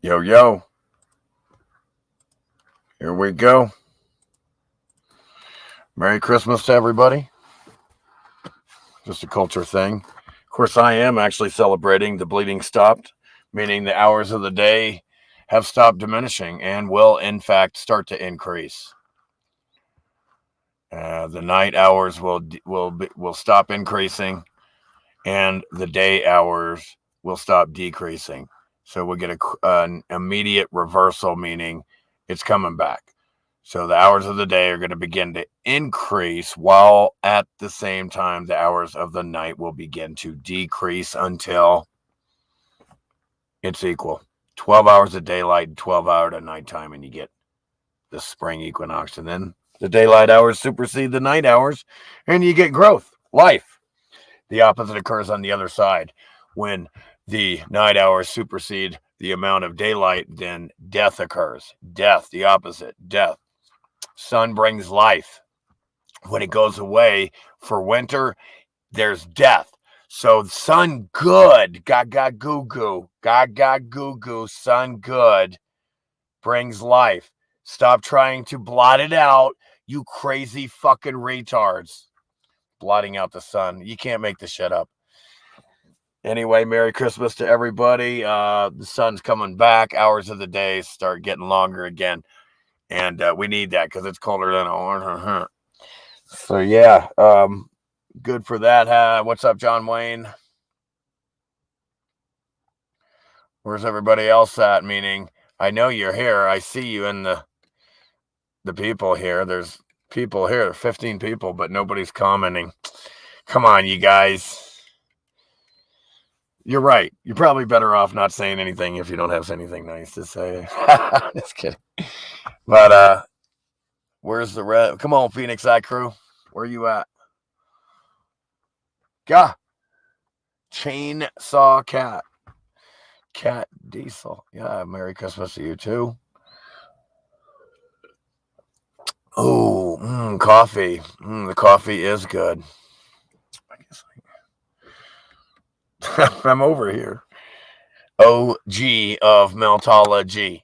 Yo, yo. Here we go. Merry Christmas to everybody. Just a culture thing. Of course, I am actually celebrating the bleeding stopped, meaning the hours of the day have stopped diminishing and will, in fact, start to increase. The night hours will stop increasing, and the day hours will stop decreasing. So we'll get an immediate reversal, meaning it's coming back. So the hours of the day are going to begin to increase, while at the same time, the hours of the night will begin to decrease until it's equal. 12 hours of daylight and 12 hours of nighttime, and you get the spring equinox. And then the daylight hours supersede the night hours, and you get growth, life. The opposite occurs on the other side. When the night hours supersede the amount of daylight, then death occurs. Death, the opposite, death. Sun brings life. When it goes away for winter, there's death. So sun good, gaga goo goo, gaga goo goo, sun good brings life. Stop trying to blot it out, you crazy fucking retards. Blotting out the sun. You can't make this shit up. Anyway, Merry Christmas to everybody. The sun's coming back. Hours of the day start getting longer again. And we need that because it's colder than a horn. So, yeah. Good for that. What's up, John Wayne? Where's everybody else at? Meaning, I know you're here. I see you in the people here. There's people here, 15 people, but nobody's commenting. Come on, you guys. You're right. You're probably better off not saying anything if you don't have anything nice to say. Just kidding. But where's the red? Come on, Phoenix Eye Crew. Where you at? Gah. Chainsaw Cat. Cat Diesel. Yeah, Merry Christmas to you too. Oh, coffee. The coffee is good. I guess I'm over here. OG of Meltology.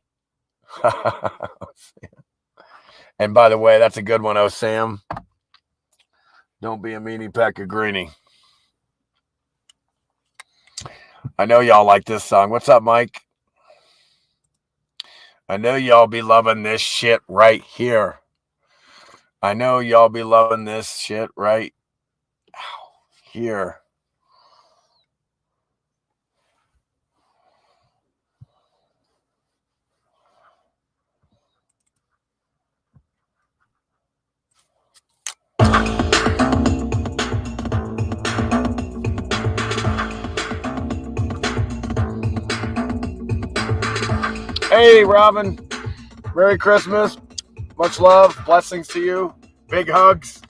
And by the way, that's a good one, Sam. Don't be a meanie peck of greenie. I know y'all like this song. What's up, Mike? I know y'all be loving this shit right here. I know y'all be loving this shit right here. Hey, Robin. Merry Christmas. Much love. Blessings to you. Big hugs.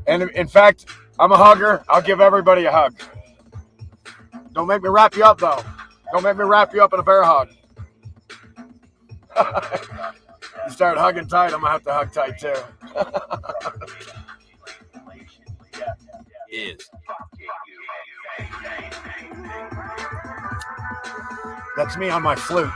And in fact, I'm a hugger. I'll give everybody a hug. Don't make me wrap you up, though. Don't make me wrap you up in a bear hug. You start hugging tight, I'm going to have to hug tight, too. That's me on my flute.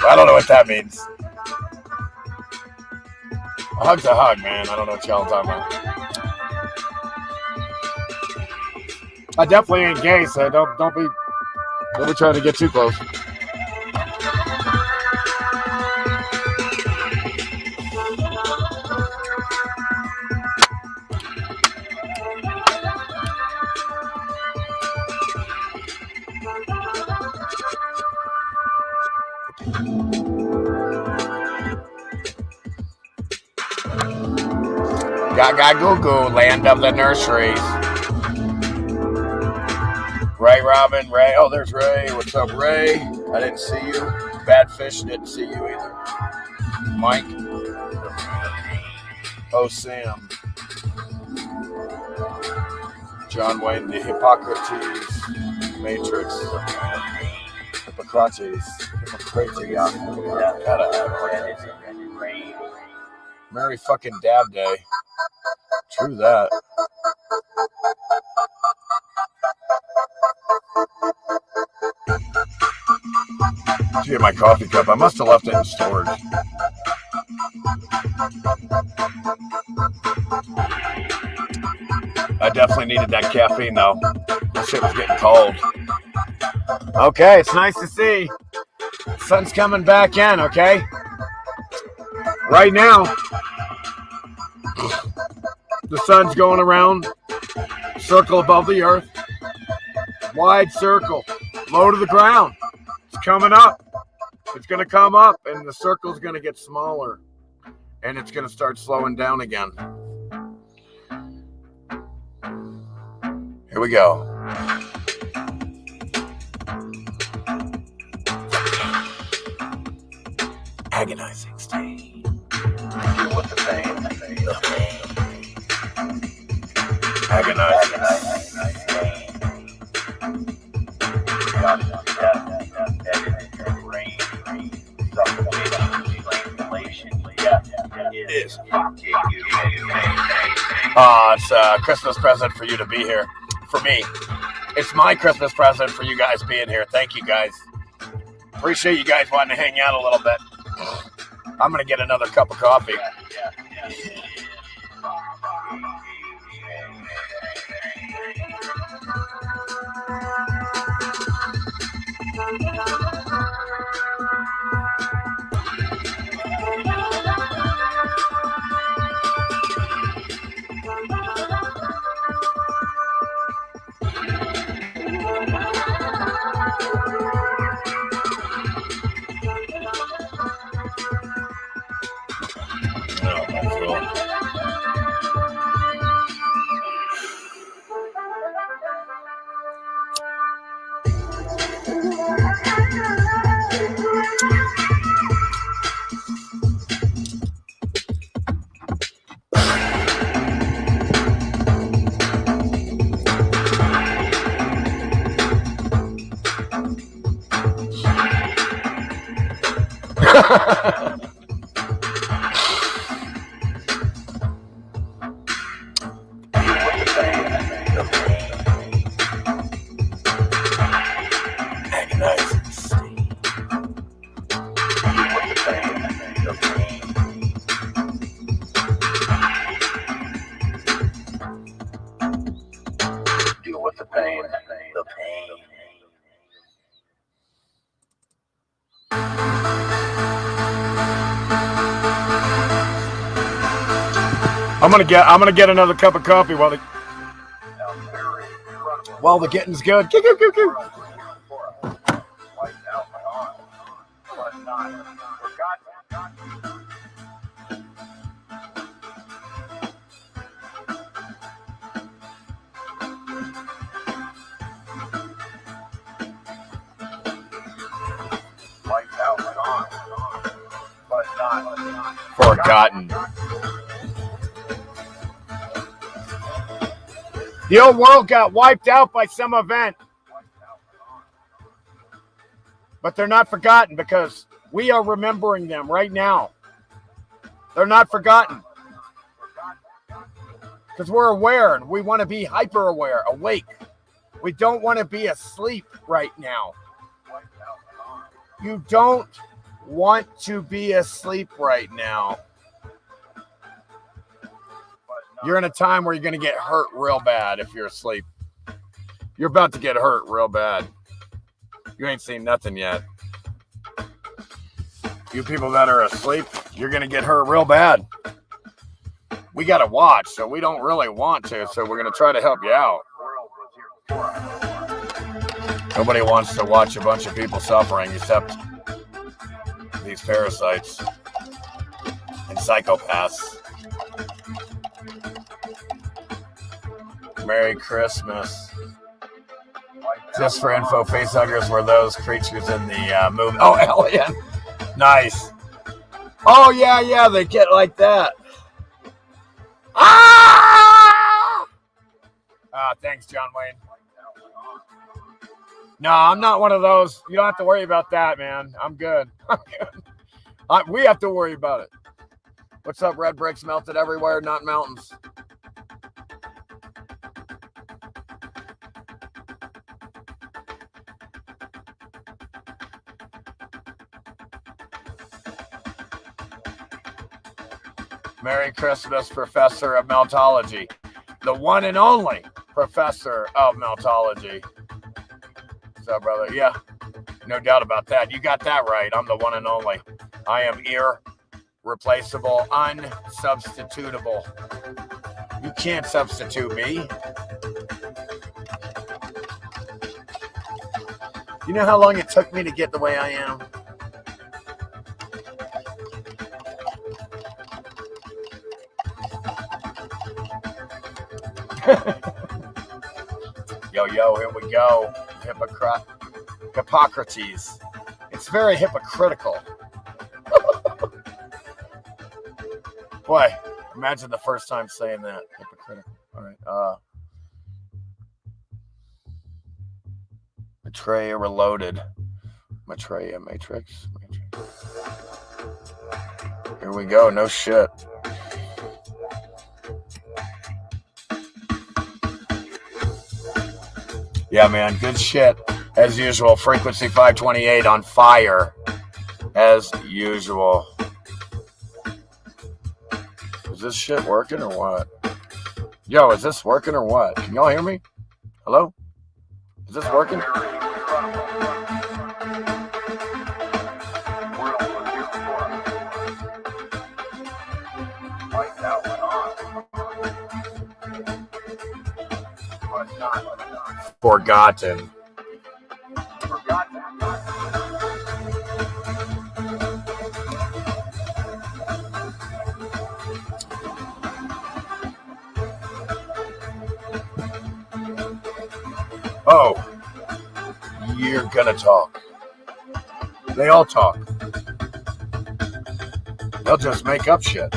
I don't know what that means. A hug's a hug, man. I don't know what y'all talking about. I definitely ain't gay, so don't be trying to get too close. Gaga goo goo, land of the nurseries. Ray Robin, Ray. Oh, there's Ray. What's up, Ray? I didn't see you. Bad Fish didn't see you either. Mike. Oh, Sam. John Wayne, the Hippocrates Matrix. Hippocrates. Merry fucking Dab Day. True that. To get my coffee cup. I must have left it in storage. I definitely needed that caffeine though. That shit was getting cold. Okay, it's nice to see. Sun's coming back in, okay? Right now, the sun's going around, circle above the earth, wide circle, low to the ground. It's coming up. It's going to come up, and the circle's going to get smaller, and it's going to start slowing down again. Here we go. Agonizing state. Deal with the pain. Agonizing it's a Christmas present for you to be here. For me. It's my Christmas present for you guys being here. Thank you guys. Appreciate you guys wanting to hang out a little bit. I'm going to get another cup of coffee. I'm gonna get another cup of coffee while the getting's good. Forgotten. The old world got wiped out by some event. But they're not forgotten because we are remembering them right now. They're not forgotten. Because we're aware and we want to be hyper aware, awake. We don't want to be asleep right now. You don't want to be asleep right now. You're in a time where you're going to get hurt real bad if you're asleep. You're about to get hurt real bad. You ain't seen nothing yet. You people that are asleep, you're going to get hurt real bad. We got to watch, so we don't really want to, so we're going to try to help you out. Nobody wants to watch a bunch of people suffering except these parasites and psychopaths. Merry Christmas. Just for info, facehuggers were those creatures in the movie. Oh, Alien. Nice. Oh, yeah, they get like that. Ah! Thanks, John Wayne. No, I'm not one of those. You don't have to worry about that, man. I'm good. We have to worry about it. What's up, red bricks melted everywhere, not mountains. Merry Christmas, Professor of Meltology. The one and only Professor of Meltology. What's up, brother? Yeah, no doubt about that. You got that right. I'm the one and only. I am irreplaceable, unsubstitutable. You can't substitute me. You know how long it took me to get the way I am? Yo, here we go. Hippocrates. It's very hypocritical. Boy, imagine the first time saying that. Hypocritical. All right. Maitreya Reloaded. Maitreya Matrix. Here we go. No shit. Yeah, man. Good shit. As usual. Frequency 528 on fire. As usual. Is this shit working or what? Yo, is this working or what? Can y'all hear me? Hello? Is this working? Forgotten. Oh, you're gonna talk. They all talk. They'll just make up shit.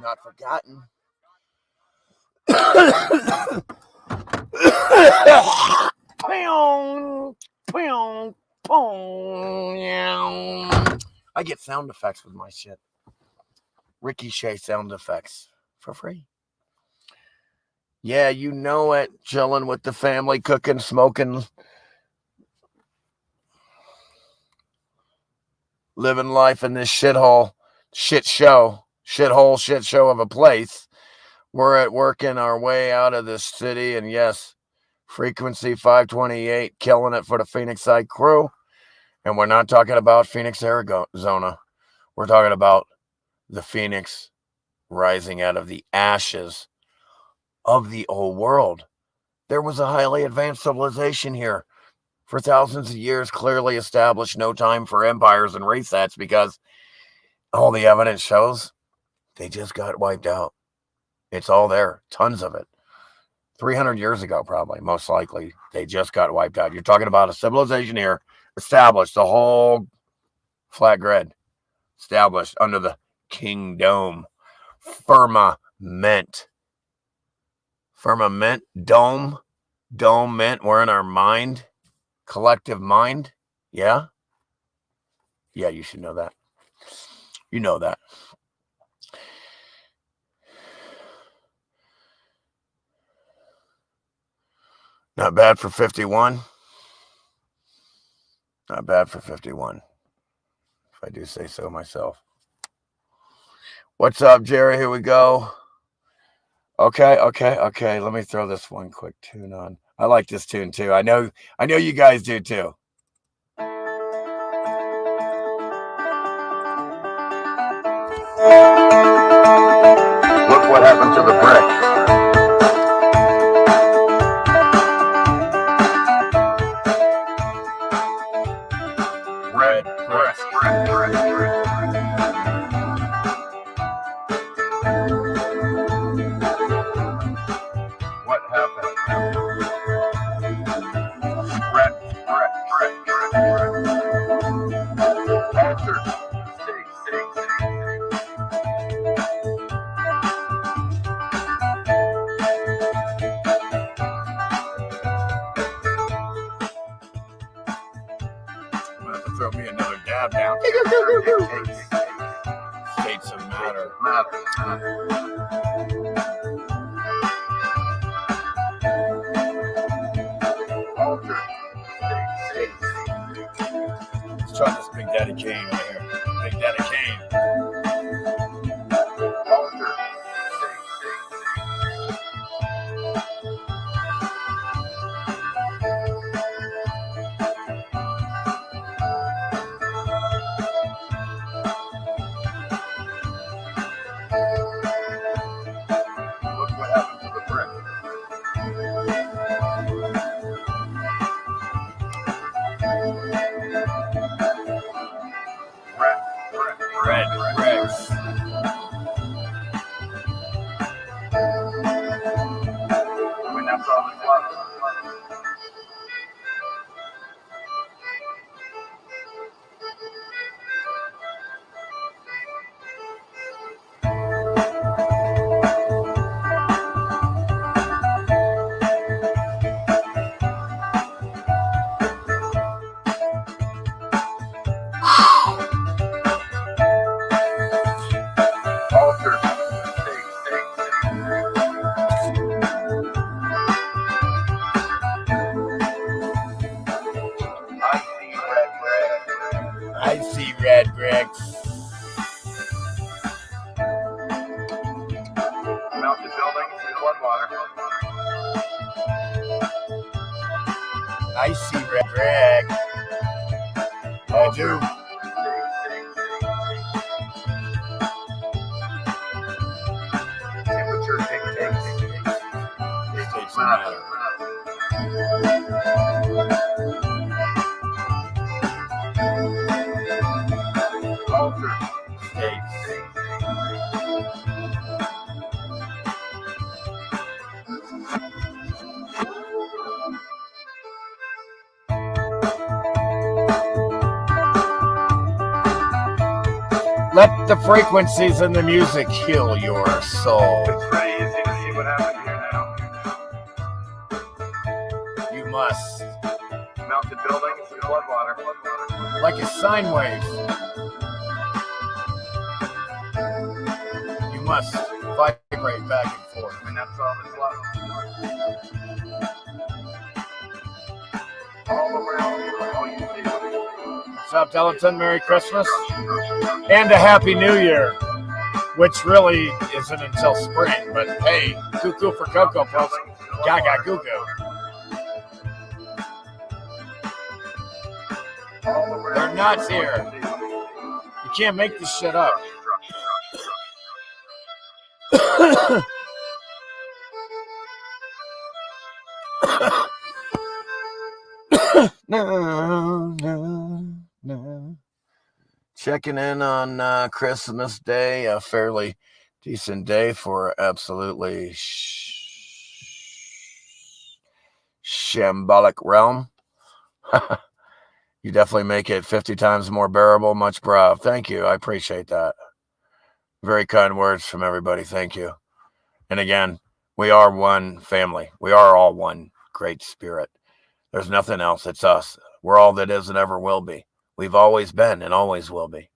Not forgotten. I get sound effects with my shit. Ricochet sound effects for free. Yeah, you know it. Chilling with the family, cooking, smoking, living life in this shit show of a place. We're at working our way out of this city, and yes, frequency 528, killing it for the Phoenix side crew. And we're not talking about Phoenix, Arizona. We're talking about the Phoenix rising out of the ashes of the old world. There was a highly advanced civilization here for thousands of years, clearly established, no time for empires and resets, because all the evidence shows they just got wiped out. It's all there, tons of it. 300 years ago, probably, most likely, they just got wiped out. You're talking about a civilization here, established, the whole flat grid, established under the kingdom, firmament, dome meant we're in our mind, collective mind. Yeah, you should know that. You know that. Not bad for 51. Not bad for 51. If I do say so myself. What's up, Jerry? Here we go. Okay. Let me throw this one quick tune on. I like this tune too. I know you guys do too. Look what happened to the brick. Red brick. What happened? Red brick. Altered. Throw me another dab down. States of matter. Let's try this Big Daddy Kane right here. Big Daddy Kane. Red bricks. When that's all the love. I see red bricks. Melted buildings and floodwater. I see red brick. I do. Temperature dictates. Dictates matter. Let the frequencies and the music heal your soul. It's pretty easy to see what happened here now. You must. Melted buildings and floodwater. Like a sine wave. You must vibrate back and forth. And that's all that's left. All around you, all you see. What's up, Delaton? Merry Christmas. And a Happy New Year. Which really isn't until spring. But hey, cuckoo for Cocoa Puffs. Gaga goo goo. They're nuts here. You can't make this shit up. No. Checking in on Christmas Day, a fairly decent day for absolutely shambolic realm. You definitely make it 50 times more bearable. Much brav. Thank you. I appreciate that. Very kind words from everybody. Thank you. And again, we are one family. We are all one great spirit. There's nothing else. It's us. We're all that is and ever will be. We've always been and always will be.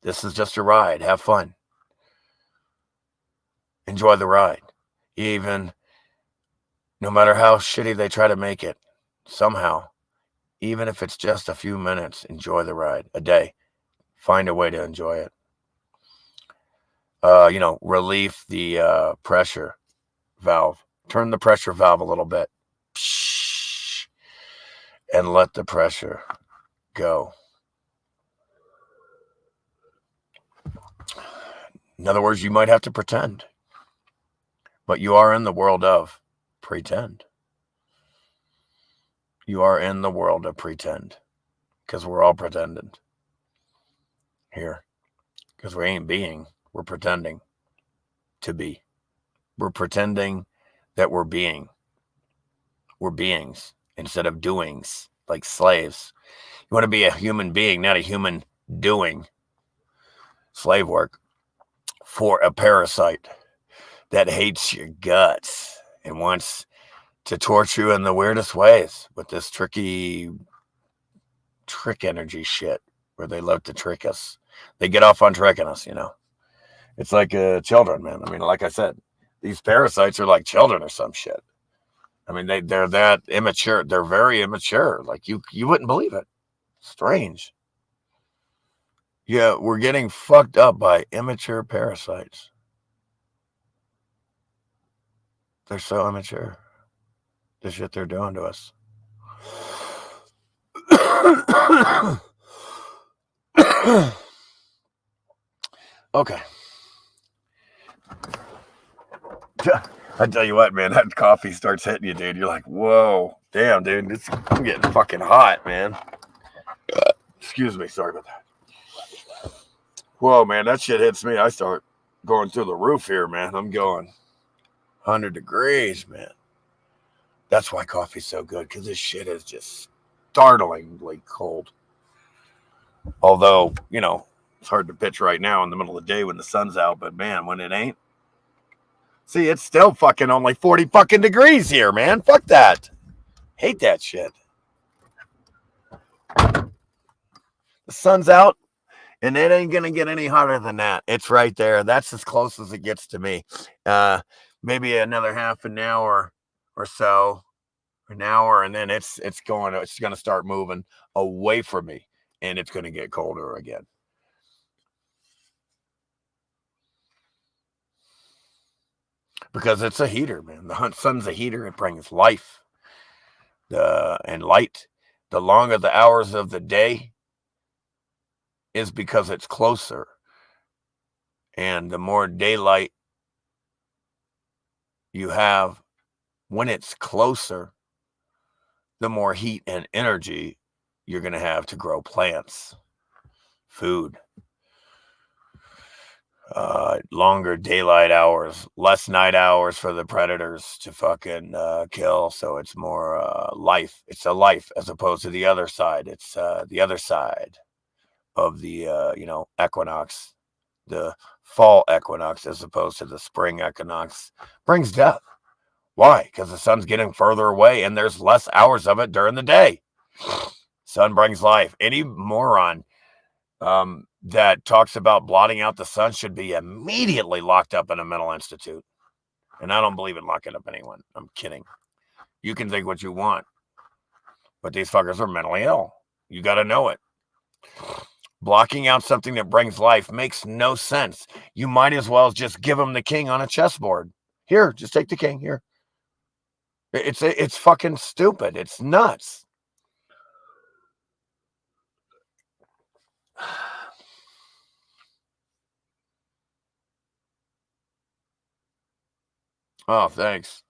This is just a ride. Have fun. Enjoy the ride. Even No matter how shitty they try to make it, somehow, even if it's just a few minutes, enjoy the ride. A day. Find a way to enjoy it. Relieve the pressure valve. Turn the pressure valve a little bit. And let the pressure go. In other words, you might have to pretend. But you are in the world of pretend. You are in the world of pretend. Because we're all pretending here. Because we ain't being. We're pretending to be. We're pretending that we're being. We're beings instead of doings, like slaves. You want to be a human being, not a human doing. Slave work for a parasite that hates your guts and wants to torture you in the weirdest ways with this trick energy shit where they love to trick us. They get off on tricking us, It's like children, man. I mean, like I said, these parasites are like children or some shit. I mean, they're that immature. They're very immature. Like you wouldn't believe it. Strange. Yeah, we're getting fucked up by immature parasites. They're so immature. The shit they're doing to us. Okay. I tell you what, man, that coffee starts hitting you, dude. You're like, whoa, damn, dude. I'm getting fucking hot, man. Excuse me. Sorry about that. Whoa, man, that shit hits me. I start going through the roof here, man. I'm going 100 degrees, man. That's why coffee's so good, because this shit is just startlingly cold. Although, it's hard to pitch right now in the middle of the day when the sun's out, but man, when it ain't. See, it's still fucking only 40 fucking degrees here, man. Fuck that. Hate that shit. The sun's out, and it ain't going to get any hotter than that. It's right there. That's as close as it gets to me. Maybe another half an hour or so, an hour, and then it's going to start moving away from me, and it's going to get colder again. Because it's a heater, man. The sun's a heater. It brings life and light. The longer the hours of the day is because it's closer. And the more daylight you have when it's closer, the more heat and energy you're going to have to grow plants, food. Longer daylight hours, less night hours for the predators to fucking kill. So it's more life. It's a life as opposed to the other side. It's the other side of the, equinox, the fall equinox as opposed to the spring equinox brings death. Why? Because the sun's getting further away and there's less hours of it during the day. Sun brings life. Any moron that talks about blotting out the sun should be immediately locked up in a mental institute. And I don't believe in locking up anyone. I'm kidding. You can think what you want, but these fuckers are mentally ill. You got to know it. Blocking out something that brings life makes no sense. You might as well just give them the king on a chessboard. Here, just take the king here. It's fucking stupid. It's nuts. Oh, thanks.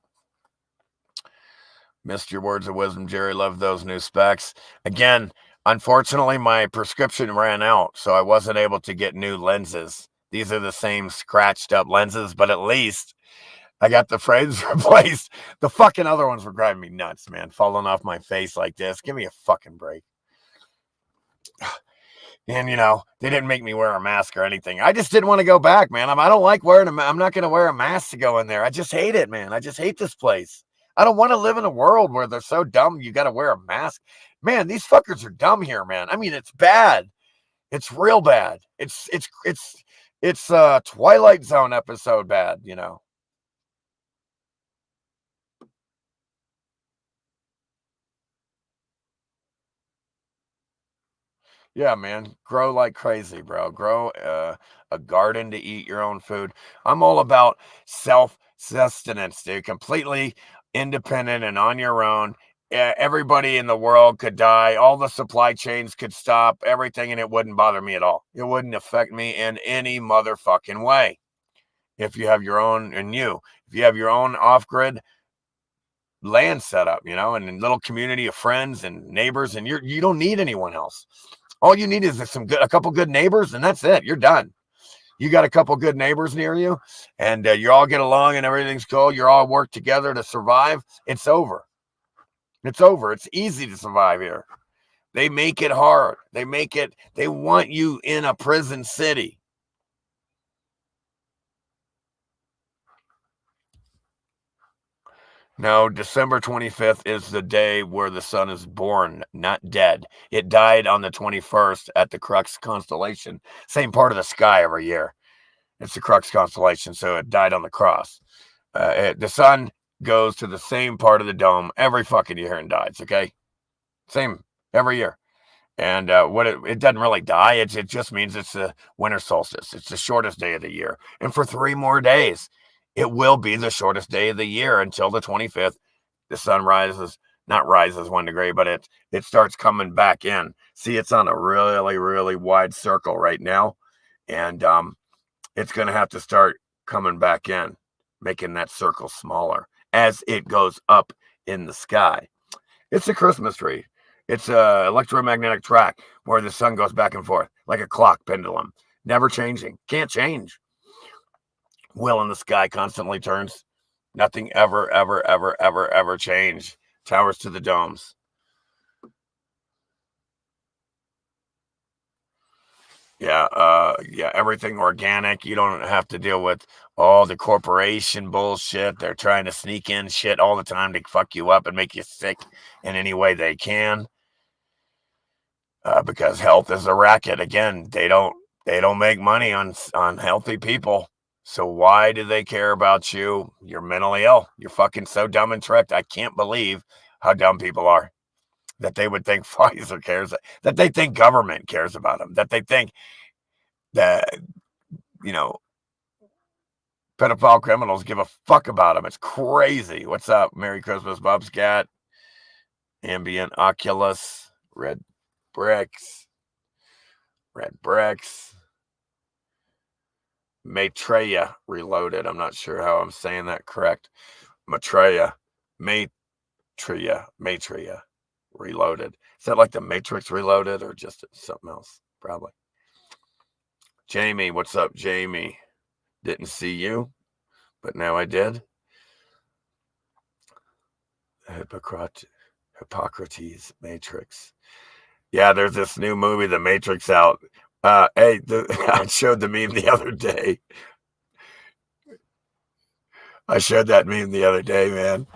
Missed your words of wisdom, Jerry. Love those new specs. Again, unfortunately, my prescription ran out, so I wasn't able to get new lenses. These are the same scratched up lenses, but at least I got the frames replaced. The fucking other ones were driving me nuts, man. Falling off my face like this. Give me a fucking break. And, they didn't make me wear a mask or anything. I just didn't want to go back, man. I don't like wearing I'm not going to wear a mask to go in there. I just hate it, man. I just hate this place. I don't want to live in a world where they're so dumb you got to wear a mask. Man, these fuckers are dumb here, man. I mean, it's bad. It's real bad. It's Twilight Zone episode bad, Yeah, man. Grow like crazy, bro. Grow a garden to eat your own food. I'm all about self-sustenance, dude. Completely independent and on your own. Everybody in the world could die. All the supply chains could stop, everything, and it wouldn't bother me at all. It wouldn't affect me in any motherfucking way. If you have your own, if you have your own off-grid land set up, and a little community of friends and neighbors, and you don't need anyone else. All you need is a couple good neighbors, and that's it. You're done. You got a couple good neighbors near you, and you all get along, and everything's cool. You all work together to survive. It's over. It's over. It's easy to survive here. They make it hard. They want you in a prison city. No, December 25th is the day where the sun is born, not dead. It died on the 21st at the Crux constellation. Same part of the sky every year. It's the Crux constellation, so it died on the cross. The sun goes to the same part of the dome every fucking year and dies, okay? Same every year. And it doesn't really die. It just means it's the winter solstice. It's the shortest day of the year. And for 3 more days, it will be the shortest day of the year until the 25th. The sun not rises 1 degree, but it starts coming back in. See, it's on a really, really wide circle right now. And it's going to have to start coming back in, making that circle smaller as it goes up in the sky. It's a Christmas tree. It's an electromagnetic track where the sun goes back and forth like a clock pendulum, never changing. Can't change. Wheel in the sky constantly turns. Nothing ever, ever, ever, ever, ever change. Towers to the domes. Yeah, everything organic. You don't have to deal with all the corporation bullshit. They're trying to sneak in shit all the time to fuck you up and make you sick in any way they can. Because health is a racket. Again, they don't make money on healthy people. So why do they care about you? You're mentally ill. You're fucking so dumb and tricked. I can't believe how dumb people are. That they would think Pfizer cares. That they think government cares about them. That they think that, pedophile criminals give a fuck about them. It's crazy. What's up? Merry Christmas, Bob Scat. Ambient Oculus. Red bricks. Maitreya Reloaded. I'm not sure how I'm saying that correct. Maitreya Reloaded. Is that like the Matrix Reloaded or just something else? Probably. Jamie, what's up, Jamie? Didn't see you, but now I did. Hippocrates Matrix. Yeah, there's this new movie, The Matrix, out. Hey, I showed the meme the other day. Man,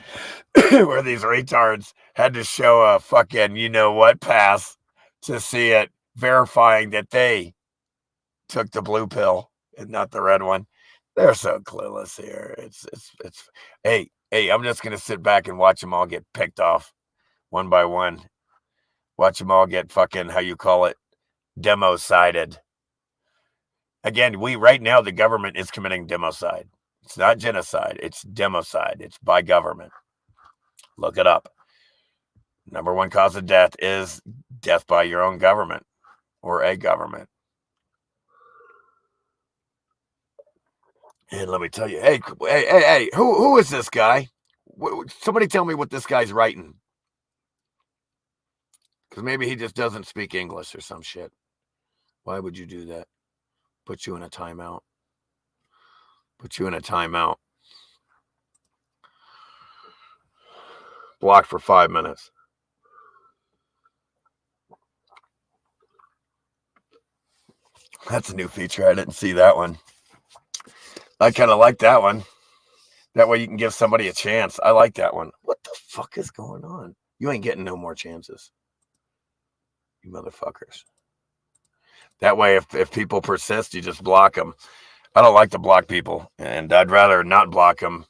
where these retards had to show a fucking pass to see it, verifying that they took the blue pill and not the red one. They're so clueless here. It's hey, I'm just gonna sit back and watch them all get picked off one by one. Watch them all get fucking, how you call it, demo-sided. Again, right now the government is committing democide. It's not genocide. It's democide. It's by government. Look it up. Number 1 cause of death is death by your own government or a government. And let me tell you, hey, who is this guy? Somebody tell me what this guy's writing. Because maybe he just doesn't speak English or some shit. Why would you do that? Put you in a timeout. Blocked for 5 minutes. That's a new feature. I didn't see that one. I kind of like that one. That way you can give somebody a chance. I like that one. What the fuck is going on? You ain't getting no more chances. You motherfuckers. That way, if people persist, you just block them. I don't like to block people, and I'd rather not block them.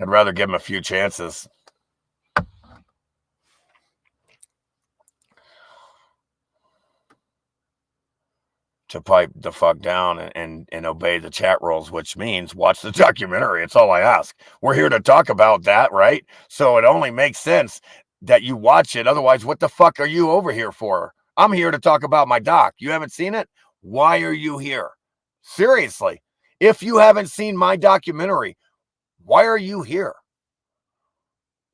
I'd rather give them a few chances. to pipe the fuck down and obey the chat rules, which means watch the documentary. It's all I ask. We're here to talk about that, right? So it only makes sense that you watch it. Otherwise, what the fuck are you over here for? I'm here to talk about my doc. You haven't seen it? Why are you here? Seriously. If you haven't seen my documentary, why are you here?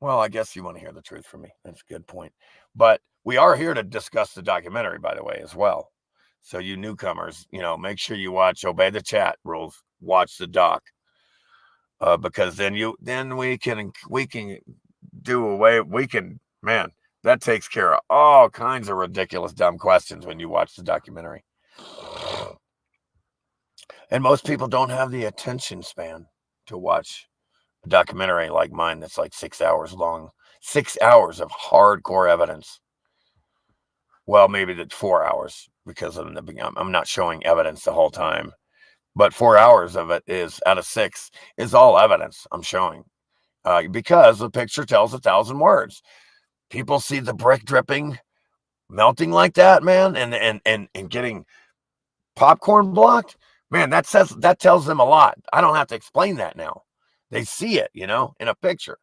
Well, I guess you want to hear the truth from me. That's a good point. But we are here to discuss the documentary, by the way, as well. So you newcomers, make sure you obey the chat rules, watch the doc, because then we can do away. Man, that takes care of all kinds of ridiculous, dumb questions when you watch the documentary. And most people don't have the attention span to watch a documentary like mine that's like 6 hours long. 6 hours of hardcore evidence. Well, maybe that's 4 hours because I'm not showing evidence the whole time. But 4 hours of it is out of 6 is all evidence I'm showing. Because the picture tells 1,000 words. People see the brick dripping, melting like that, man, and getting popcorn blocked. Man, that tells them a lot. I don't have to explain that now. They see it, in a picture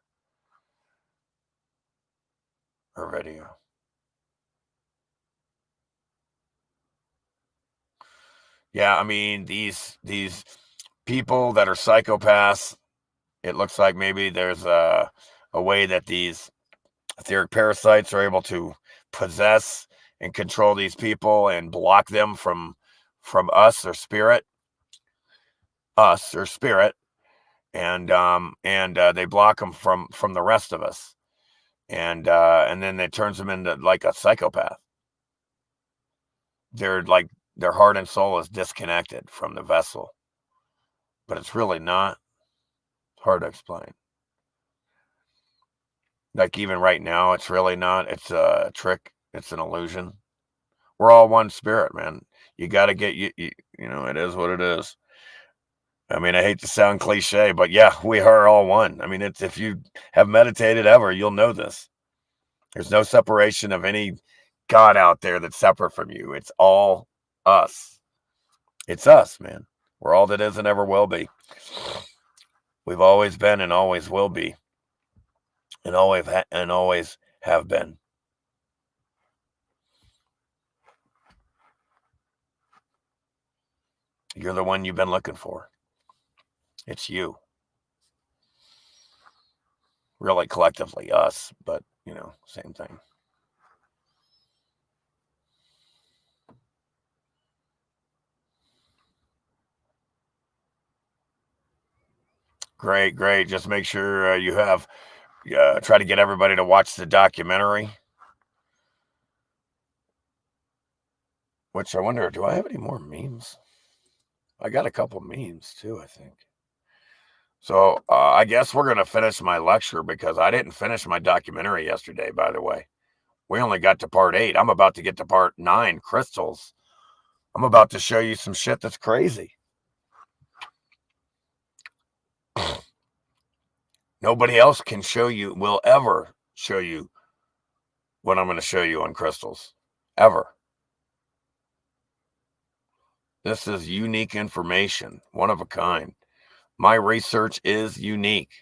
or video. Yeah, I mean, these people that are psychopaths, it looks like maybe there's a way that these etheric parasites are able to possess and control these people and block them from us or spirit. And they block them from the rest of us, and then it turns them into like a psychopath. They're like, their heart and soul is disconnected from the vessel, but it's really not. It's hard to explain. Like even right now, it's really not. It's a trick. It's an illusion. We're all one spirit, man. You got to get it is what it is. I mean, I hate to sound cliche, but yeah, we are all one. I mean, if you have meditated ever, you'll know this. There's no separation of any God out there that's separate from you. It's all us. It's us, man. We're all that is and ever will be. We've always been and always will be, and always have been. You're the one you've been looking for. It's you. Really, collectively, us, but, same thing. Great. Just make sure you have, try to get everybody to watch the documentary. Which I wonder, do I have any more memes? I got a couple memes too, I think. So I guess we're going to finish my lecture because I didn't finish my documentary yesterday, by the way. We only got to part 8. I'm about to get to part 9, crystals. I'm about to show you some shit that's crazy. Nobody else will ever show you what I'm going to show you on crystals. Ever. This is unique information, one of a kind. My research is unique.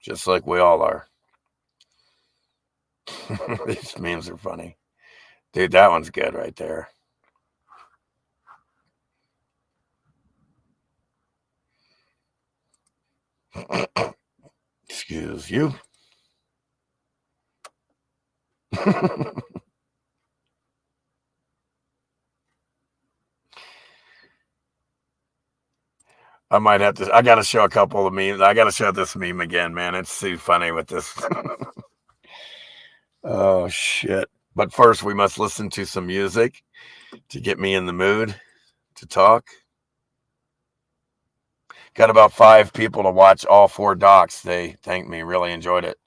Just like we all are. These memes are funny. Dude, that one's good right there. Excuse you. I might have to. I got to show a couple of memes. I got to show this meme again, man. It's too funny with this. Oh, shit. But first, we must listen to some music to get me in the mood to talk. Got about 5 people to watch all 4 docs. They thanked me. Really enjoyed it.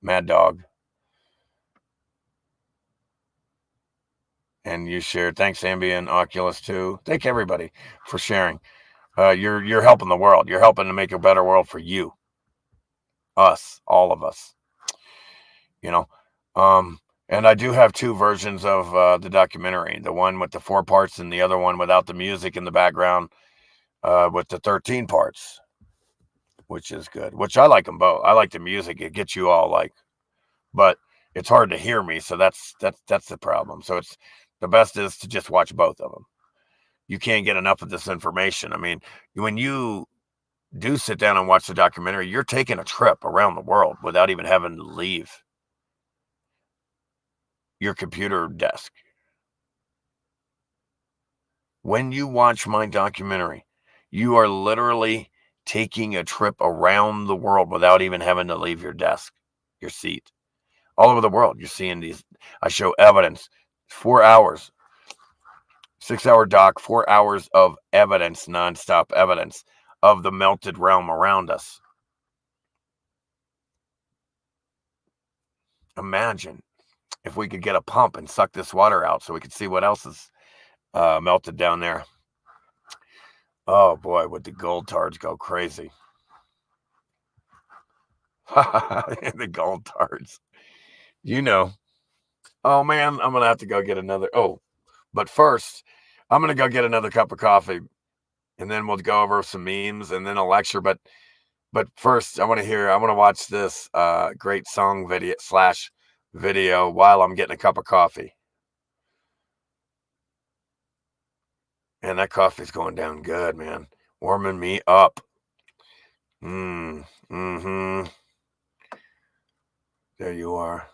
Mad Dog. And you shared. Thanks, Ambien, Oculus, too. Thank everybody for sharing. You're helping the world. You're helping to make a better world for you. Us. All of us. And I do have 2 versions of the documentary. The one with the 4 parts and the other one without the music in the background with the 13 parts, which is good. Which I like them both. I like the music. It gets you all like, but it's hard to hear me. So that's the problem. So it's the best is to just watch both of them. You can't get enough of this information. I mean, when you do sit down and watch the documentary, you're taking a trip around the world without even having to leave your computer desk. When you watch my documentary, you are literally taking a trip around the world without even having to leave your desk, your seat. All over the world, you're seeing these. I show evidence, 4 hours, 6-hour doc, 4 hours of evidence, nonstop evidence of the melted realm around us. Imagine if we could get a pump and suck this water out so we could see what else is melted down there. Oh boy, would the gold tards go crazy. The gold tards. You know. Oh man, I'm going to have to go get another. Oh, but first, I'm going to go get another cup of coffee. And then we'll go over some memes and then a lecture. But first, I want to watch this great song video while I'm getting a cup of coffee. And that coffee's going down good, man. Warming me up. Mm-hmm. There you are.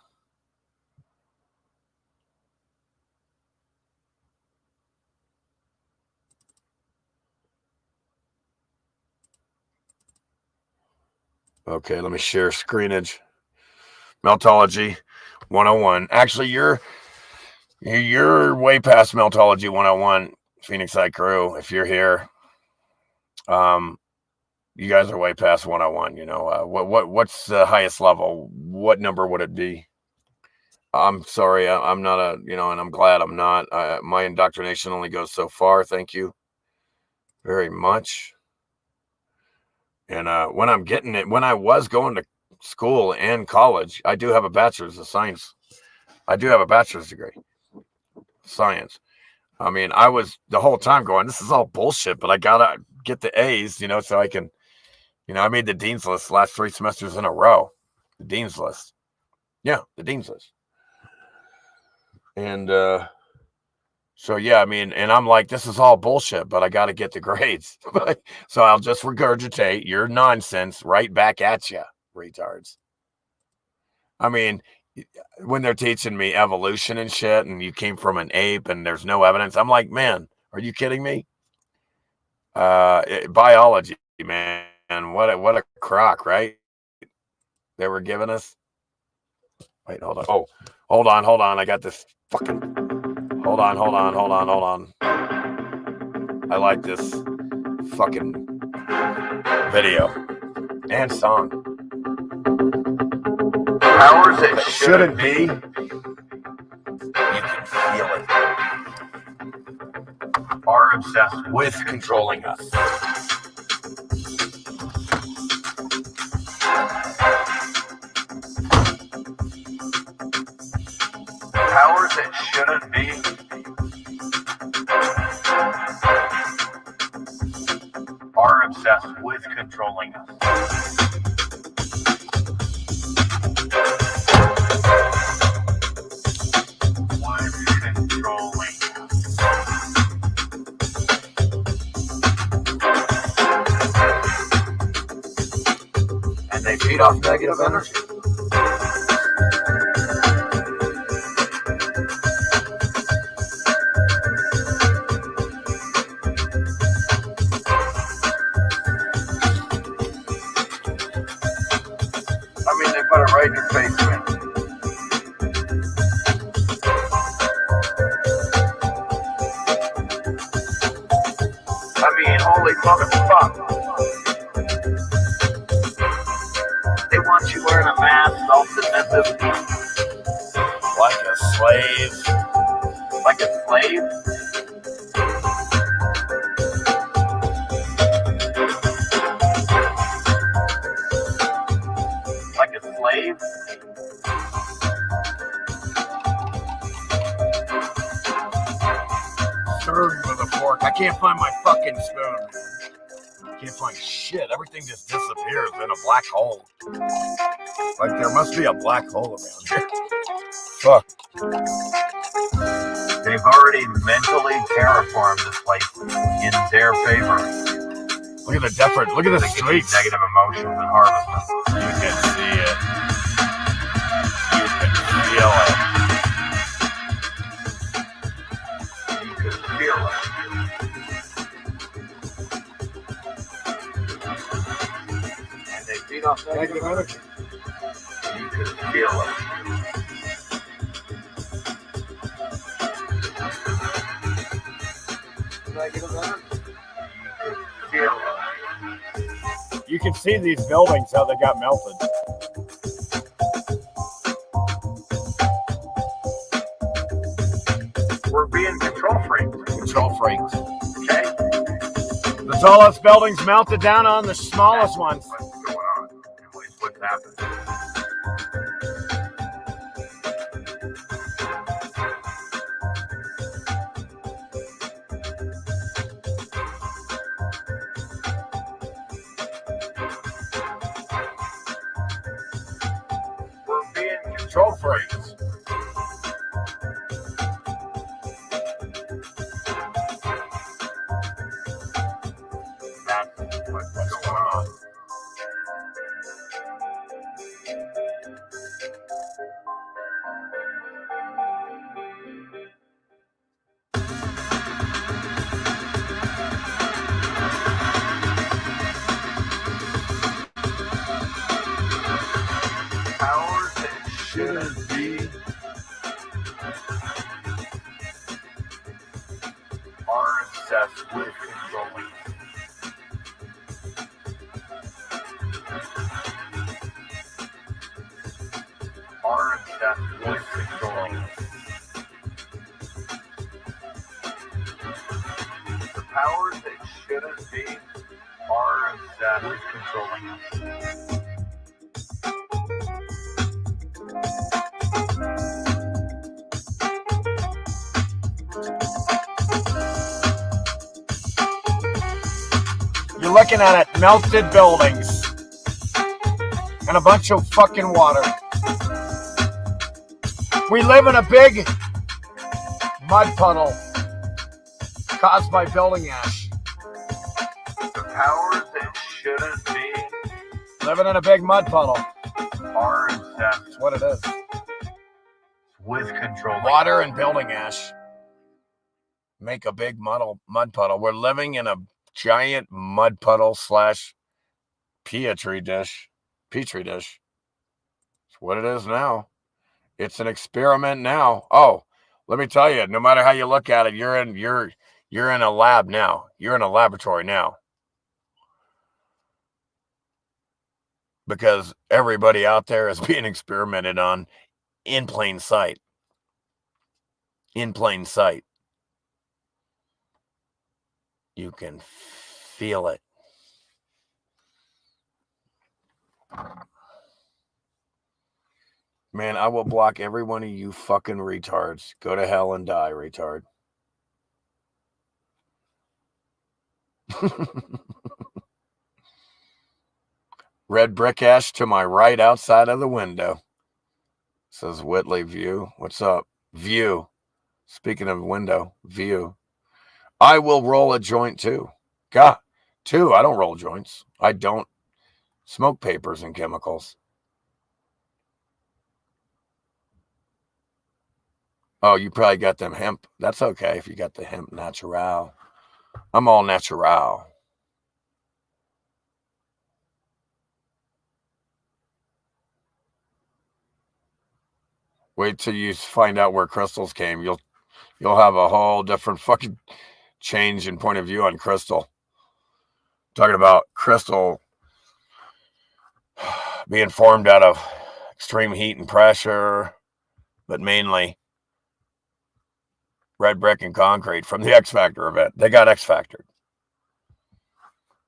Okay, let me share screenage. Meltology 101. Actually, you're way past Meltology 101, Phoenix Side Crew. If you're here, you guys are way past 101. You know, what's the highest level? What number would it be? I'm sorry, I'm not and I'm glad I'm not. My indoctrination only goes so far. Thank you very much. And when I was going to school and college, I do have a bachelor's of science. I do have a bachelor's degree, science. I mean, I was the whole time going, this is all bullshit, but I gotta get the A's, so I can, I made the dean's list the last 3 semesters in a row. The dean's list. Yeah, the dean's list. And so, yeah, I mean, and I'm like, this is all bullshit, but I got to get the grades. So I'll just regurgitate your nonsense right back at you, retards. I mean, when they're teaching me evolution and shit, and you came from an ape and there's no evidence, I'm like, man, are you kidding me? Biology, man, what a crock, right? They were giving us. Wait, hold on. Oh, hold on. I got this fucking. Hold on. I like this fucking video and song. Powers that shouldn't be. You can feel it. Are obsessed with controlling us. Powers that shouldn't be. Are obsessed with controlling us. And they feed off negative energy. Right in your face, man. I mean, holy motherfuck. They want you wearing a mask, self-defensive. Like a slave. Like a slave? spoon with a fork. I can't find my fucking spoon, man. Can't find shit. Everything just disappears in a black hole. Like there must be a black hole around here. Fuck. They've already mentally terraformed this place in their favor. Look at the different. Look at the streets. Negative emotions and harvest them. You can see it. You can feel it. You can feel it. And they feed off negative energy. You can feel it. Negative energy. You can feel it. You can see these buildings, how they got melted. We're being control freaks. Control freaks. Okay? The tallest buildings melted down on the smallest ones. What's going on? What's happening? We're being control freaks. That's what's going on. Powers that shouldn't be are obsessed with controlling. Are obsessed with controlling. The powers that shouldn't be are obsessed with controlling us. You're looking at it, melted buildings. And a bunch of fucking water. We live in a big mud puddle caused by building ash. The powers that shouldn't be Living in a big mud puddle. are obsessed That's what it is. with controlling. Water and building ash make a big mud puddle. We're living in a giant mud puddle / petri dish. That's what it is now. It's an experiment now. Oh, let me tell you, no matter how you look at it, you're in a lab now. You're in a laboratory now. Because everybody out there is being experimented on in plain sight. In plain sight. You can feel it. Man, I will block every one of you fucking retards. Go to hell and die, retard. Red brick ash to my right outside of the window. Says Whitley View. What's up? View. Speaking of window, view. I will roll a joint too. God, too. I don't roll joints. I don't smoke papers and chemicals. Oh, you probably got them hemp. That's okay if you got the hemp natural. I'm all natural. Wait till you find out where crystals came. You'll have a whole different fucking change in point of view on crystal. Talking about crystal being formed out of extreme heat and pressure, but mainly red brick and concrete from the X Factor event. They got X Factored.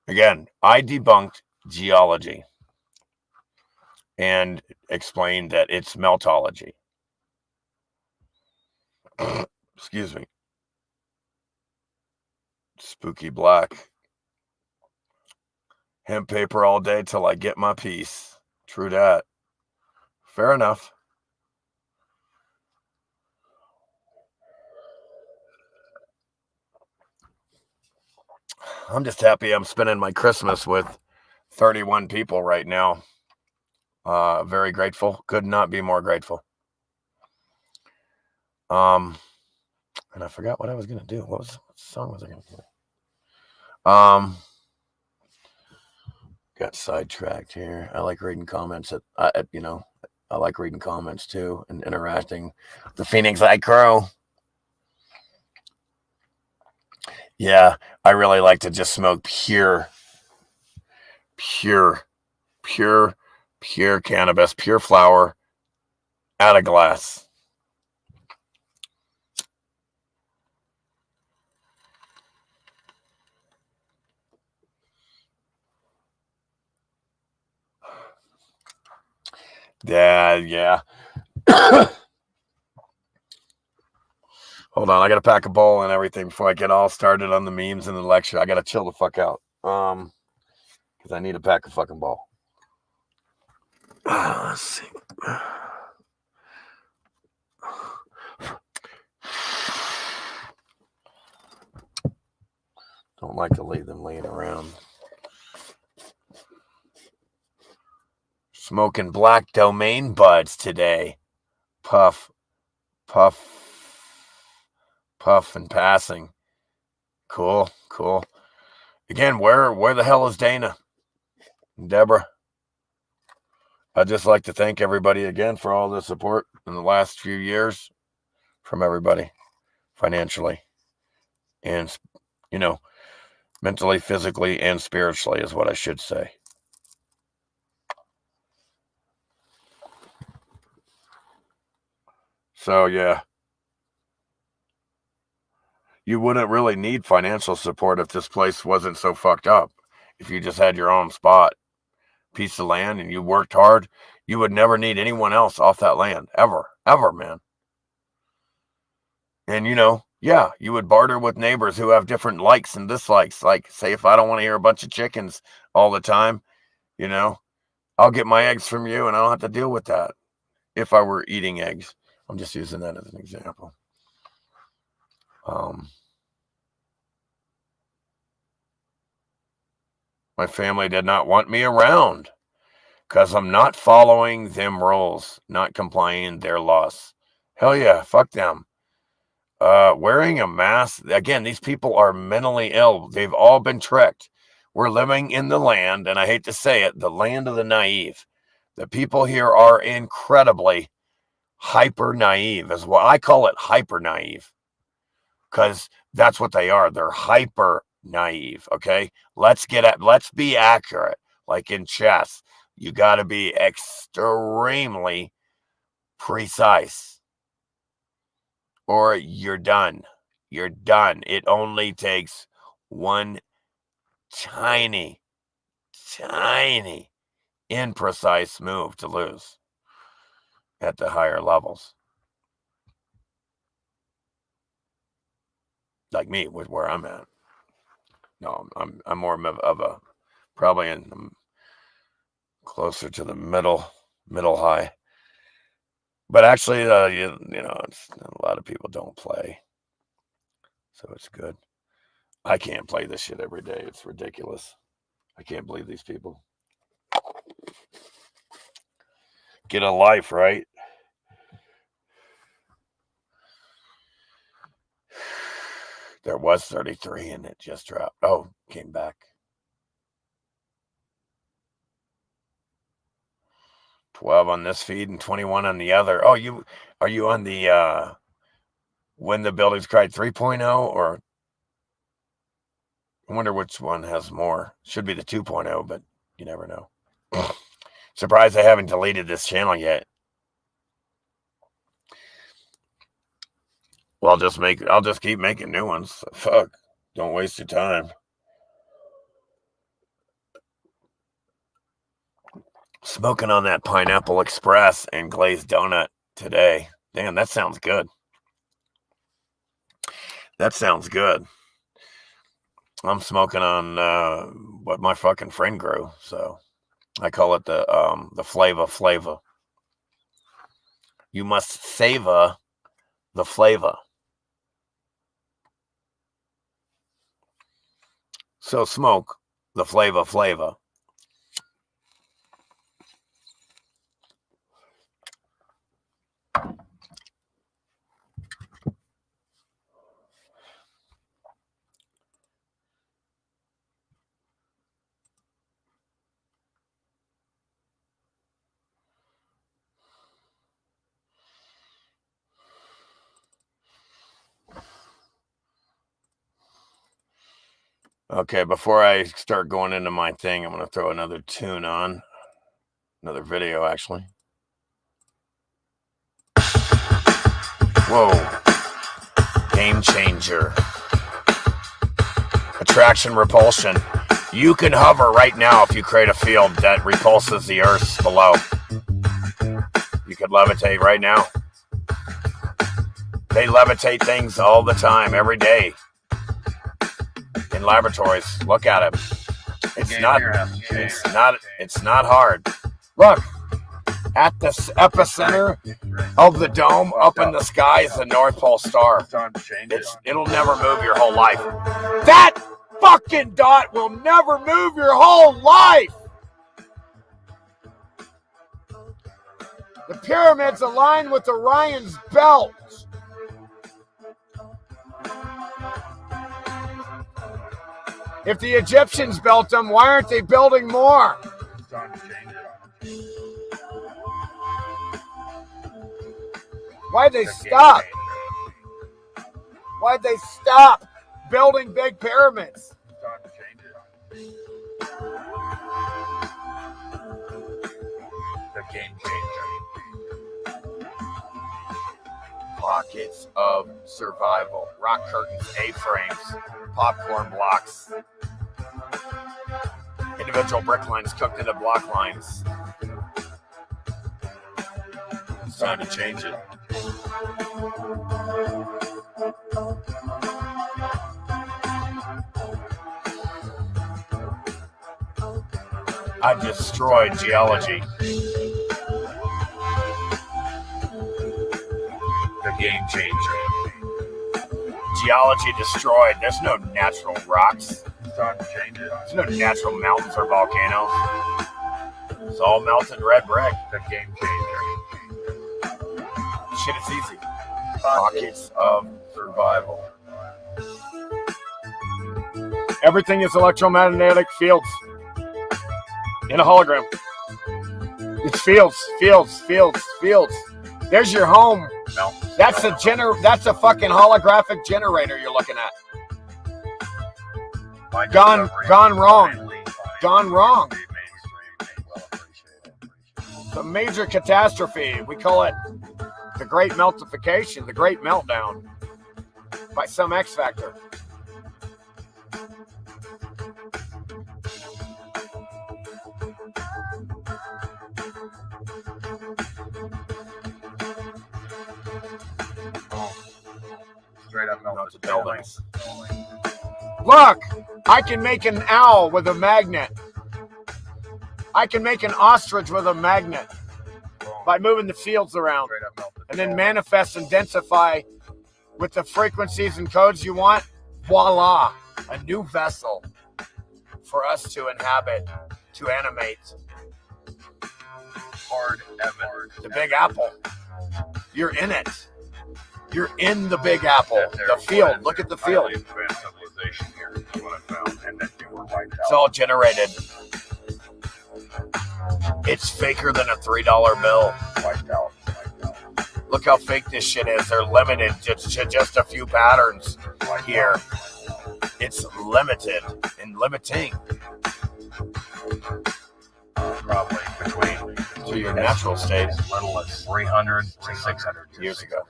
Again, I debunked geology and explained that it's meltology. Excuse me. Spooky black. Hemp paper all day till I get my piece. True that. Fair enough. I'm just happy I'm spending my Christmas with 31 people right now. Very grateful. Could not be more grateful. And I forgot what I was gonna do. What song was I gonna do? Got sidetracked here. I like reading comments. I like reading comments too and interacting. The Phoenix I Crow. Yeah, I really like to just smoke pure cannabis, pure flower out of glass. Yeah. Hold on, I gotta pack a bowl and everything before I get all started on the memes and the lecture. I gotta chill the fuck out. Because I need to pack a fucking bowl. Let's see. Don't like to leave them laying around. Smoking black domain buds today. Puff and passing. Cool. Again, where the hell is Dana? Deborah? I'd just like to thank everybody again for all the support in the last few years from everybody, financially, and, mentally, physically, and spiritually is what I should say. So, yeah. You wouldn't really need financial support if this place wasn't so fucked up. If you just had your own spot, piece of land, and you worked hard, you would never need anyone else off that land. Ever, man. And, you would barter with neighbors who have different likes and dislikes. Like, say, if I don't want to hear a bunch of chickens all the time, I'll get my eggs from you and I don't have to deal with that. If I were eating eggs. I'm just using that as an example. My family did not want me around because I'm not following them rules, not complying their laws. Hell yeah, fuck them. Wearing a mask, again, these people are mentally ill. They've all been tricked. We're living in the land, and I hate to say it, the land of the naive. The people here are incredibly hyper naive, is what I call it, hyper naive, because that's what they are. They're hyper naive. Okay, let's be accurate. Like in chess, you got to be extremely precise, or you're done. It only takes one tiny imprecise move to lose at the higher levels. Like me, with where I'm at. No, I'm more of a probably closer to the middle high. But actually, it's, a lot of people don't play, so it's good. I can't play this shit every day. It's ridiculous. I can't believe these people. Get a life, right? There was 33 and it just dropped. Oh, came back. 12 on this feed and 21 on the other. Oh, are you on the When the Buildings Cried 3.0 or I wonder which one has more. Should be the 2.0, but you never know. Surprised I haven't deleted this channel yet. Well, I'll just keep making new ones. Fuck. Don't waste your time. Smoking on that Pineapple Express and glazed donut today. Damn, that sounds good. I'm smoking on what my fucking friend grew, so I call it the flavor. You must savor the flavor. So smoke the flavor. Okay, before I start going into my thing, I'm going to throw another tune on. Another video, actually. Whoa. Game changer. Attraction, repulsion. You can hover right now if you create a field that repulses the earth below. You could levitate right now. They levitate things all the time, every day. In laboratories. Look at it. It's not hard. Look. At the epicenter of the dome up in the sky is the North Pole Star. It'll never move your whole life. That fucking dot will never move your whole life. The pyramids align with Orion's belt. If the Egyptians built them, why aren't they building more? It's time to change it. Why'd they stop? Why'd they stop building big pyramids? It's time to change it. The game changer. Pockets of survival. Rock curtains, A-frames, popcorn blocks. Individual brick lines cooked into block lines. It's time to change it. I destroyed geology. The game changer. Geology destroyed. There's no natural rocks. It's time to change it. There's no natural mountains or volcanoes. It's all melted red brick. The game changer. Shit, it's easy. Pockets of survival. Everything is electromagnetic fields. In a hologram. It's fields. There's your home. That's a fucking holographic generator you're looking at. Gone wrong. It's a major catastrophe. We call it the Great Meltification, the Great Meltdown, by some X Factor. Straight up melted buildings. Look, I can make an owl with a magnet. I can make an ostrich with a magnet by moving the fields around and then manifest and densify with the frequencies and codes you want. Voila, a new vessel for us to inhabit, to animate. Hard evidence. The Big Apple. You're in it. You're in the Big Apple. The field. Look at the field. Civilization here is what I found, and that they were wiped out. It's all generated. It's faker than a $3 bill. Wiped out. Look how fake this shit is. They're limited to just a few patterns here. It's limited and limiting. Probably between to your natural state. As little as 300 to 600 years ago.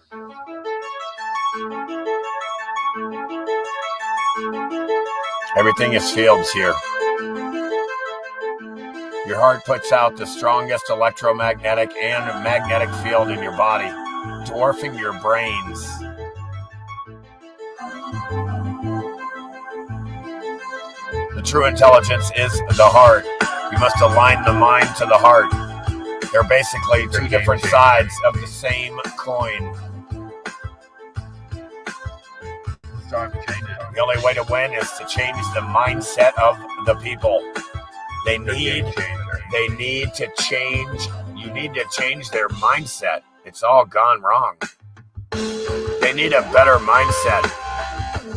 Everything is fields here. Your heart puts out the strongest electromagnetic and magnetic field in your body, dwarfing your brains. The true intelligence is the heart. You must align the mind to the heart. They're basically two different sides of the same coin. It's time to change it. The only way to win is to change the mindset of the people. They need to change. You need to change their mindset. It's all gone wrong. They need a better mindset.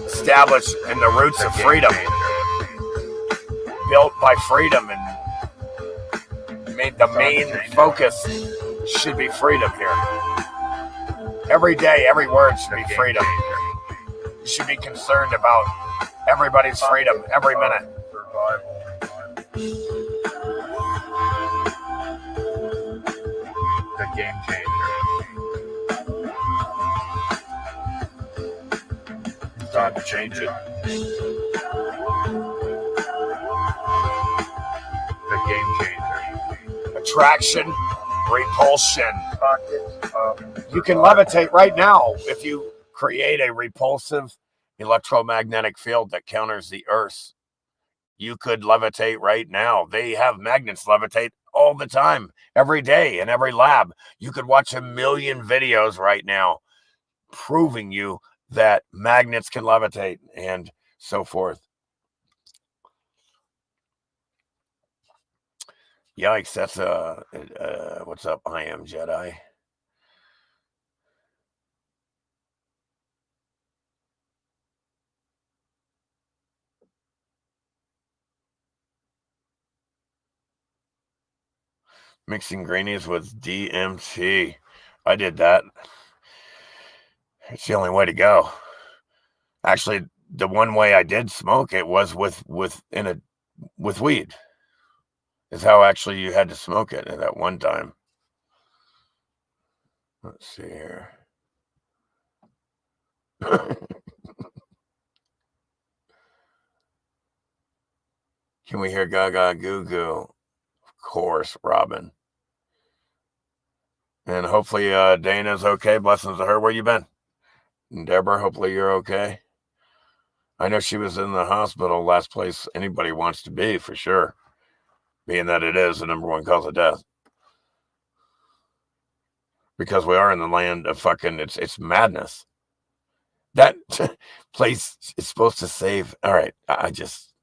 Established in the roots of freedom. Built by freedom, and made the main focus should be freedom here. Every day, every word should be freedom. You should be concerned about everybody's freedom every minute. The game changer. It's time to change it. The game changer. Attraction, repulsion. You can levitate right now if you create a repulsive electromagnetic field that counters the Earth's. You could levitate right now. They have magnets levitate all the time, every day, in every lab. You could watch 1 million videos right now proving you that magnets can levitate and so forth. Yikes, that's what's up? I am Jedi. Mixing greenies with DMT. I did that. It's the only way to go. Actually, the one way I did smoke it was with weed. Is how actually you had to smoke it at that one time. Let's see here. Can we hear Gaga Goo Goo? Of course, Robin. And hopefully Dana's okay. Blessings to her. Where you been? And Deborah, hopefully you're okay. I know she was in the hospital, last place anybody wants to be, for sure. Being that it is the #1 cause of death. Because we are in the land of fucking, it's madness. That place is supposed to save. All right, I just...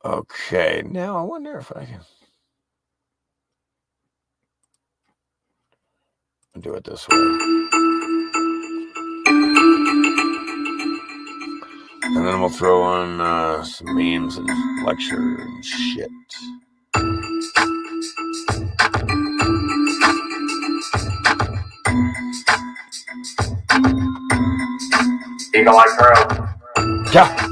Okay, now I wonder if I can do it this way. And then we'll throw on some memes and lecture and shit. Eagle Eye Crow. Yeah.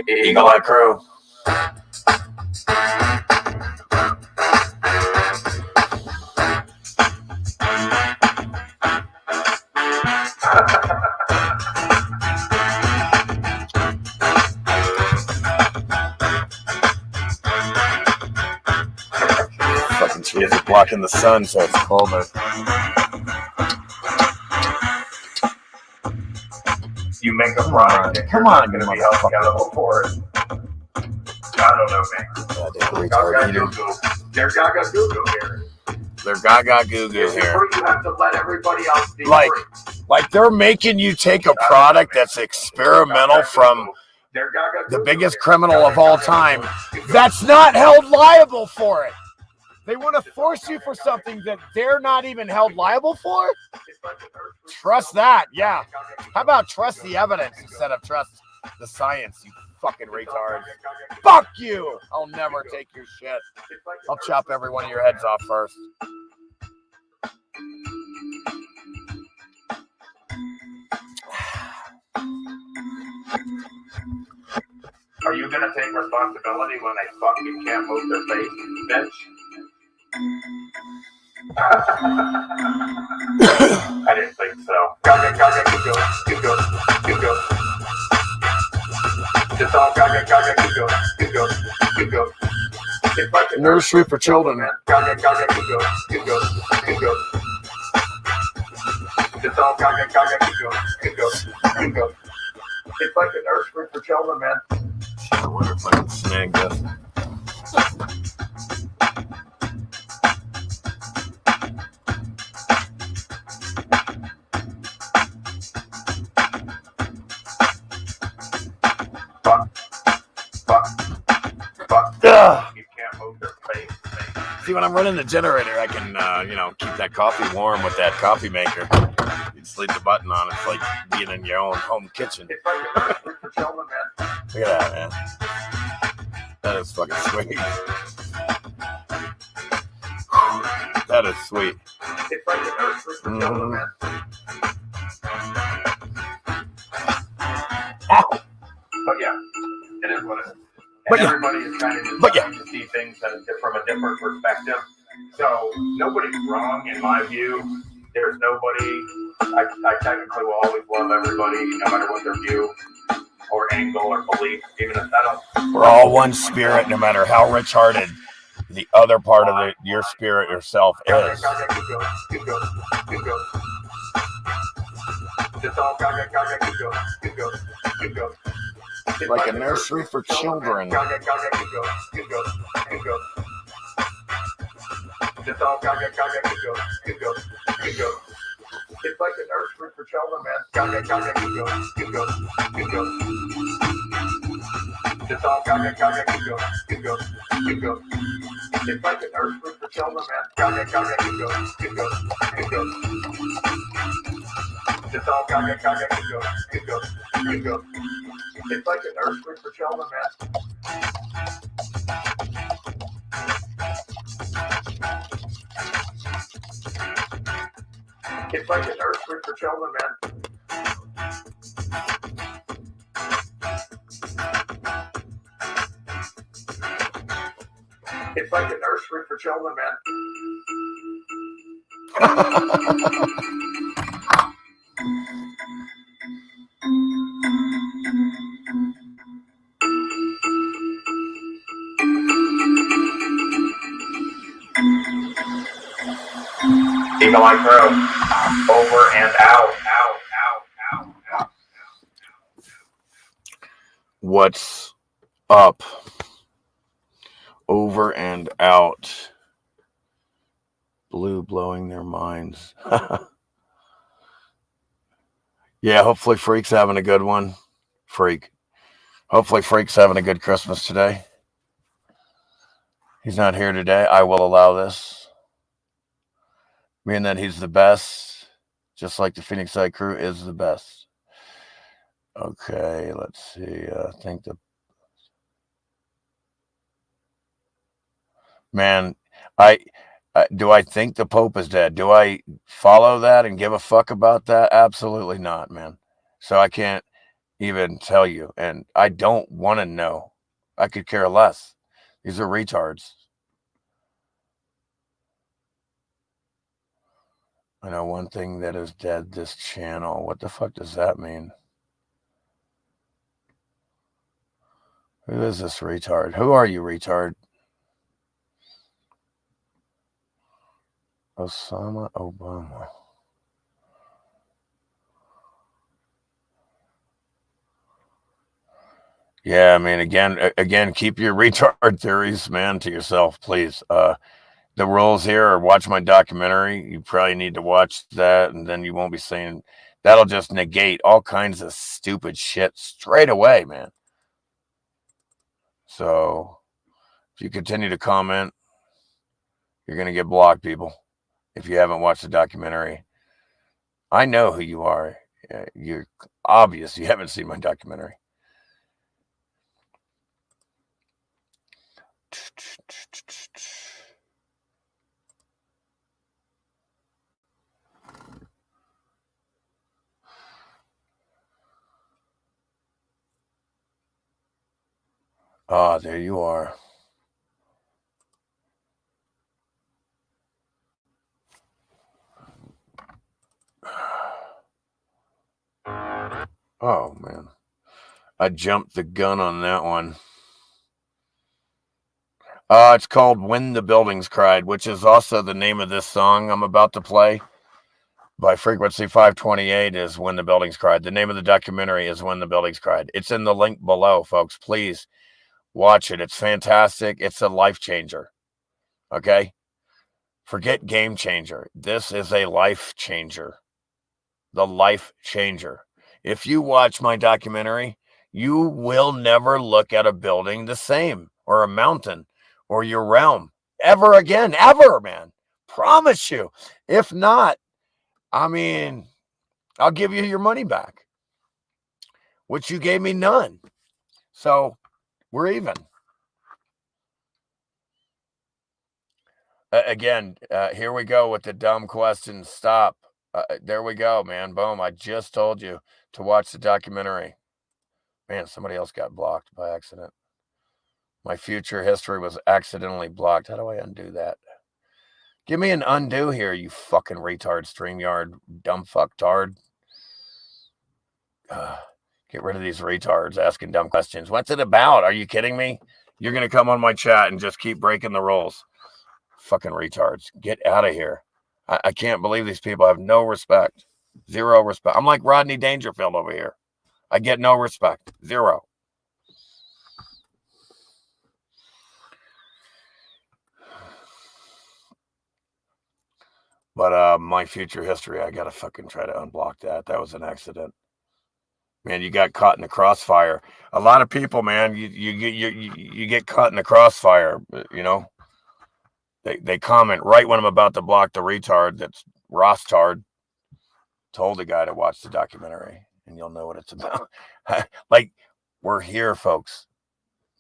Eagle Eye Crow. Fucking trees are blocking the sun, so it's colder. You make a product and Come on, you're going to be held accountable for it. I don't know, man. They're Gaga Goo Goo here. They're Gaga Goo Goo This is here. where you have to let everybody else be Like free. they're making you take a product that's experimental from They're Gaga the Goo Goo biggest here. criminal of all time that's not held liable for it. They want to force you for something that they're not even held liable for? Trust that, yeah. How about trust the evidence instead of trust the science, you fucking retard? Fuck you! I'll never take your shit. I'll chop every one of your heads off first. Are you going to take responsibility when they fucking can't move their face, bitch? I didn't think so. Gaga, gaga, keep going, keep going, keep going. Just all gaga, gaga, keep going, keep going, keep going. It's like a Nursery for children. man. Gaga, gaga, keep going, keep going, keep going. Just all gaga, gaga, keep going, keep going, keep going. It's like a nursery for children, man. I wonder if I can snag this. You can't move their face. See, when I'm running the generator, I can, keep that coffee warm with that coffee maker. You just leave the button on. It's like being in your own home kitchen. It's like a nursery for children, man. Look at that, man. That is fucking sweet. That is sweet. It's like a nursery for children, man. Ow. But yeah, it is what it is. But yeah. Everybody is kind of designed to see things from a different perspective. So nobody's wrong in my view. There's nobody. I technically will always love everybody, no matter what their view or angle or belief. Even if I don't. We're all one spirit, no matter how rich-hearted the other part of your spirit yourself is. Gaga, keep going, keep going, keep going. Just all gaga, gaga, keep going, keep going, keep going. It's Like a nursery for children. Gaga, gaga, keep going, keep going, keep going. Just all gaga, gaga, keep going, keep going, keep going. It's like a nursery for children, man. Gaga, gaga, keep going, keep going, keep going. Just all gaga, gaga, keep going, keep going, keep going. It's like a nursery for children, man. Gaga, gaga, keep going, keep going, keep going. Just all gaga, gaga, keep going, keep going, keep going. It's like a nursery for children, man. It's like a nursery for children, man. It's like a nursery for children, man. Eagle Eye Crow. Over and out. Out. What's up? Over and out. Blue blowing their minds. Yeah, hopefully Freak's having a good one. Freak. Hopefully Freak's having a good Christmas today. He's not here today. I will allow this. Meaning that he's the best. Just like the Phoenix Side crew is the best. Okay, let's see. I think the... Man, do I think the Pope is dead? Do I follow that and give a fuck about that? Absolutely not, man. So I can't even tell you. And I don't want to know. I could care less. These are retards. I know one thing that is dead, this channel. What the fuck does that mean? Who is this retard? Who are you, retard? Osama Obama. Yeah, I mean, again, keep your retard theories, man, to yourself, please. The rules here are watch my documentary. You probably need to watch that, and then you won't be saying... That'll just negate all kinds of stupid shit straight away, man. So, if you continue to comment, you're going to get blocked, people. If you haven't watched the documentary, I know who you are. You're obvious you haven't seen my documentary. Ah, there you are. Oh, man. I jumped the gun on that one. It's called When the Buildings Cried, which is also the name of this song I'm about to play by Frequency 528 is When the Buildings Cried. The name of the documentary is When the Buildings Cried. It's in the link below, folks. Please watch it. It's fantastic. It's a life changer. Okay? Forget game changer. This is a life changer. The life changer. If you watch my documentary, you will never look at a building the same, or a mountain, or your realm ever again. Ever, man. Promise you. If not, I mean, I'll give you your money back, which you gave me none. So we're even. Again, here we go with the dumb questions. Stop. There we go, man. Boom. I just told you to watch the documentary. Man, somebody else got blocked by accident. My future history was accidentally blocked. How do I undo that? Give me an undo here, you fucking retard, StreamYard, dumb fucktard. Get rid of these retards asking dumb questions. What's it about? Are you kidding me? You're going to come on my chat and just keep breaking the rules. Fucking retards. Get out of here. I can't believe these people have no respect. Zero respect. I'm like Rodney Dangerfield over here. I get no respect. Zero. But my future history, I got to fucking try to unblock that. That was an accident. Man, you got caught in the crossfire. A lot of people, man, you get caught in the crossfire, you know. They comment right when I'm about to block the retard that's Rostard. Told the guy to watch the documentary, and you'll know what it's about. Like, we're here, folks,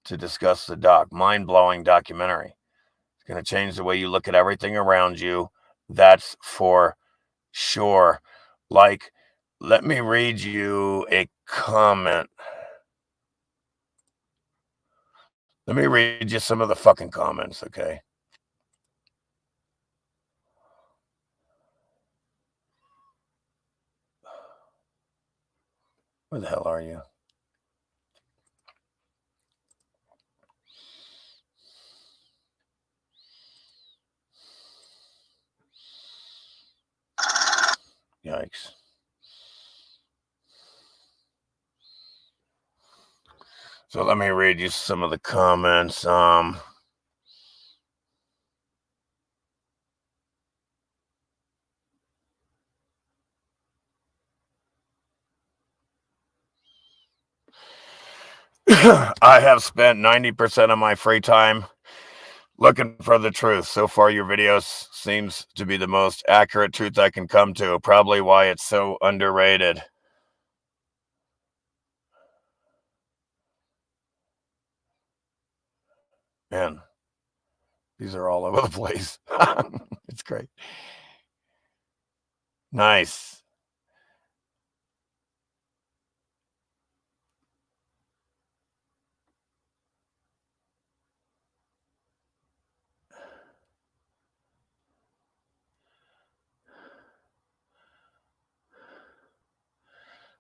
to discuss the mind-blowing documentary. It's going to change the way you look at everything around you. That's for sure. Like, let me read you a comment. Let me read you some of the fucking comments, okay? Where the hell are you? Yikes. So let me read you some of the comments. I have spent 90% of my free time looking for the truth. So far, your videos seems to be the most accurate truth I can come to. Probably why it's so underrated. Man, these are all over the place. It's great. Nice.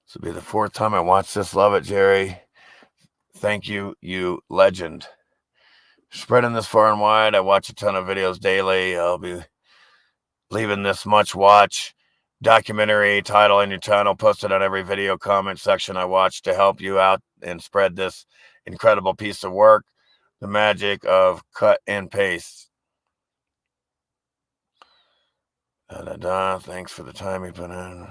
This will be the fourth time I watched this. Love it, Jerry. Thank you, you legend. Spreading this far and wide. I watch a ton of videos daily. I'll be leaving this much watch documentary title in your channel posted on every video comment section I watch to help you out and spread this incredible piece of work. The magic of cut and paste. Thanks for the time you put in.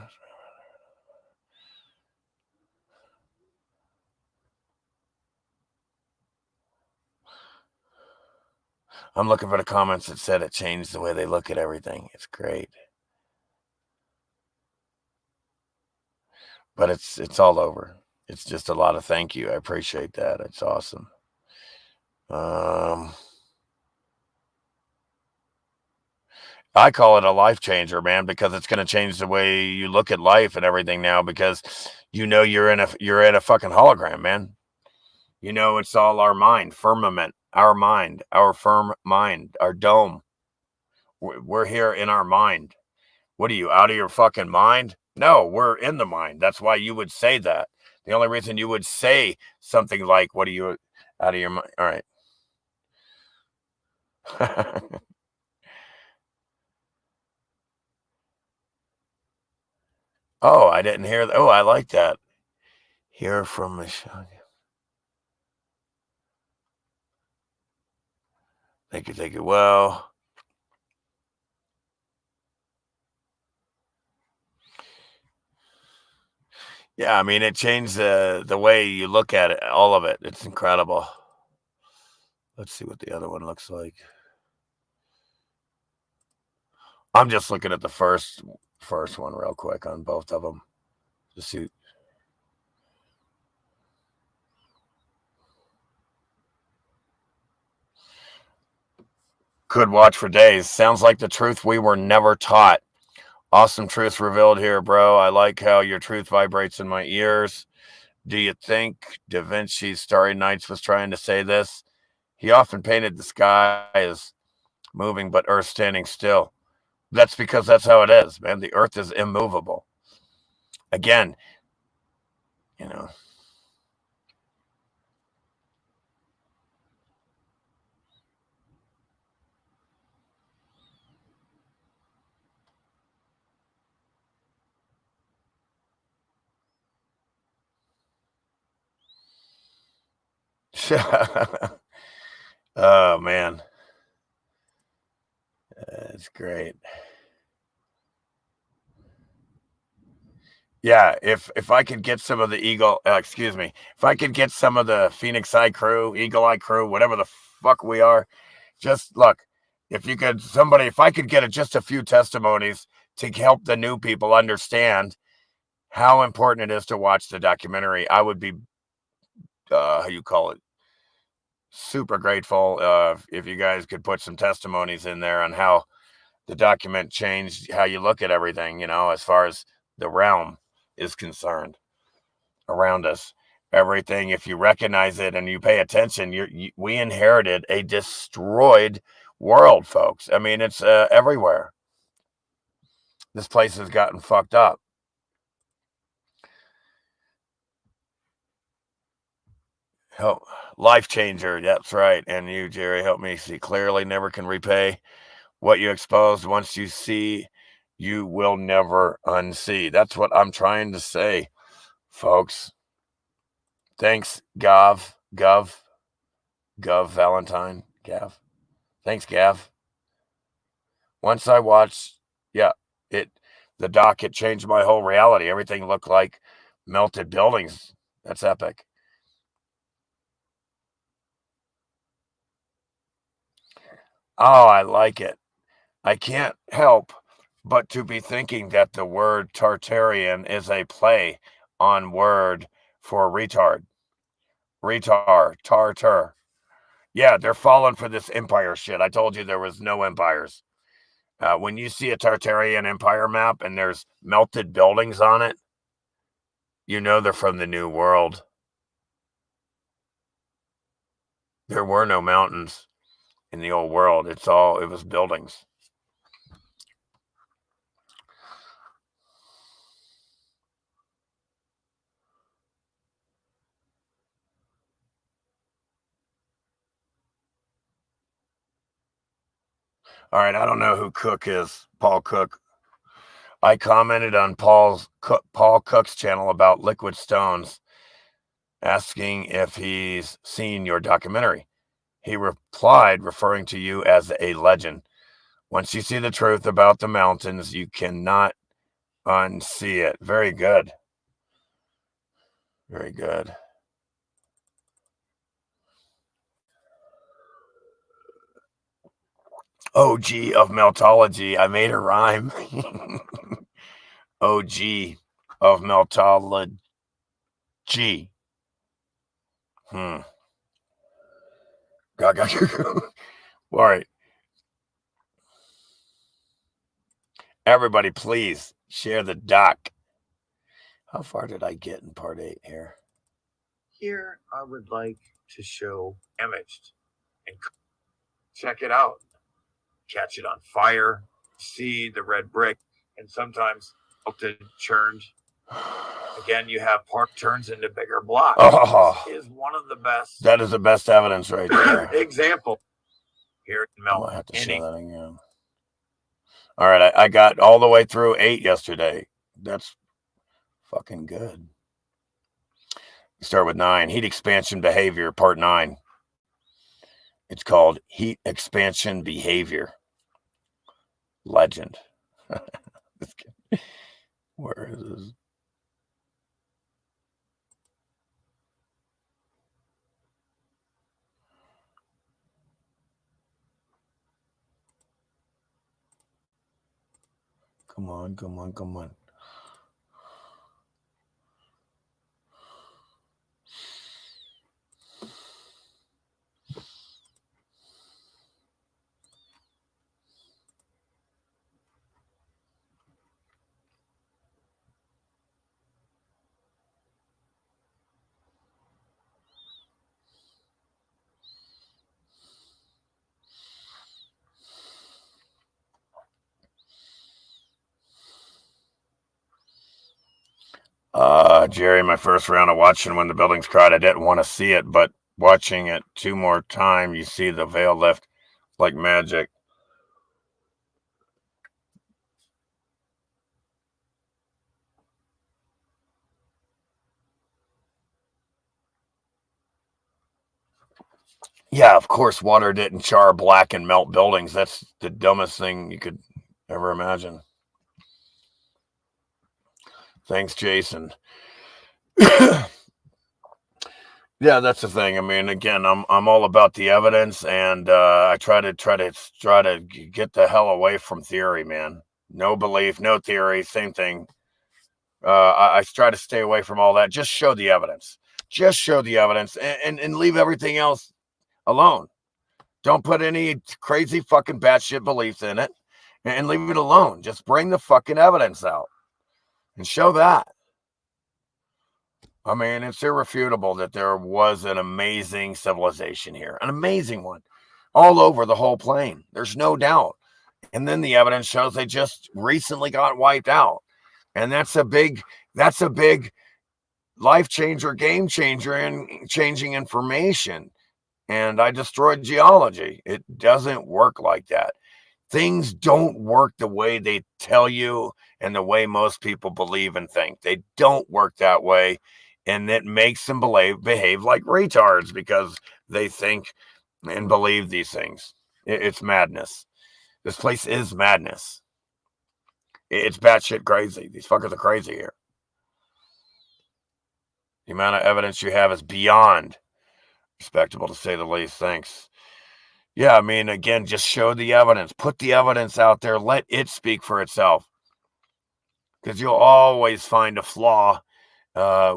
I'm looking for the comments that said it changed the way they look at everything. It's great. But it's all over. It's just a lot of thank you. I appreciate that. It's awesome. I call it a life changer, man, because it's going to change the way you look at life and everything now, because you know you're in a fucking hologram, man. You know, it's all our mind, firmament, our mind, our firm mind, our dome. We're here in our mind. What are you, out of your fucking mind? No, we're in the mind. That's why you would say that. The only reason you would say something like, what are you out of your mind? All right. Oh, I didn't hear that. Oh, I like that. Hear from Michelle. Thank you. Well, yeah, I mean, it changed the way you look at it, all of it. It's incredible. Let's see what the other one looks like. I'm just looking at the first one real quick on both of them to see. Could watch for days. Sounds like the truth we were never taught. Awesome truth revealed here, bro. I like how your truth vibrates in my ears. Do you think Da Vinci's Starry Nights was trying to say this? He often painted the sky as moving, but Earth standing still. That's because that's how it is, man. The Earth is immovable. Again, you know. Oh man, that's great. Yeah, if I could get some of the if I could get some of the Phoenix Eye crew, Eagle Eye crew, whatever the fuck we are, just look. If I could get just a few testimonies to help the new people understand how important it is to watch the documentary, I would be, how you call it, super grateful if you guys could put some testimonies in there on how the document changed how you look at everything, as far as the realm is concerned around us. Everything, if you recognize it and you pay attention, we inherited a destroyed world, folks. I mean, it's everywhere. This place has gotten fucked up. Help, life changer. That's right. And you, Jerry, help me see clearly. Never can repay what you exposed. Once you see, you will never unsee. That's what I'm trying to say, folks. Thanks, Gov Valentine, Gav. Thanks, Gav. Once I watched, the doc, it changed my whole reality. Everything looked like melted buildings. That's epic. Oh, I like it. I can't help but to be thinking that the word Tartarian is a play on word for retard. Tartar. Yeah, they're falling for this empire shit. I told you there was no empires. When you see a Tartarian empire map and there's melted buildings on it, you know they're from the New World. There were no mountains in the old world. It was buildings. All right, I don't know who Cook is. Paul Cook. I commented on Paul Cook's channel about liquid stones, asking if he's seen your documentary. He replied, referring to you as a legend. Once you see the truth about the mountains, you cannot unsee it. Very good. Very good. OG of Meltology. I made a rhyme. OG of Meltology. All right. Everybody, please share the doc. How far did I get in part 8 here? Here, I would like to show imaged and check it out. Catch it on fire, see the red brick, and sometimes melted, churned Again, you have park turns into bigger blocks. Oh, This is one of the best. That is the best evidence right there. Example here in I might have to show that again. All right, I got all the way through 8 yesterday. That's fucking good. Start with 9. Heat expansion behavior, part 9. It's called heat expansion behavior. Legend. Where is this? Come on, come on, come on. Jerry, my first round of watching When the Buildings Cried, I didn't want to see it, but watching it 2 more times, you see the veil lift like magic. Yeah, of course, water didn't char, black, and melt buildings. That's the dumbest thing you could ever imagine. Thanks, Jason. Yeah, that's the thing. I mean, again, I'm all about the evidence, and I try to get the hell away from theory, man. No belief, no theory, same thing. I try to stay away from all that. Just show the evidence. Just show the evidence, and leave everything else alone. Don't put any crazy fucking batshit beliefs in it, and leave it alone. Just bring the fucking evidence out and show that. I mean, it's irrefutable that there was an amazing civilization here, an amazing one, all over the whole plane. There's no doubt. And then the evidence shows they just recently got wiped out. And that's a big life changer, game changer, and changing information. And I destroyed geology. It doesn't work like that. Things don't work the way they tell you and the way most people believe and think. They don't work that way. And it makes them behave like retards because they think and believe these things. It's madness. This place is madness. It's batshit crazy. These fuckers are crazy here. The amount of evidence you have is beyond respectable, to say the least. Thanks. Yeah, I mean, again, just show the evidence. Put the evidence out there. Let it speak for itself. Because you'll always find a flaw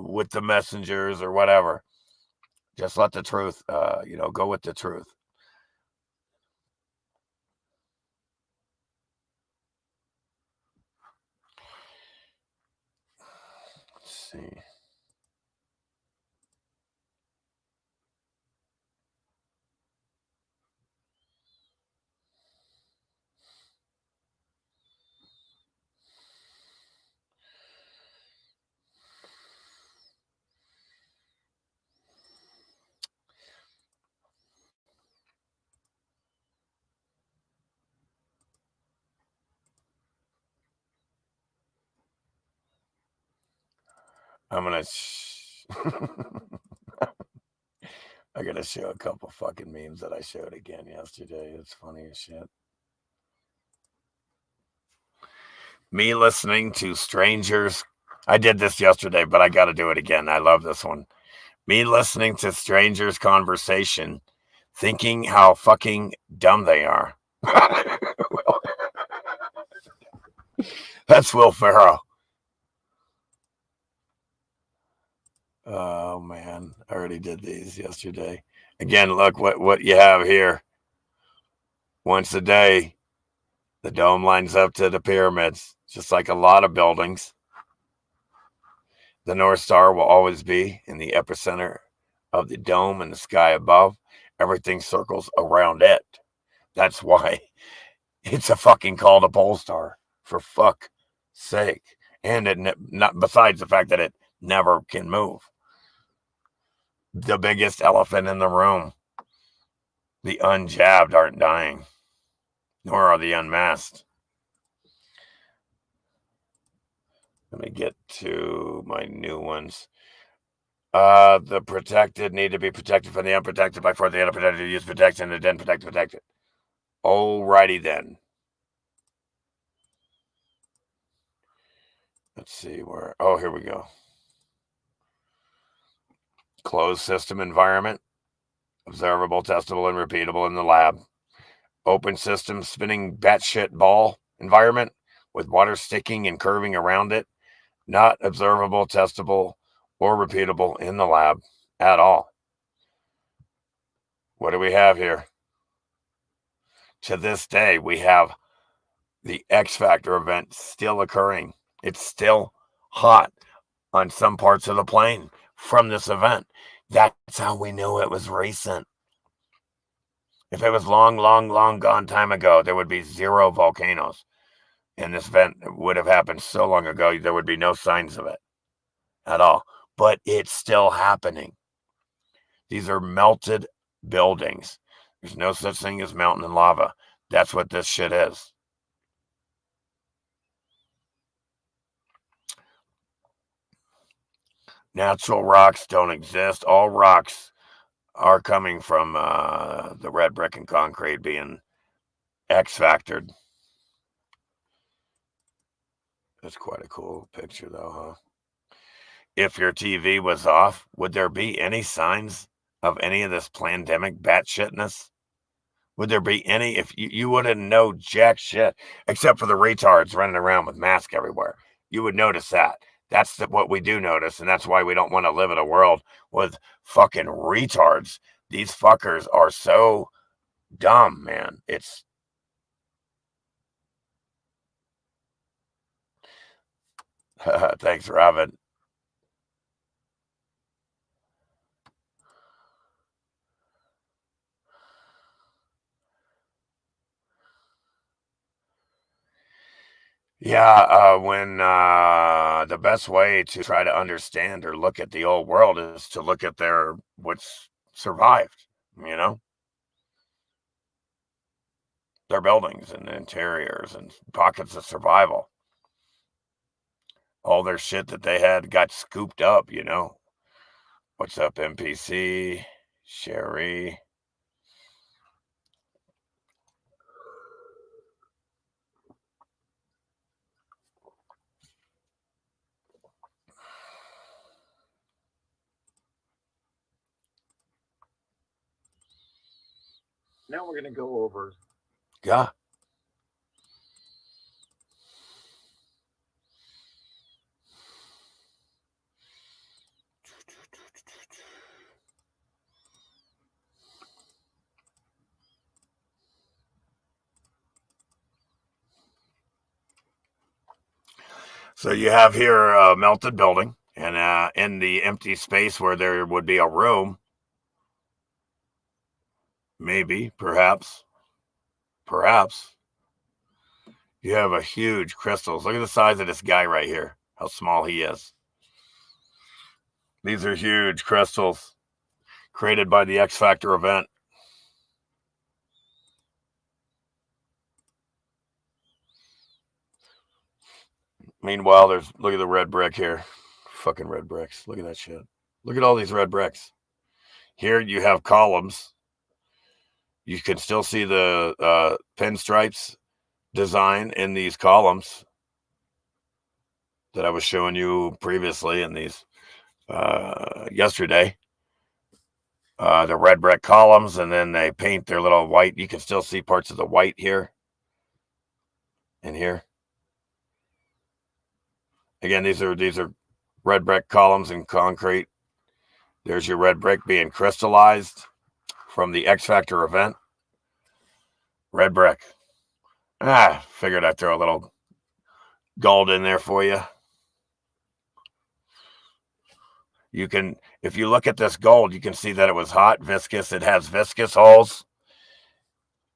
with the messengers or whatever. Just let the truth, go with the truth. Let's see. I'm going to... I got to show a couple fucking memes that I showed again yesterday. It's funny as shit. Me listening to strangers. I did this yesterday, but I got to do it again. I love this one. Me listening to strangers' conversation, thinking how fucking dumb they are. That's Will Ferrell. Oh, man. I already did these yesterday. Again, look what you have here. Once a day, the dome lines up to the pyramids, just like a lot of buildings. The North Star will always be in the epicenter of the dome and the sky above. Everything circles around it. That's why it's a fucking called a pole star, for fuck's sake. And not besides the fact that it never can move. The biggest elephant in the room. The unjabbed aren't dying, nor are the unmasked. Let me get to my new ones. The protected need to be protected from the unprotected by force the unprotected to use protection and then protected. Alrighty then. Let's see where. Oh, here we go. Closed system environment. Observable, testable, and repeatable in the lab. Open system spinning batshit ball environment with water sticking and curving around it. Not observable, testable, or repeatable in the lab at all. What do we have here? To this day, we have the X Factor event still occurring. It's still hot on some parts of the plane from this event. That's how we knew it was recent. If it was long gone time ago, there would be 0 volcanoes. And this event would have happened so long ago, there would be no signs of it at all. But it's still happening. These are melted buildings. There's no such thing as mountain and lava. That's what this shit is. Natural rocks don't exist. All rocks are coming from the red brick and concrete being X-factored. That's quite a cool picture, though, huh? If your TV was off, would there be any signs of any of this pandemic batshitness? Would there be any? If you wouldn't know jack shit, except for the retards running around with masks everywhere. You would notice that. That's what we do notice, and that's why we don't want to live in a world with fucking retards. These fuckers are so dumb, man. It's... Thanks, Robin. Yeah, when the best way to try to understand or look at the old world is to look at what's survived, their buildings and interiors and pockets of survival. All their shit that they had got scooped up, What's up, NPC? Sherry. Now we're going to go over. Yeah. So you have here a melted building, and in the empty space where there would be a room, maybe, perhaps, you have a huge crystals. Look at the size of this guy right here, how small he is. These are huge crystals created by the X Factor event. Meanwhile, look at the red brick here. Fucking red bricks. Look at that shit. Look at all these red bricks. Here you have columns. You can still see the pinstripes design in these columns that I was showing you previously in these yesterday. The red brick columns, and then they paint their little white. You can still see parts of the white here and here. Again, these are red brick columns in concrete. There's your red brick being crystallized from the X Factor event. Red brick. Figured I'd throw a little gold in there for you. You can, if you look at this gold, you can see that it was hot, viscous. It has viscous holes.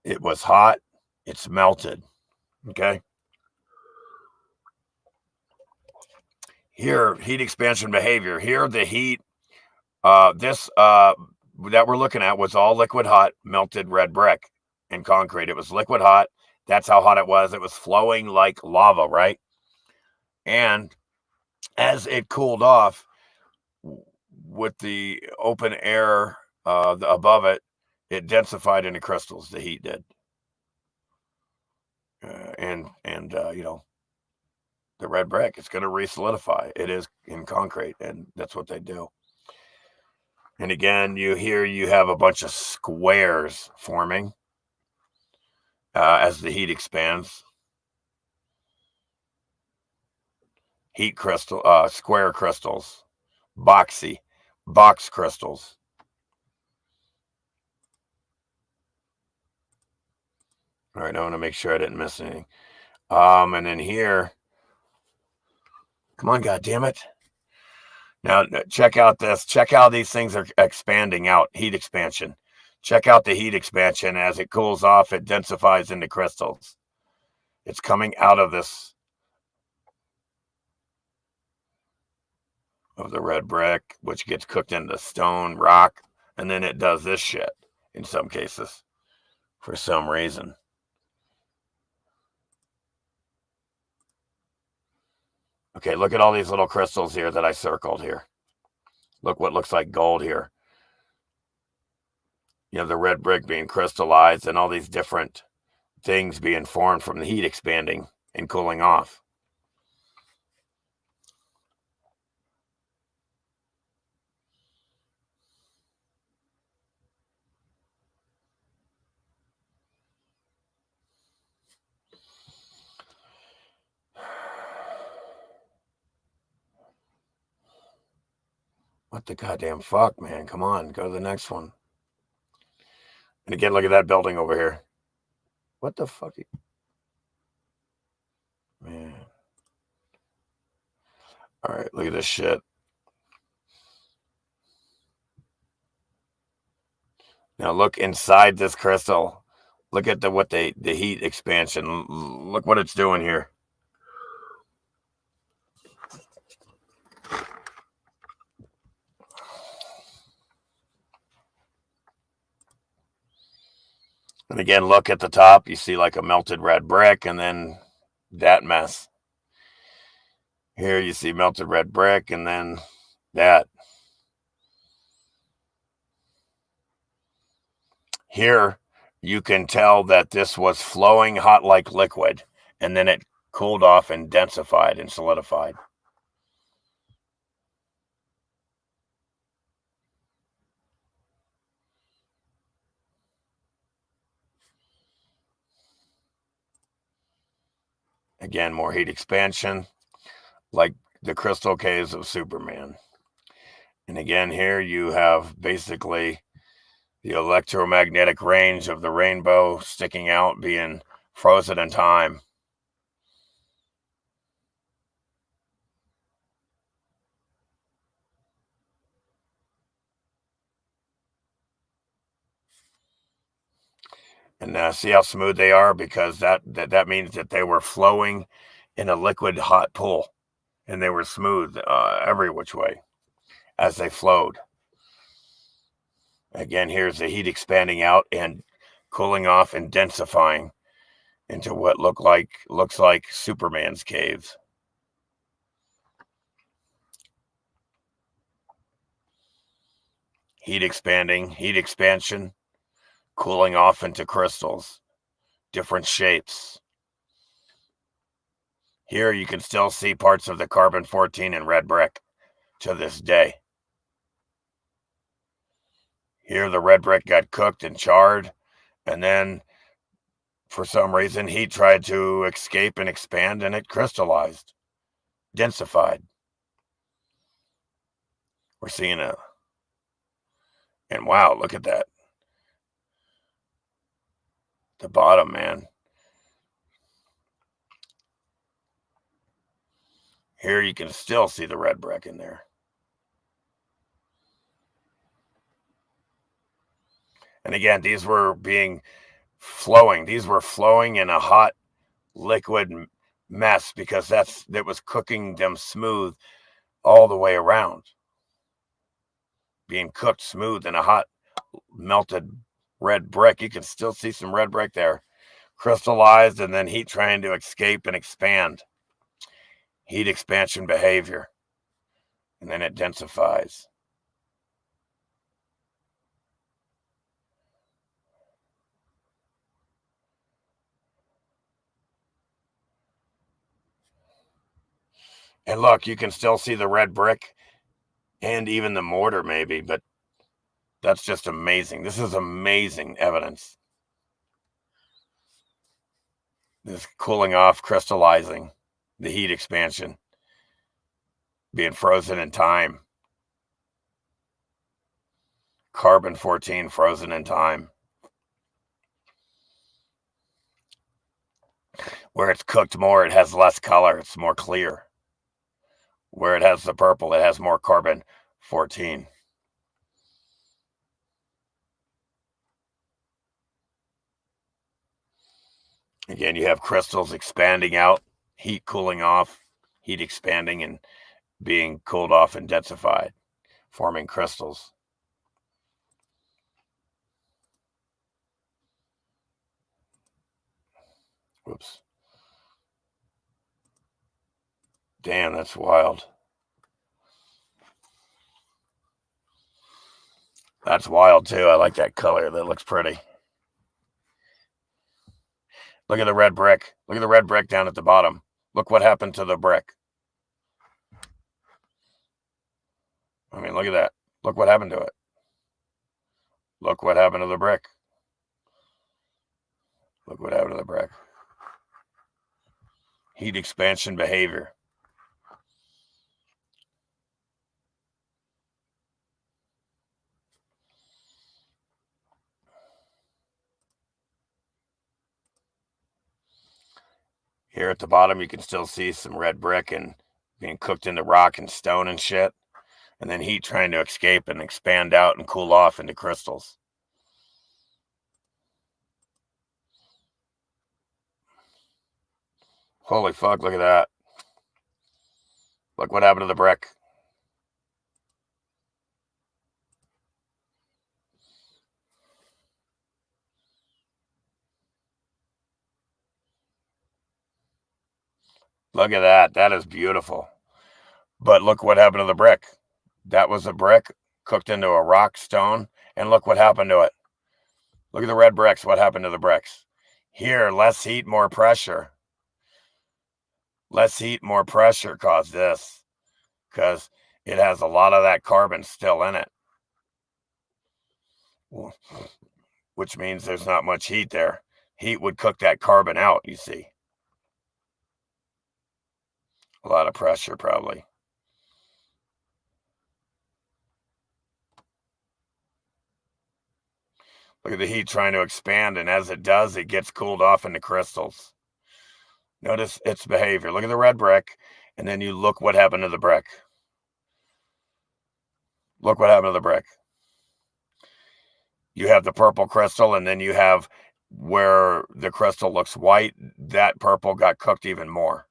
It was hot. It's melted. Okay. Here, heat expansion behavior. Here, the heat, this that we're looking at was all liquid hot, melted red brick and concrete. It was liquid hot. That's how hot it was. It was flowing like lava, right? And as it cooled off with the open air above it, it densified into crystals. The heat did, and you know, the red brick, it's going to re-solidify. It is in concrete, and that's what they do. And again, you have a bunch of squares forming as the heat expands. Heat crystal, square crystals, box crystals. All right, I want to make sure I didn't miss anything. And then here, come on, God damn it. Now, check out this. Check how these things are expanding out, heat expansion. Check out the heat expansion. As it cools off, it densifies into crystals. It's coming out of this, of the red brick, which gets cooked into stone, rock, and then it does this shit in some cases for some reason. Okay, look at all these little crystals here that I circled here. Look what looks like gold here. You have the red brick being crystallized and all these different things being formed from the heat expanding and cooling off. What the goddamn fuck, man? Come on, go to the next one. And again, look at that building over here. What the fuck? Man. All right, look at this shit. Now look inside this crystal. Look at the heat expansion. Look what it's doing here. And again, look at the top. You see like a melted red brick and then that mess. Here you see melted red brick and then that. Here you can tell that this was flowing hot like liquid, and then it cooled off and densified and solidified. Again, more heat expansion, like the crystal caves of Superman. And again, here you have basically the electromagnetic range of the rainbow sticking out, being frozen in time. And see how smooth they are, because that means that they were flowing in a liquid hot pool, and they were smooth every which way as they flowed. Again, here's the heat expanding out and cooling off and densifying into what looks like Superman's caves. Heat expansion, cooling off into crystals, different shapes. Here you can still see parts of the carbon-14 in red brick to this day. Here the red brick got cooked and charred, and then for some reason heat tried to escape and expand, and it crystallized, densified. We're seeing and wow, look at that. The bottom, man. Here you can still see the red brick in there. And again, these were flowing. These were flowing in a hot liquid mess, because that was cooking them smooth all the way around, being cooked smooth in a hot, melted red brick. You can still see some red brick there, crystallized, and then heat trying to escape and expand. Heat expansion behavior. And then it densifies. And look, you can still see the red brick and even the mortar maybe, but that's just amazing. This is amazing evidence. This cooling off, crystallizing, the heat expansion, being frozen in time. Carbon-14 frozen in time. Where it's cooked more, it has less color. It's more clear. Where it has the purple, it has more carbon-14. Again, you have crystals expanding out, heat cooling off, heat expanding and being cooled off and densified, forming crystals. Whoops. Damn, that's wild. That's wild too. I like that color. That looks pretty. Look at the red brick. Look at the red brick down at the bottom. Look what happened to the brick. I mean, look at that. Look what happened to it. Look what happened to the brick. Look what happened to the brick. Heat expansion behavior. Here at the bottom, you can still see some red brick and being cooked into rock and stone and shit. And then heat trying to escape and expand out and cool off into crystals. Holy fuck, look at that. Look what happened to the brick. Look at that. That is beautiful. But look what happened to the brick. That was a brick cooked into a rock stone. And look what happened to it. Look at the red bricks. What happened to the bricks? Here, less heat, more pressure. Less heat, more pressure caused this. Because it has a lot of that carbon still in it. Which means there's not much heat there. Heat would cook that carbon out, you see. A lot of pressure, probably. Look at the heat trying to expand, and as it does, it gets cooled off into crystals. Notice its behavior. Look at the red brick, and then you look what happened to the brick. Look what happened to the brick. You have the purple crystal, and then you have where the crystal looks white. That purple got cooked even more.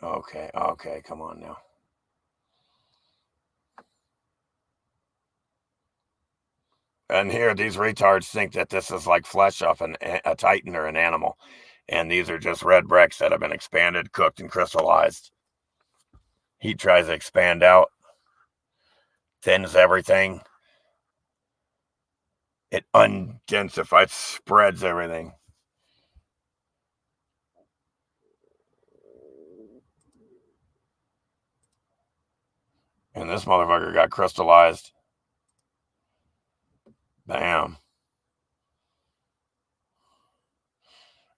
Okay, come on now. And here, these retards think that this is like flesh off a titan or an animal. And these are just red bricks that have been expanded, cooked, and crystallized. Heat tries to expand out, thins everything. It undensifies, spreads everything. And this motherfucker got crystallized. Bam.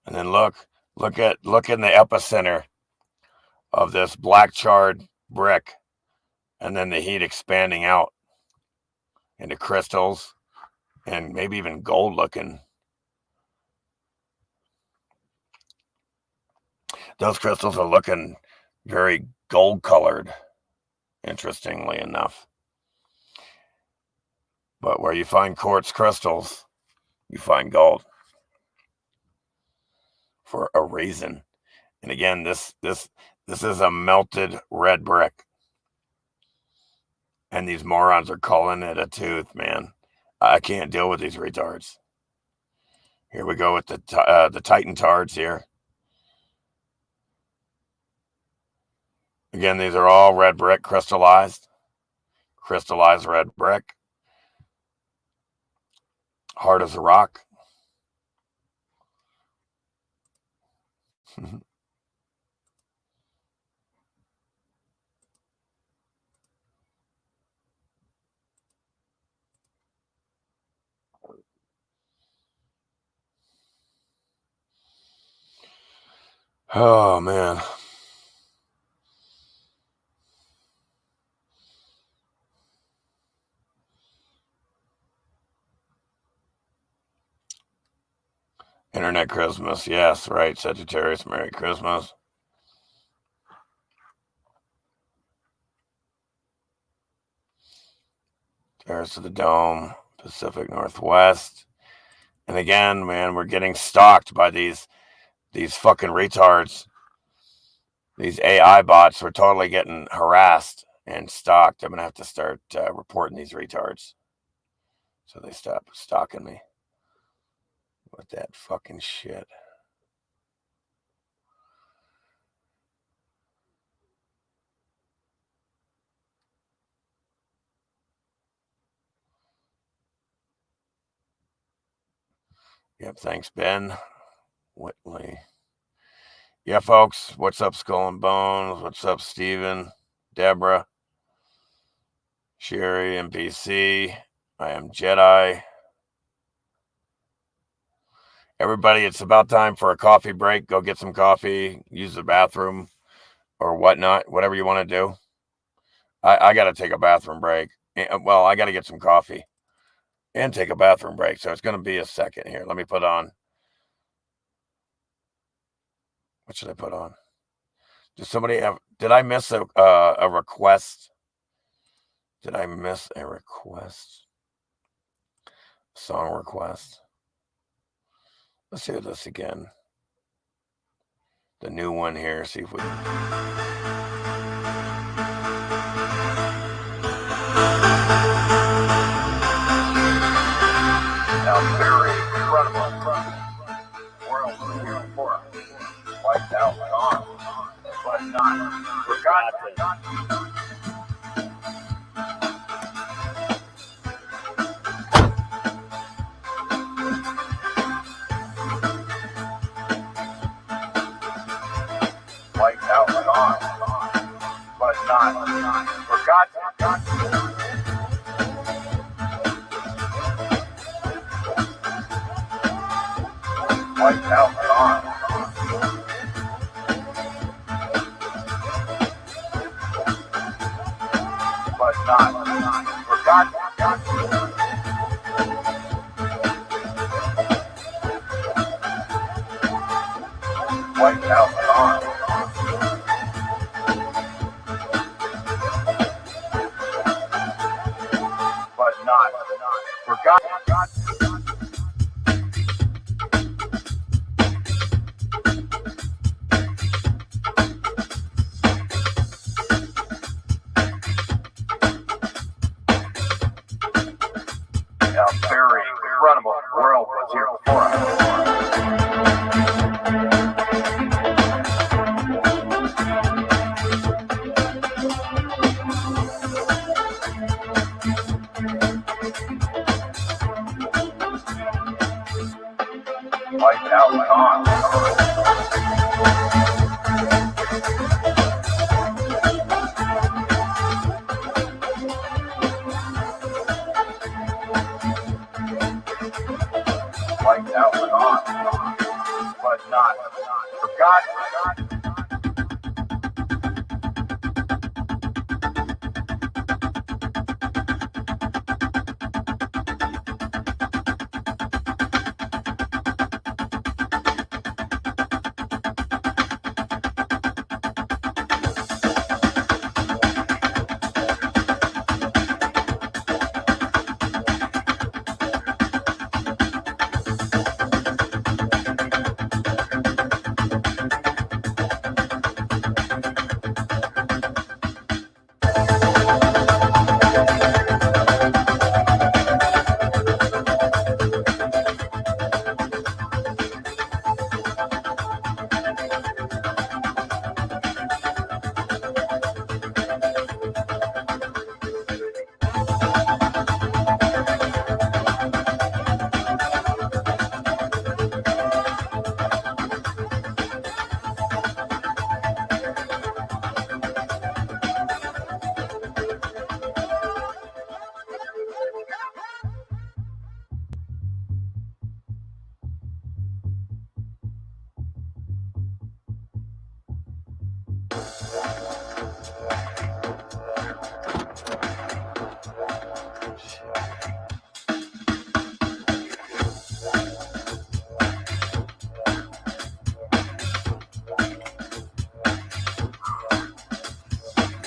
And then look in the epicenter of this black charred brick, and then the heat expanding out into crystals and maybe even gold looking. Those crystals are looking very gold colored, interestingly enough. But where you find quartz crystals, you find gold for a reason. And again, this is a melted red brick. And these morons are calling it a tooth, man. I can't deal with these retards. Here we go with the Titan tards here. Again, these are all red brick crystallized red brick. Hard as a rock. Oh, man. Internet Christmas. Yes, right. Sagittarius, Merry Christmas. Terrace of the Dome, Pacific Northwest. And again, man, we're getting stalked by these fucking retards. These AI bots, we're totally getting harassed and stalked. I'm going to have to start reporting these retards so they stop stalking me with that fucking shit. Yep, thanks, Ben Whitley. Yeah, folks, what's up, Skull and Bones? What's up, Steven, Deborah, Sherry, NPC? I am Jedi. Everybody, it's about time for a coffee break. Go get some coffee, use the bathroom or whatnot, whatever you want to do. I got to take a bathroom break. Well, I got to get some coffee and take a bathroom break. So it's going to be a second here. Let me put on. What should I put on? Does somebody have, did I miss a request? Did I miss a request? Song request. Let's hear this again. The new one here. See if we Now, very incredible world here for us. Wiped out, gone, but not forgotten. Wiped out, gone, but not forgotten. Wiped out, gone, but not forgotten. Wiped out, gone, but not forgotten. A very incredible world was here before us. Wiped out, gone. Wiped out, gone, but not forgotten.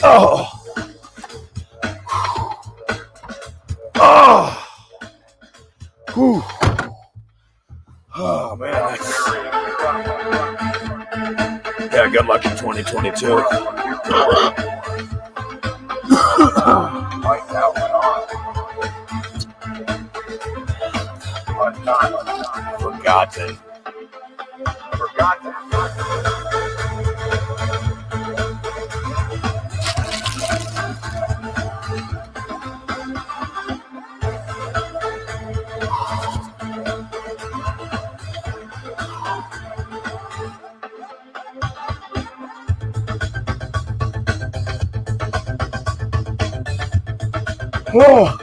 Oh. Oh. Whew. Oh, man. Yeah, good luck in 2022. Forgotten. Oh.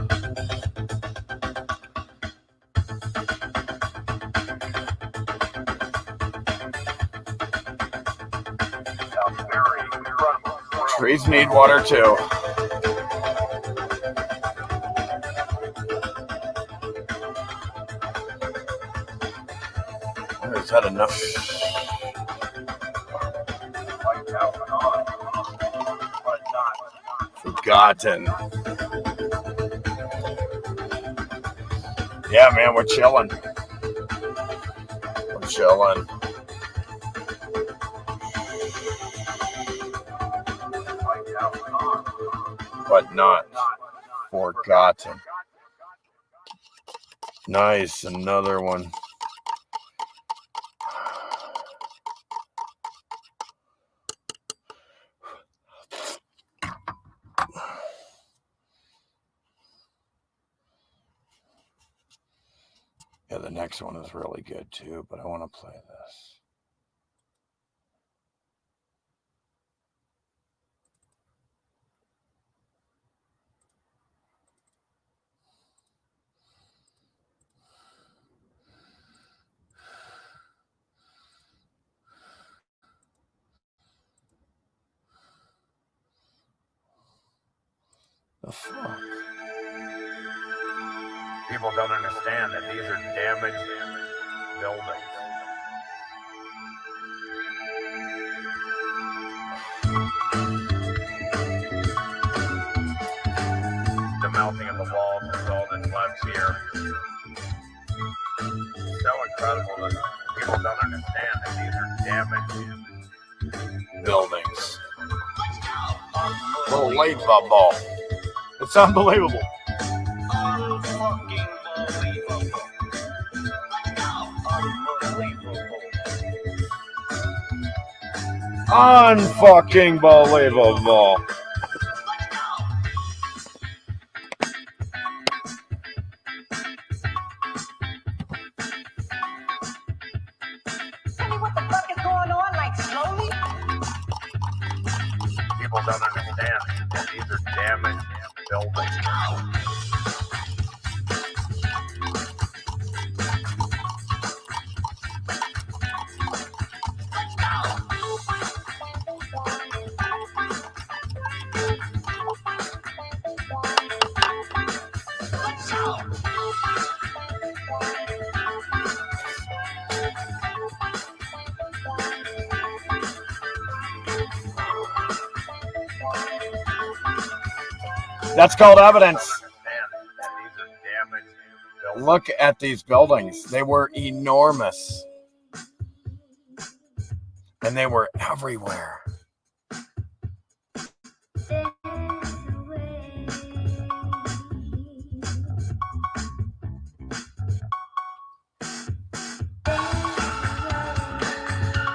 Trees need water too. Is that enough? Forgotten. Yeah, man, we're chilling. We're chilling. But not forgotten. Nice, another one. Yeah, the next one is really good too, but I want to play this. The fuck? People don't understand that these are damaged buildings. The melting of the walls is all that's left here. So incredible that people don't understand that these are damaged buildings. Unbelievable. It's unbelievable. Unfucking believable. Tell me what the fuck is going on, like slowly? People don't understand that these are damaged buildings. That's called evidence. Look at these buildings. They were enormous. And they were everywhere.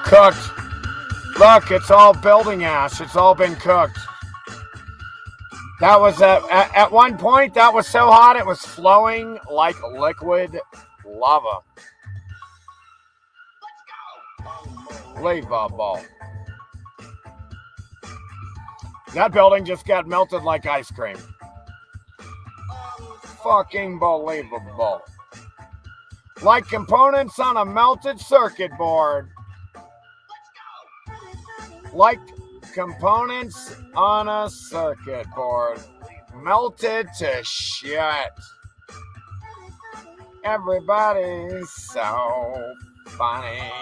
Cooked. Look, it's all building ash. It's all been cooked. That was at one point, that was so hot it was flowing like liquid lava. Unbelievable. That building just got melted like ice cream. Fucking believable. Like components on a melted circuit board. Like components on a circuit board. melted to shit. Everybody's so funny.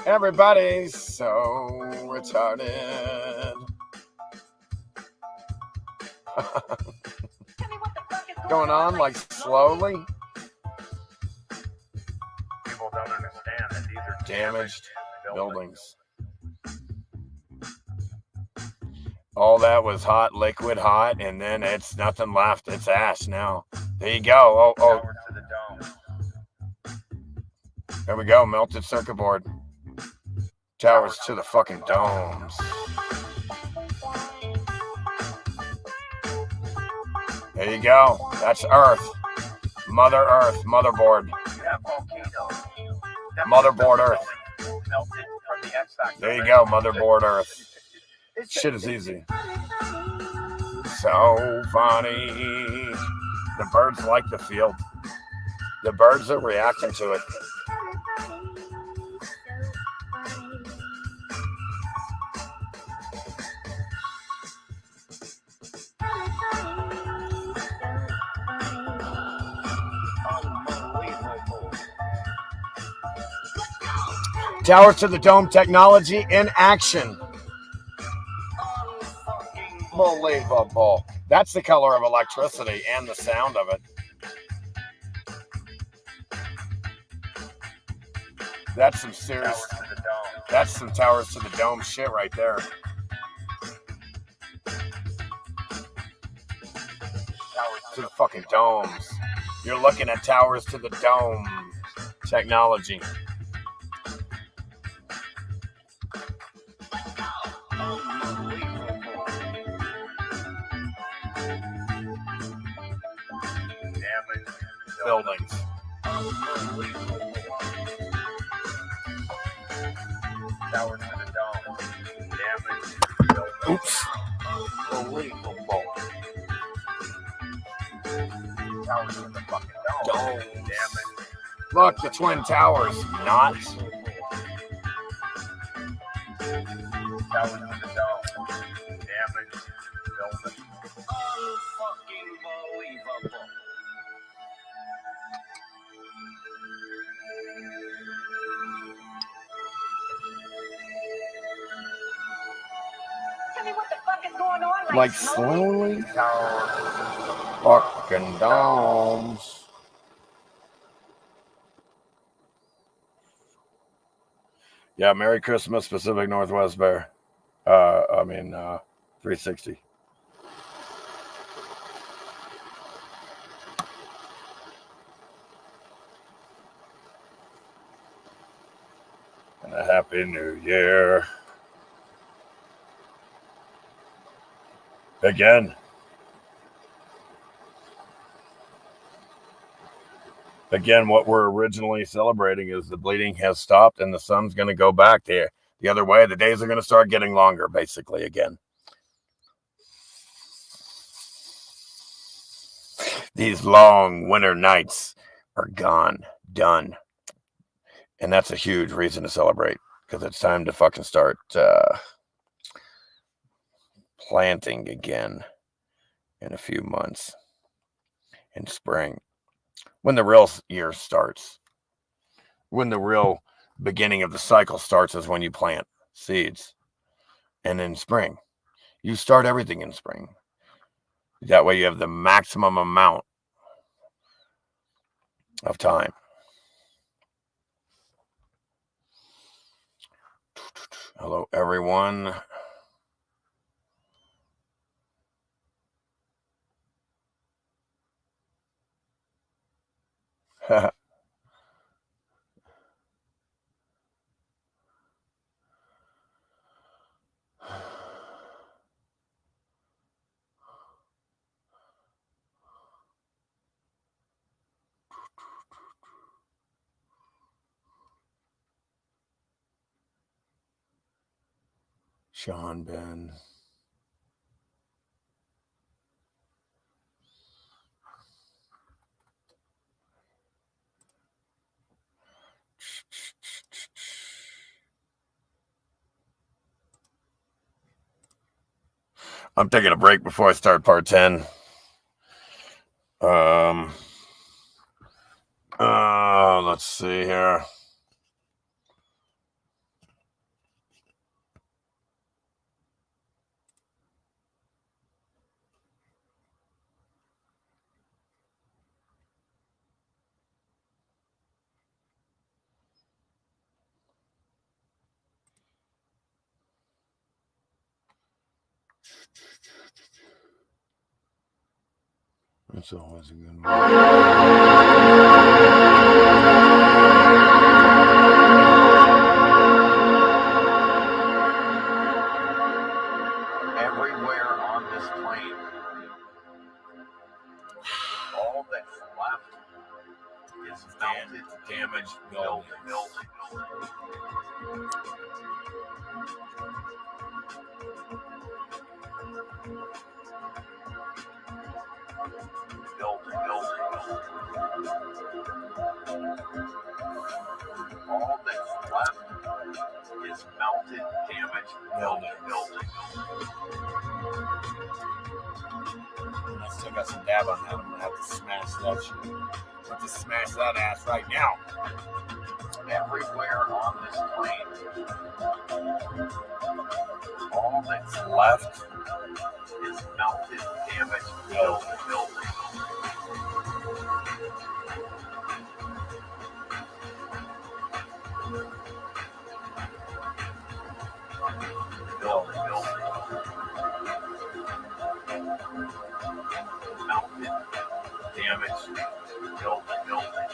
Everybody's so retarded. Going on like slowly. People don't understand that these are Damaged buildings. All that was hot, liquid hot, and then it's nothing left. It's ash now. There you go. Oh. Towers to the dome. There we go. Melted circuit board. Towers to the fucking domes. There you go. That's Earth. Mother Earth. Motherboard. You have volcanoes. Motherboard Earth. Melted from the X-Factor. There you go. Motherboard Earth. Shit is easy. So funny. The birds like the field. The birds are reacting to it. Towers to the dome technology in action. Unbelievable. That's the color of electricity and the sound of it. That's some serious. That's some towers to the dome shit right there. Towers to the fucking domes. You're looking at towers to the dome technology. Buildings. Towers to the dome. Damaged buildings. Oops. Unbelievable. Towers to the fucking dome. Domes. Damaged. Look, the Twin Towers. Not. Towers to the dome. Damaged buildings. Unfucking believable. Tell me what the fuck is going on? Like slowly. Fucking domes. Yeah, Merry Christmas, Pacific Northwest Bear. 360. And a Happy New Year. Again, what we're originally celebrating is the bleeding has stopped and the sun's going to go back there the other way. The days are going to start getting longer, basically, again. These long winter nights are gone, done. And that's a huge reason to celebrate, because it's time to fucking start planting again in a few months in spring, when the real year starts. When the real beginning of the cycle starts is when you plant seeds. And in spring, you start everything in spring. That way you have the maximum amount of time. Hello, everyone. Sean Ben. I'm taking a break before I start part 10. Let's see here. That's always a good one. Everywhere on this plane, all that's left is melted, damaged buildings. All that's left is melted, damaged buildings. I still got some dab on that. I'm gonna have to smash that shit. Have to smash that ass right now. Everywhere on this plane, all that's left is melted, damaged buildings. Melted, damaged buildings.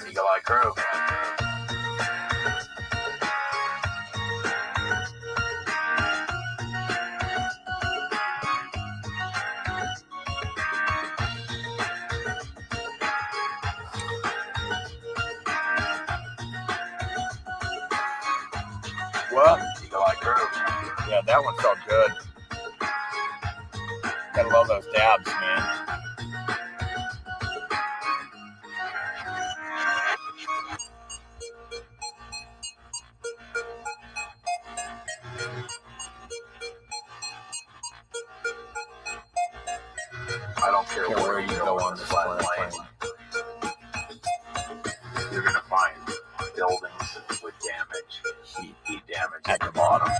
Eagle Eye Crew. What? Eagle Eye Crew. Yeah, that one felt good. Gotta love those dabs, man. I don't care where you go on this flat plane, you're gonna find buildings with damage, heat damage at the bottom.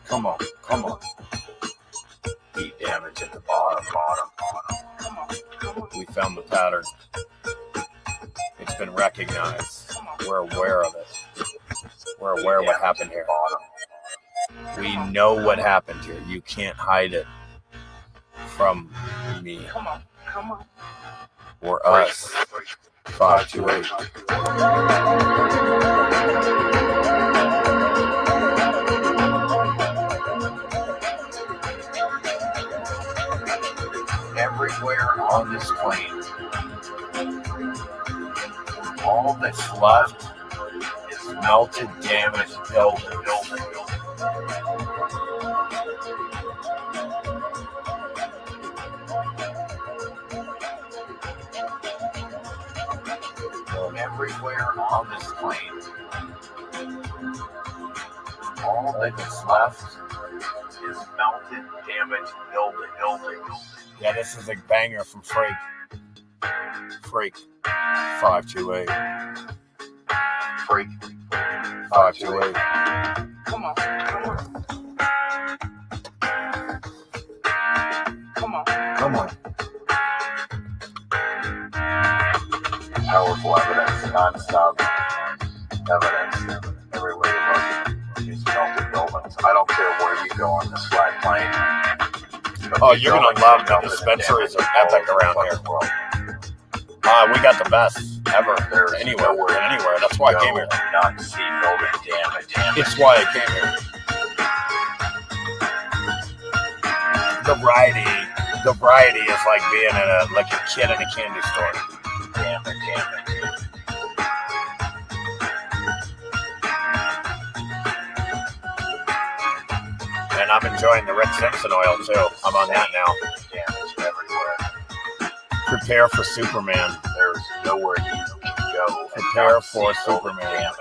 Come on. Come on. Heat damage at the bottom. Come on. We found the pattern. It's been recognized. We're aware of it. We're aware of what happened here. We know what happened here. You can't hide it from me Come on. or us. 528. Everywhere on this plane, all that's left is melted, damaged buildings. Everywhere on this plane, all that's left is melted, damaged buildings. Yeah, this is a banger from Freak. 528. Freak. 528. Come on. Powerful evidence, non-stop evidence everywhere you look. These melted buildings. I don't care where you go on this flat plane. Oh, you're gonna love the dispensaries are epic around here. We got the best ever. Anywhere. That's why I came here. Not see building damage. It's why I came here. The variety is like being a kid in a candy store. Damage. And I'm enjoying the Rick Simpson oil too. I'm on that now. Damage everywhere. Prepare for Superman. There's nowhere you can go. Prepare for Superman.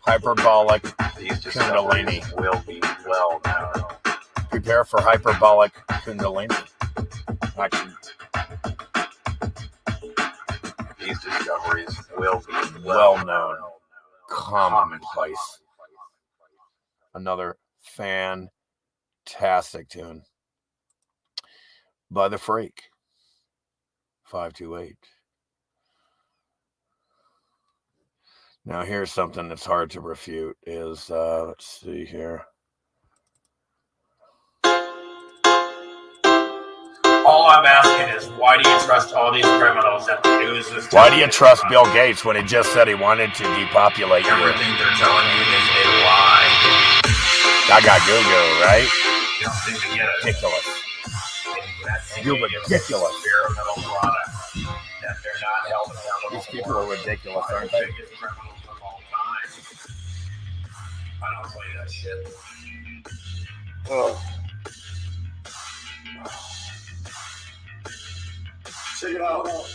Hyperbolic These Kundalini. discoveries will be well known. Prepare for hyperbolic Kundalini. Action. These discoveries will be Well known. Commonplace. Another fantastic tune by the Freak. 528. Now here's something that's hard to refute is let's see here. All I'm asking is, why do you trust all these criminals that the news is? Why do you trust Bill Gates when he just said he wanted to depopulate you? Everything they're telling you is a lie. Gaga goo goo, right? You don't seem to get it. Ridiculous. You're ridiculous. Experimental product that they're not held accountable. These people are ridiculous, for. aren't they? Biggest criminals of all time. I don't play that shit. Oh. Check it out. Lock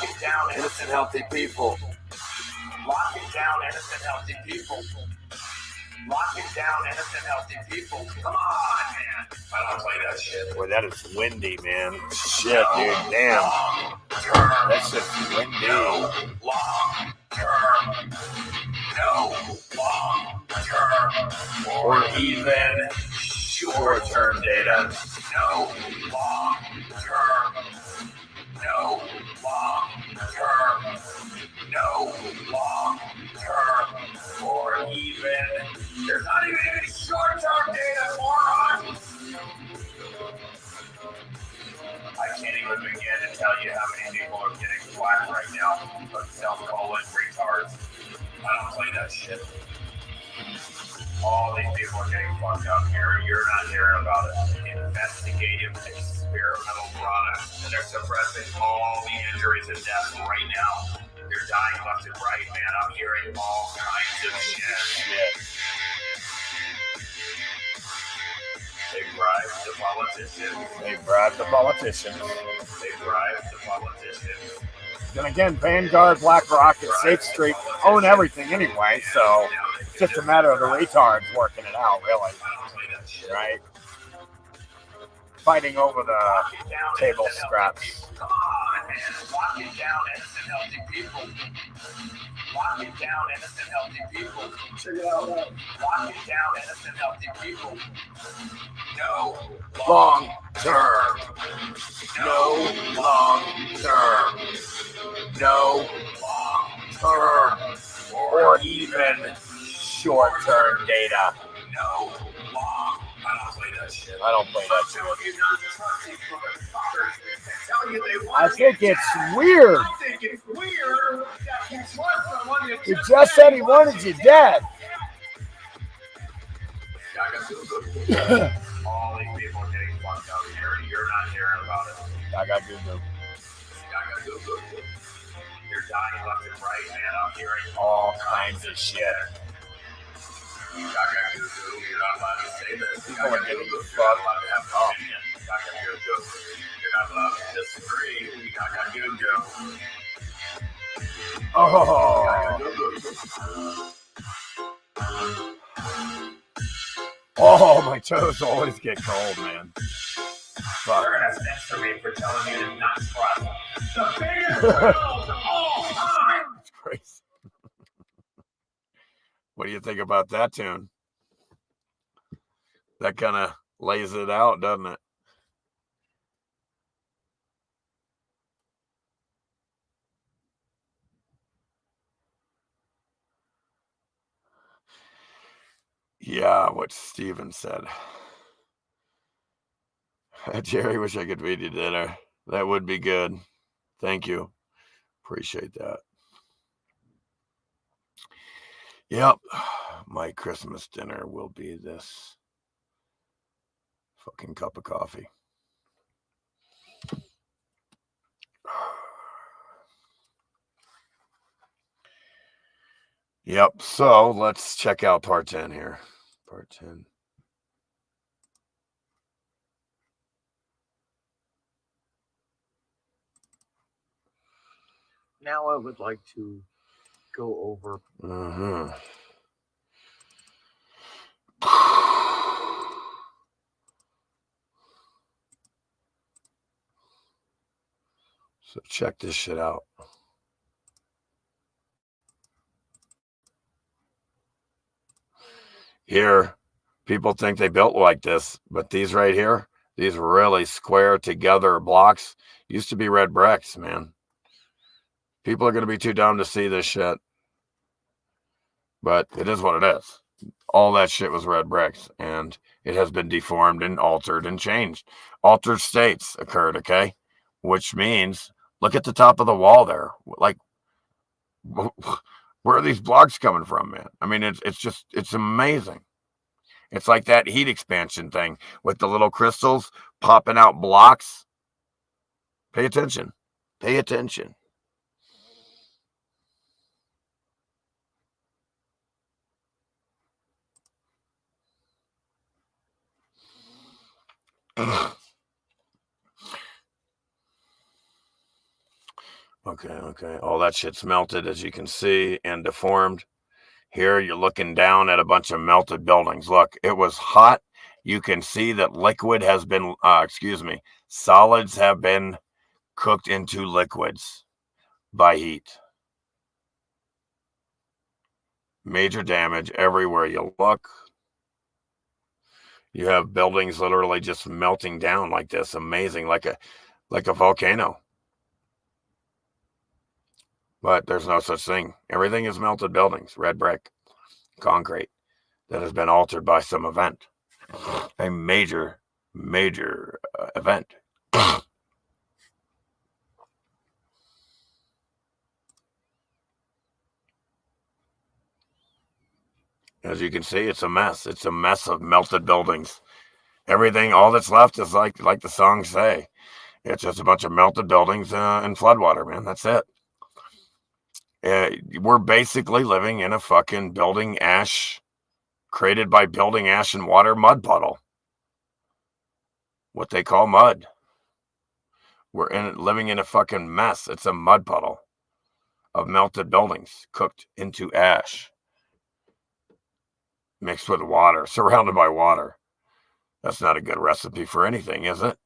it down, innocent, healthy people. Lock it down, innocent, healthy people. Lock it down, innocent, healthy people. Come on, man. I don't play that shit. Boy, that is windy, man. Shit, dude. Damn. That's just windy. No long term. No long term. Or even short term data. No long term. No long term. No long term. Or even, there's not even any short term data, moron. I can't even begin to tell you how many people are getting whacked right now for self-calling retards. I don't play that shit. All these people are getting fucked up here. You're not hearing about it. Investigative experimental products. And they're suppressing all the injuries and deaths right now. They're dying left and right, man. I'm hearing all kinds of shit. They bribed the politicians. They bribed the politicians. They bribed the politicians. Then again, Vanguard, BlackRock, and Safe Street own everything anyway, so it's just a matter of the retards working it out, really. Right? Fighting over the table scraps. Come on, man. Lock it down, innocent, healthy people. Lock it down, innocent, healthy people. Check it out. Lock it down, innocent, healthy people. No Long term. No long term. No Long term. Or even short-term data. no long. I don't play that shit. I don't play that shit. I I think it's weird. I think it's weird that you trust someone you He just said he wanted you dead. All these people are getting fucked up here. You're not hearing about it. I got goo goo. You're dying left and right, man. I'm hearing All kinds of shit. You're not allowed to say this. People are getting You're not fucked allowed to have an up. opinion. You're not allowed to disagree. Oh, my toes always get cold, man. Fuck. You're gonna censor me for telling you to not trust the biggest criminals of all time. It's crazy. What do you think about that tune? That kind of lays it out, doesn't it? Yeah, what Steven said. Jerry, wish I could feed you dinner. That would be good. Thank you. Appreciate that. Yep. My Christmas dinner will be this fucking cup of coffee. Yep. So let's check out part 10 here. Part 10. Now I would like to go over. So check this shit out. Here, people think they built like this, but these right here, these really square together blocks used to be red bricks, man. People are going to be too dumb to see this shit. But it is what it is. All that shit was red bricks, and it has been deformed and altered and changed. Altered states occurred, okay? Which means, look at the top of the wall there. Like, where are these blocks coming from, man? I mean, it's amazing. It's like that heat expansion thing with the little crystals popping out blocks. Pay attention. Pay attention. Okay. All that shit's melted, as you can see, and deformed. Here, you're looking down at a bunch of melted buildings. Look, it was hot. You can see that liquid has been, solids have been cooked into liquids by heat. Major damage everywhere you look. You have buildings literally just melting down like this. Amazing, like a volcano. But there's no such thing. Everything is melted buildings, red brick, concrete that has been altered by some event, a major event. As you can see, it's a mess. It's a mess of melted buildings. Everything, all that's left is like the songs say. It's just a bunch of melted buildings and floodwater, man. That's it. We're basically living in a fucking building ash, created by building ash and water mud puddle. What they call mud. We're living in a fucking mess. It's a mud puddle of melted buildings cooked into ash, mixed with water, surrounded by water. That's not a good recipe for anything, is it?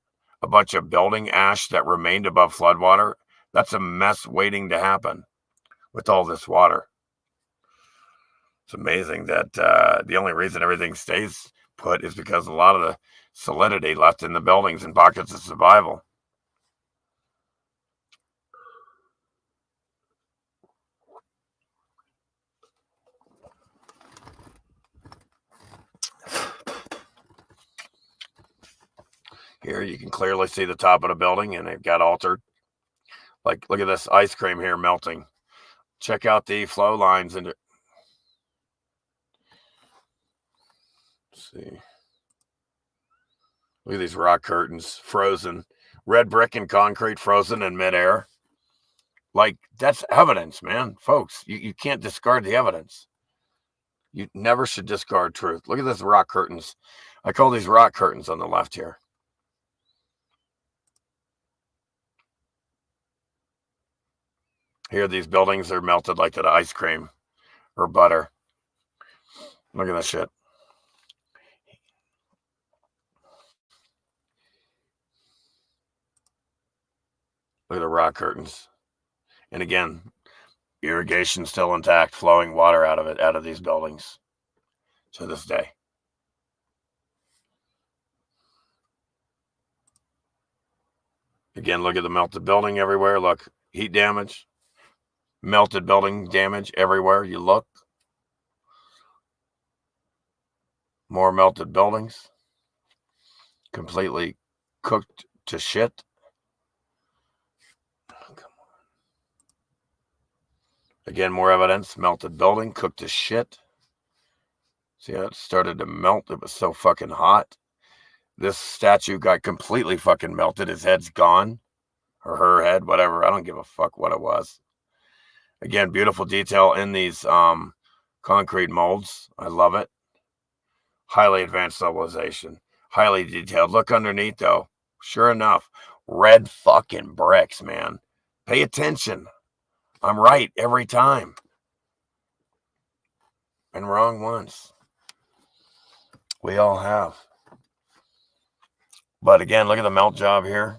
A bunch of building ash that remained above floodwater. That's a mess waiting to happen with all this water. It's amazing that the only reason everything stays put is because a lot of the solidity left in the buildings and pockets of survival. Here you can clearly see the top of the building, and it got altered. Like, look at this ice cream here melting. Check out the flow lines into. Let's see. Look at these rock curtains, frozen. Red brick and concrete frozen in midair. Like, that's evidence, man. Folks, you can't discard the evidence. You never should discard truth. Look at these rock curtains. I call these rock curtains on the left here. Here, these buildings are melted like that ice cream or butter. Look at that shit. Look at the rock curtains. And again, irrigation still intact, flowing water out of these buildings to this day. Again, look at the melted building everywhere. Look, heat damage, melted building damage everywhere you look. More melted buildings, completely cooked to shit. Again, more evidence. Melted building, cooked to shit. See how it started to melt? It was so fucking hot. This statue got completely fucking melted. His head's gone. Or her head, whatever. I don't give a fuck what it was. Again, beautiful detail in these Concrete molds. I love it. Highly advanced civilization. Highly detailed. Look underneath, though. Sure enough, red fucking bricks, man. Pay attention. I'm right every time. And wrong once. We all have. But again, look at the melt job here.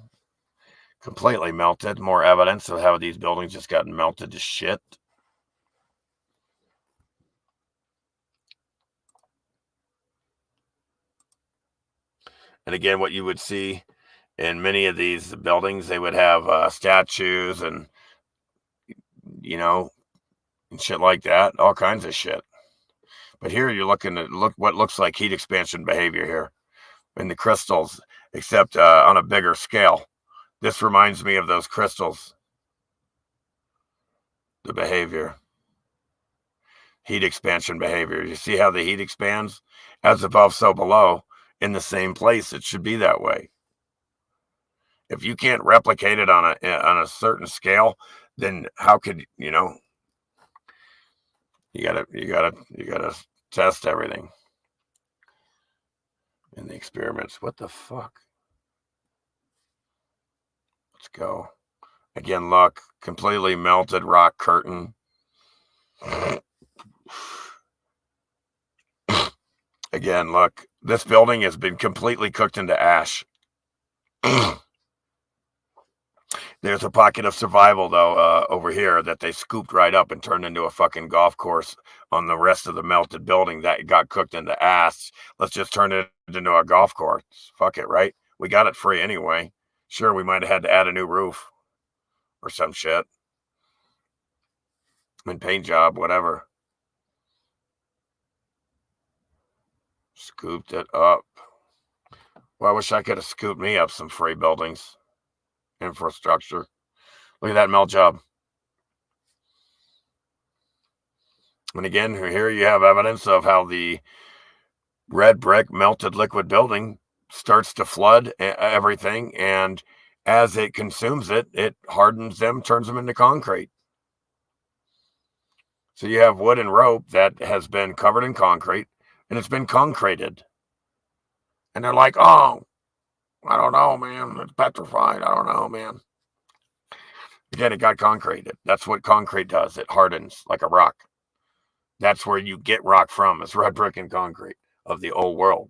Completely melted. More evidence of how these buildings just got melted to shit. And again, what you would see in many of these buildings, they would have statues and, you know, and shit like that. All kinds of shit. But here you're looking at what looks like heat expansion behavior here in the crystals, except on a bigger scale. This reminds me of those crystals. The behavior. Heat expansion behavior. You see how the heat expands? As above, so below. In the same place. It should be that way. If you can't replicate it on a certain scale, then how could, you know, you gotta test everything in the experiments. What the fuck? Let's go. Again, look, completely melted rock curtain. Again, look, this building has been completely cooked into ash. There's a pocket of survival, though, over here that they scooped right up and turned into a fucking golf course on the rest of the melted building that got cooked into ash. Let's just turn it into a golf course. Fuck it, right? We got it free anyway. Sure, we might have had to add a new roof or some shit. I mean, paint job, whatever. Scooped it up. Well, I wish I could have scooped me up some free buildings. Infrastructure. Look at that melt job. And again, here you have evidence of how the red brick melted liquid building starts to flood everything. And as it consumes it, it hardens them, turns them into concrete. So you have wood and rope that has been covered in concrete and it's been concreted. And they're like, oh, I don't know, man. It's petrified. I don't know, man. Again, it got concreted. That's what concrete does. It hardens like a rock. That's where you get rock from. It's red brick and concrete of the old world.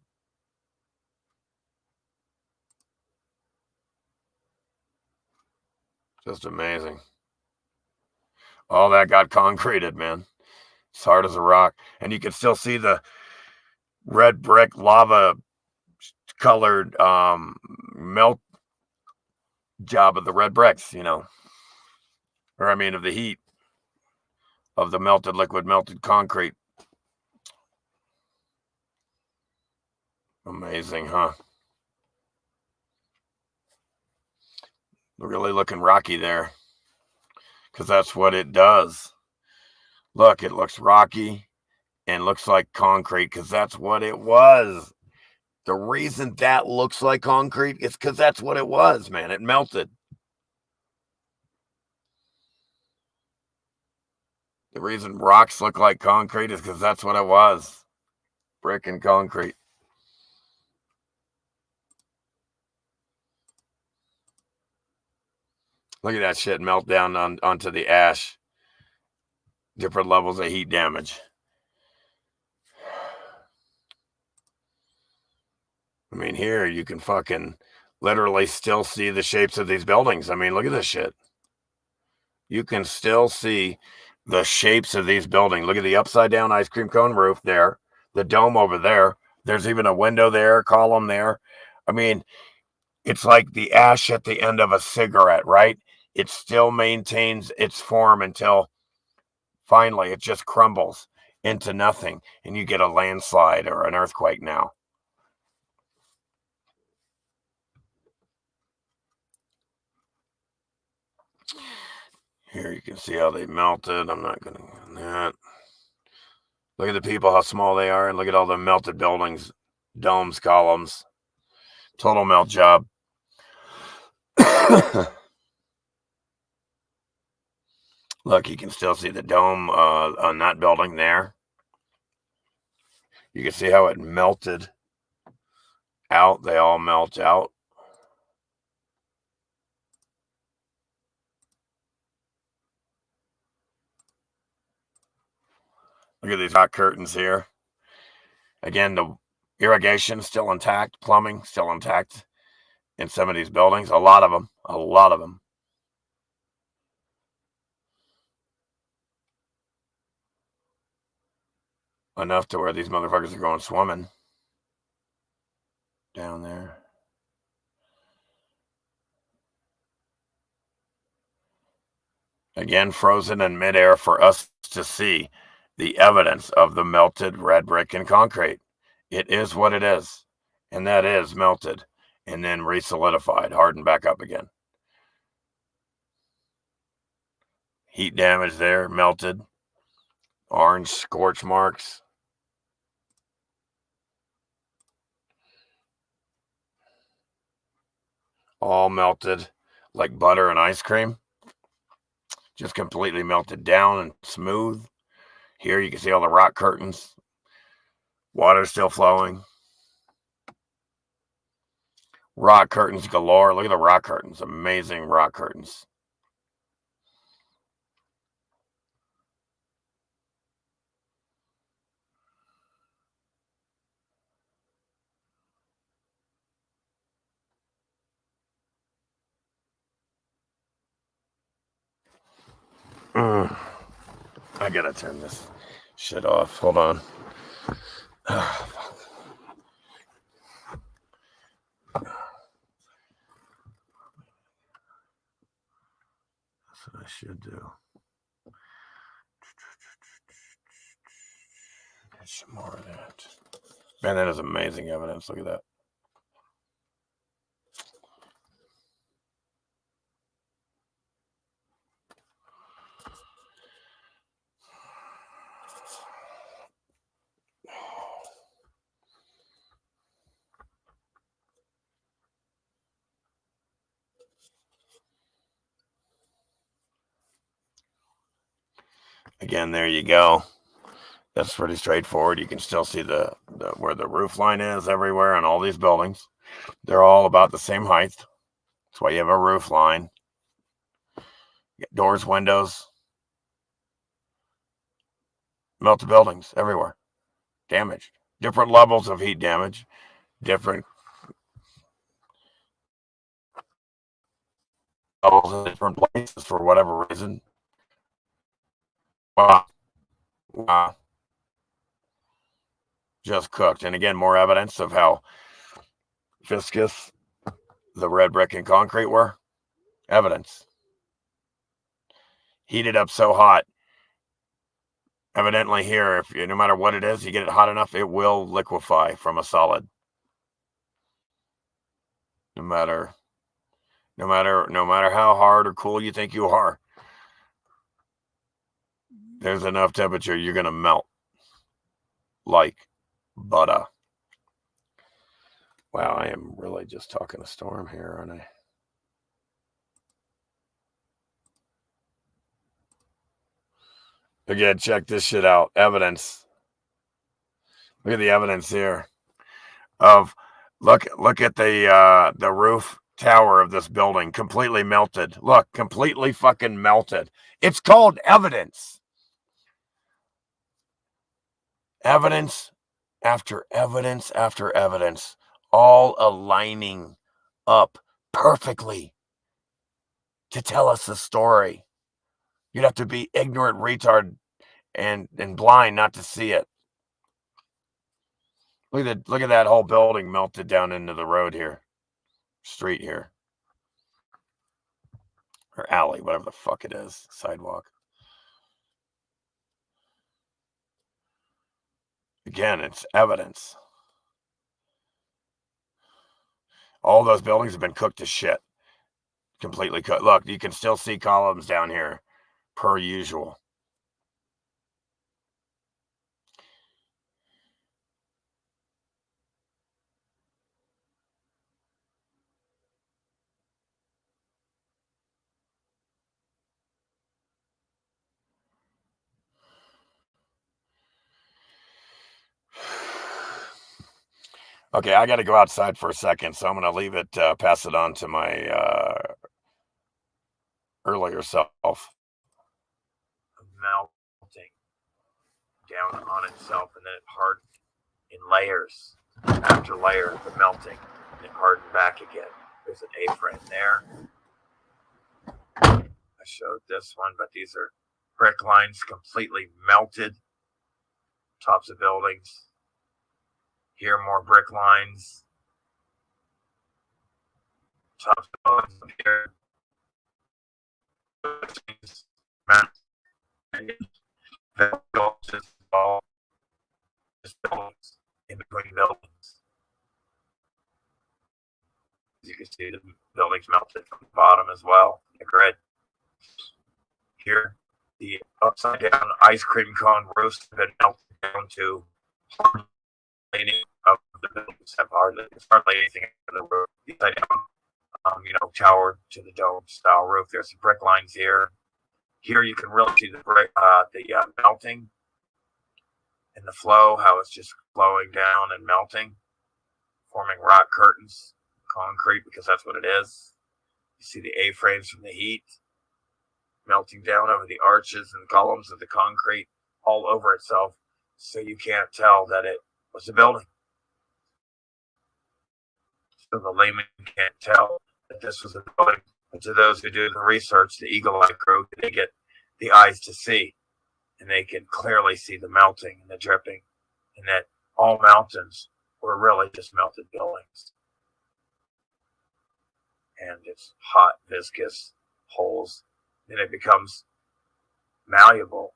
Just amazing. All that got concreted, man. It's hard as a rock. And you can still see the red brick lava colored melt job of the red bricks, you know. Or I mean of the heat of the melted liquid, melted concrete. Amazing, huh? Really looking rocky there. Because that's what it does. Look, it looks rocky and looks like concrete because that's what it was. The reason that looks like concrete is because that's what it was, man. It melted. The reason rocks look like concrete is because that's what it was. Brick and concrete. Look at that shit melt down onto the ash. Different levels of heat damage. I mean, here you can fucking literally still see the shapes of these buildings. I mean, look at this shit. You can still see the shapes of these buildings. Look at the upside down ice cream cone roof there. The dome over there. There's even a window there, column there. I mean, it's like the ash at the end of a cigarette, right? It still maintains its form until finally it just crumbles into nothing and you get a landslide or an earthquake now. Here you can see how they melted. I'm not going to go on that. Look at the people, how small they are, and look at all the melted buildings, domes, columns. Total melt job. Look, you can still see the dome on that building there. You can see how it melted out. They all melt out. Look at these hot curtains here. Again, the irrigation still intact, plumbing still intact in some of these buildings. A lot of them. Enough to where these motherfuckers are going swimming down there. Again, frozen in midair for us to see the evidence of the melted red brick and concrete. It is what it is. And that is melted and then resolidified, hardened back up again. Heat damage there, melted. Orange scorch marks. All melted like butter and ice cream. Just completely melted down and smooth. Here you can see all the rock curtains. Water's still flowing. Rock curtains galore. Look at the rock curtains. Amazing rock curtains. I gotta turn this shit off. Hold on. That's what I should do. Get some more of that. Man, that is amazing evidence. Look at that. Again, there you go. That's pretty straightforward. You can still see the where the roof line is everywhere on all these buildings. They're all about the same height. That's why you have a roof line. Doors, windows. Melted buildings everywhere. Damaged. Different levels of heat damage. Different levels in different places for whatever reason. Wow. Just cooked. And again, more evidence of how viscous the red brick and concrete were. Evidence. Heated up so hot. Evidently here, if no matter what it is, you get it hot enough, it will liquefy from a solid. No matter how hard or cool you think you are. There's enough temperature, you're gonna melt like butter. Wow, I am really just talking a storm here, aren't I? Again, check this shit out. Evidence. Look at the evidence here of look at the roof tower of this building, completely melted. Look, completely fucking melted. It's called evidence. Evidence after evidence after evidence, all aligning up perfectly to tell us the story. You'd have to be ignorant, retard, and blind not to see it. Look at that whole building melted down into the road here. Street here. Or alley, whatever the fuck it is. Sidewalk. Again, it's evidence. All those buildings have been cooked to shit. Completely cooked. Look, you can still see columns down here, per usual. Okay, I got to go outside for a second, so I'm going to leave it, pass it on to my earlier self. Melting down on itself, and then it hardened in layers after layer, the melting, and it hardened back again. There's an A-frame there. I showed this one, but these are brick lines completely melted. Tops of buildings. Here, more brick lines. Tops of buildings up here. Just buildings in between buildings. As you can see, the buildings melted from the bottom as well. The grid. Here, the upside down ice cream cone roofs have been melted down to hard laning of the buildings. Have hardly anything in the roof. The upside down, tower to the dome style roof. There's some brick lines here. Here you can really see the melting and the flow, how it's just flowing down and melting, forming rock curtains, concrete, because that's what it is. You see the A-frames from the heat melting down over the arches and columns of the concrete all over itself, so you can't tell that it was a building. So the layman can't tell that this was a building. But to those who do the research, the eagle eye crew, they get the eyes to see, and they can clearly see the melting and the dripping, and that all mountains were really just melted buildings. And it's hot, viscous holes. Then it becomes malleable,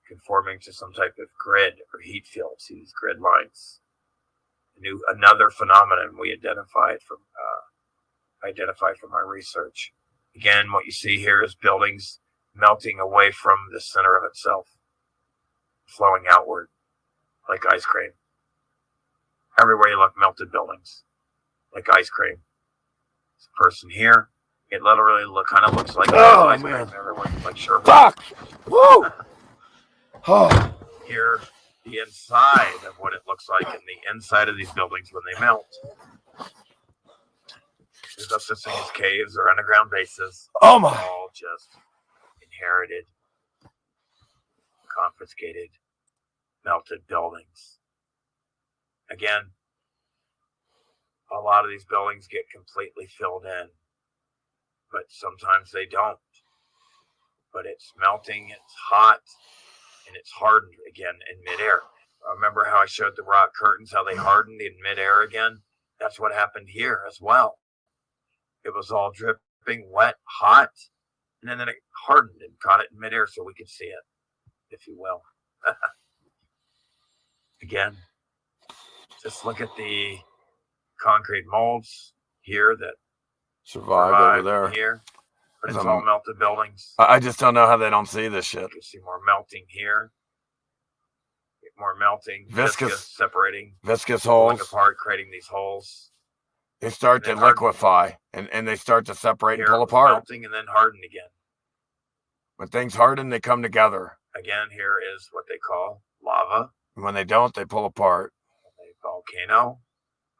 conforming to some type of grid or heat field. See these grid lines. Another phenomenon we identified from my research. Again, what you see here is buildings melting away from the center of itself, flowing outward like ice cream. Everywhere you look, melted buildings like ice cream. This person here, it literally kind of looks like ice cream. Everyone's like sherbet. Fuck! Woo! Oh. Here, the inside of what it looks like in the inside of these buildings when they melt. There's no such thing as caves or underground bases. Oh my! All just inherited, confiscated, melted buildings. Again, a lot of these buildings get completely filled in, but sometimes they don't. But it's melting, it's hot, and it's hardened again in midair. Remember how I showed the rock curtains, how they hardened in midair again? That's what happened here as well. It was all dripping, wet, hot, and then it hardened and caught it in midair so we could see it, if you will. Again, just look at the concrete molds here that survived over there. Here, but it's all melted buildings. I just don't know how they don't see this shit. You can see more melting here. More melting, viscous separating, viscous holes, pulling apart, creating these holes. They start to liquefy and they start to separate and pull apart. Melting and then harden again. When things harden, they come together. Again, here is what they call lava. And when they don't, they pull apart. A volcano,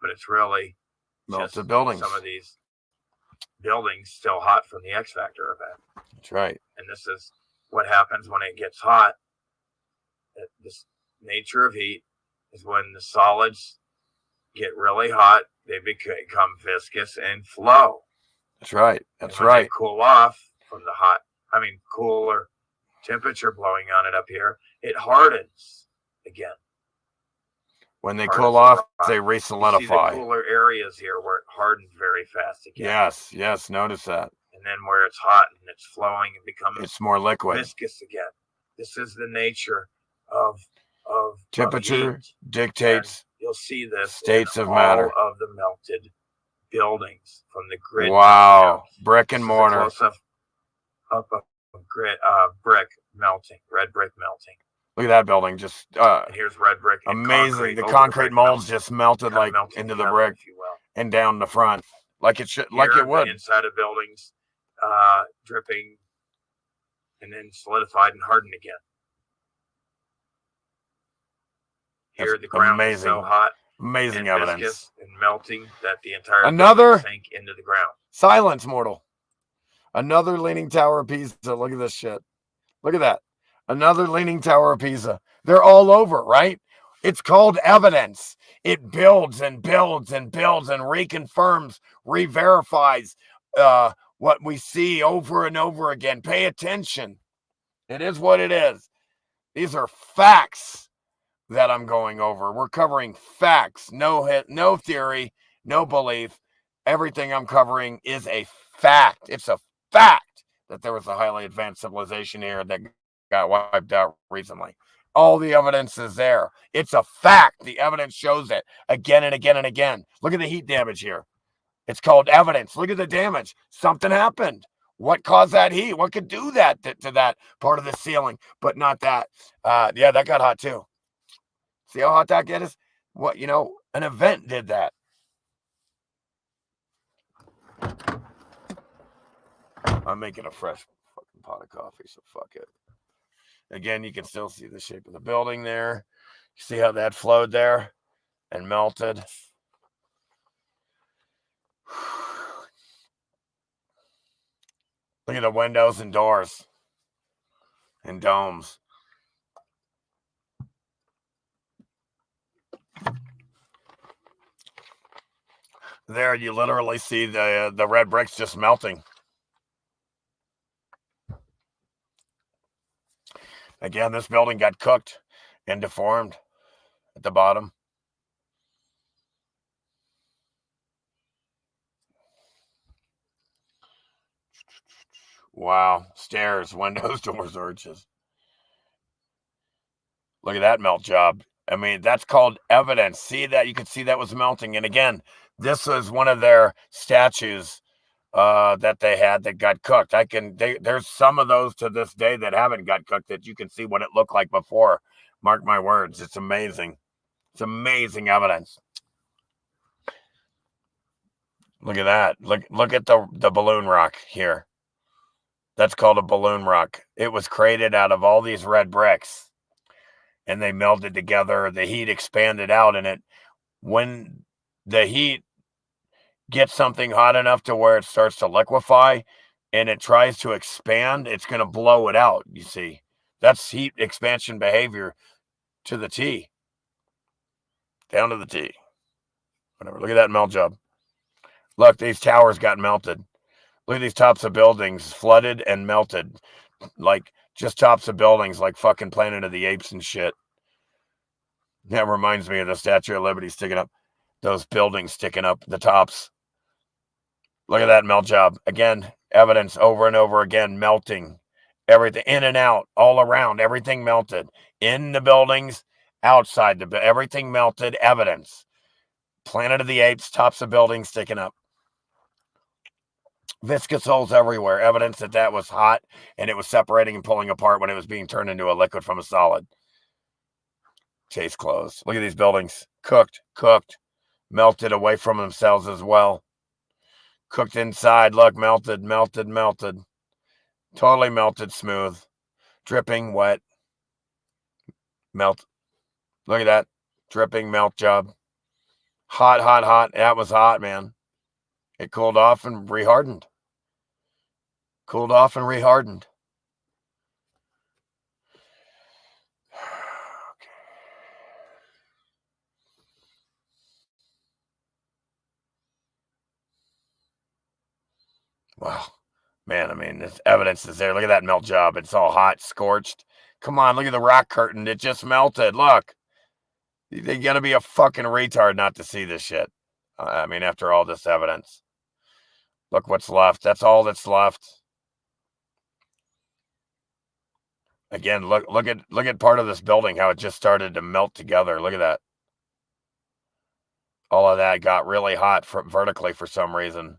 but it's really melted buildings. Some of these buildings still hot from the X Factor event. That's right. And this is what happens when it gets hot. This nature of heat is when the solids get really hot, they become viscous and flow. That's right. That's and when right. They cool off from the cooler temperature blowing on it up here, it hardens again. When they cool off, they re-solidify. You see the cooler areas here where it hardens very fast again. Yes, notice that. And then where it's hot and it's flowing and becomes it's more liquid, viscous again. This is the nature of temperature heat. Dictates. And you'll see this states of matter of the melted buildings from the grid. Wow, brick and mortar. Close up of grid, brick melting, red brick melting. Look at that building, just and here's red brick. Amazing. The concrete molds just melted like into the brick and down the front, like it should, like it would. The inside of buildings, dripping, and then solidified and hardened again. Here, the ground is so hot Amazing and evidence. viscous and melting that the entire Another building sank into the ground. silence, mortal. Another Leaning Tower of Pisa. Look at this shit. Look at that. Another Leaning Tower of Pisa. They're all over, right? It's called evidence. It builds and builds and builds and reconfirms, re-verifies what we see over and over again. Pay attention. It is what it is. These are facts that I'm going over. We're covering facts. No theory, no belief. Everything I'm covering is a fact. It's a fact that there was a highly advanced civilization here that got wiped out recently. All the evidence is there. It's a fact. The evidence shows it again and again and again. Look at the heat damage here. It's called evidence. Look at the damage. Something happened. What caused that heat? What could do that to that part of the ceiling, but not that? Yeah, that got hot too. See how hot that gets? What, an event did that. I'm making a fresh fucking pot of coffee, so fuck it. Again, you can still see the shape of the building there. You see how that flowed there and melted. Look at the windows and doors and domes. There, you literally see the red bricks just melting. Again, this building got cooked and deformed at the bottom. Wow. Stairs, windows, doors, arches. Look at that melt job. I mean, that's called evidence. See that? You could see that was melting. And again, this was one of their statues that they had that got cooked. There's some of those to this day that haven't got cooked that you can see what it looked like before. Mark my words. It's amazing. It's amazing evidence. Look at that. Look at the balloon rock here. That's called a balloon rock. It was created out of all these red bricks, and they melted together. The heat expanded out in it. When the heat gets something hot enough to where it starts to liquefy and it tries to expand, it's going to blow it out, you see. That's heat expansion behavior to the T. Down to the T. Whatever. Look at that melt job. Look, these towers got melted. Look at these tops of buildings flooded and melted. Like, just tops of buildings like fucking Planet of the Apes and shit. That reminds me of the Statue of Liberty sticking up. Those buildings sticking up, the tops. Look at that melt job. Again, evidence over and over again, melting. Everything, in and out, all around. Everything melted. In the buildings, outside everything melted. Evidence. Planet of the Apes, tops of buildings sticking up. Viscous holes everywhere. Evidence that was hot and it was separating and pulling apart when it was being turned into a liquid from a solid. Case closed. Look at these buildings. Cooked. Melted away from themselves as well. Cooked inside. Look, melted. Totally melted smooth. Dripping, wet. Melt. Look at that. Dripping melt job. Hot. That was hot, man. It cooled off and rehardened. Wow. Man, I mean, this evidence is there. Look at that melt job. It's all hot, scorched. Come on, look at the rock curtain. It just melted. Look. You gotta be a fucking retard not to see this shit. I mean, after all this evidence. Look what's left. That's all that's left. Again, look at part of this building, how it just started to melt together. Look at that. All of that got really hot vertically for some reason.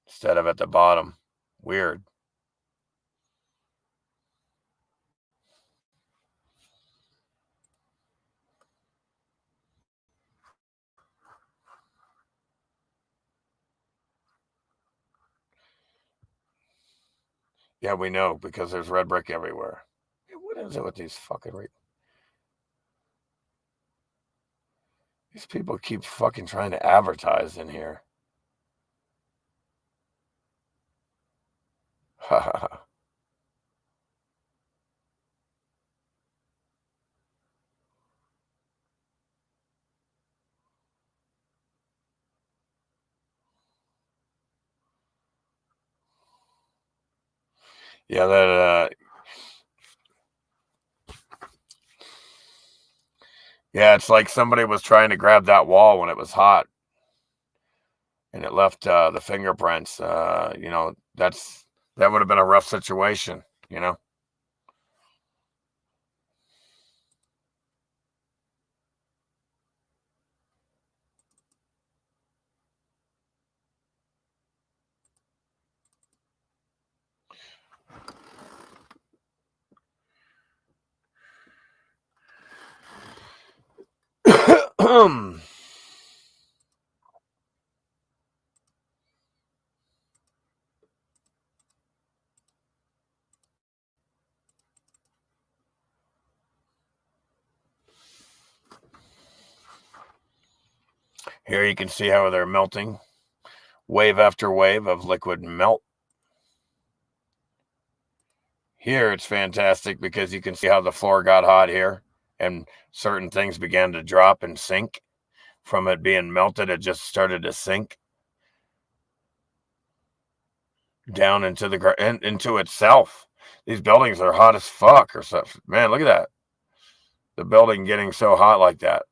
Instead of at the bottom. Weird. Yeah, we know because there's red brick everywhere. What is it with these fucking These people keep fucking trying to advertise in here. Ha ha ha. Yeah, yeah, it's like somebody was trying to grab that wall when it was hot, and it left the fingerprints. You know, that would have been a rough situation. You know. Here you can see how they're melting. Wave after wave of liquid melt. Here it's fantastic because you can see how the floor got hot here and certain things began to drop and sink. From it being melted, it just started to sink down into the into itself. These buildings are hot as fuck or something. Man, look at that. The building getting so hot like that.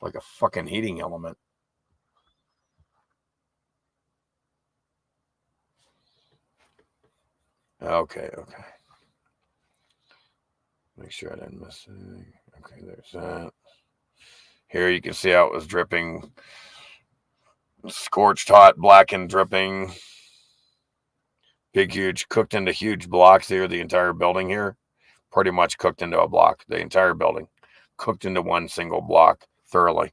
Like a fucking heating element. Okay. Make sure I didn't miss anything. Okay, there's that. Here you can see how it was dripping. Scorched hot, blackened, dripping. Big, huge, cooked into huge blocks here. The entire building here. Pretty much cooked into a block. The entire building. Cooked into one single block thoroughly.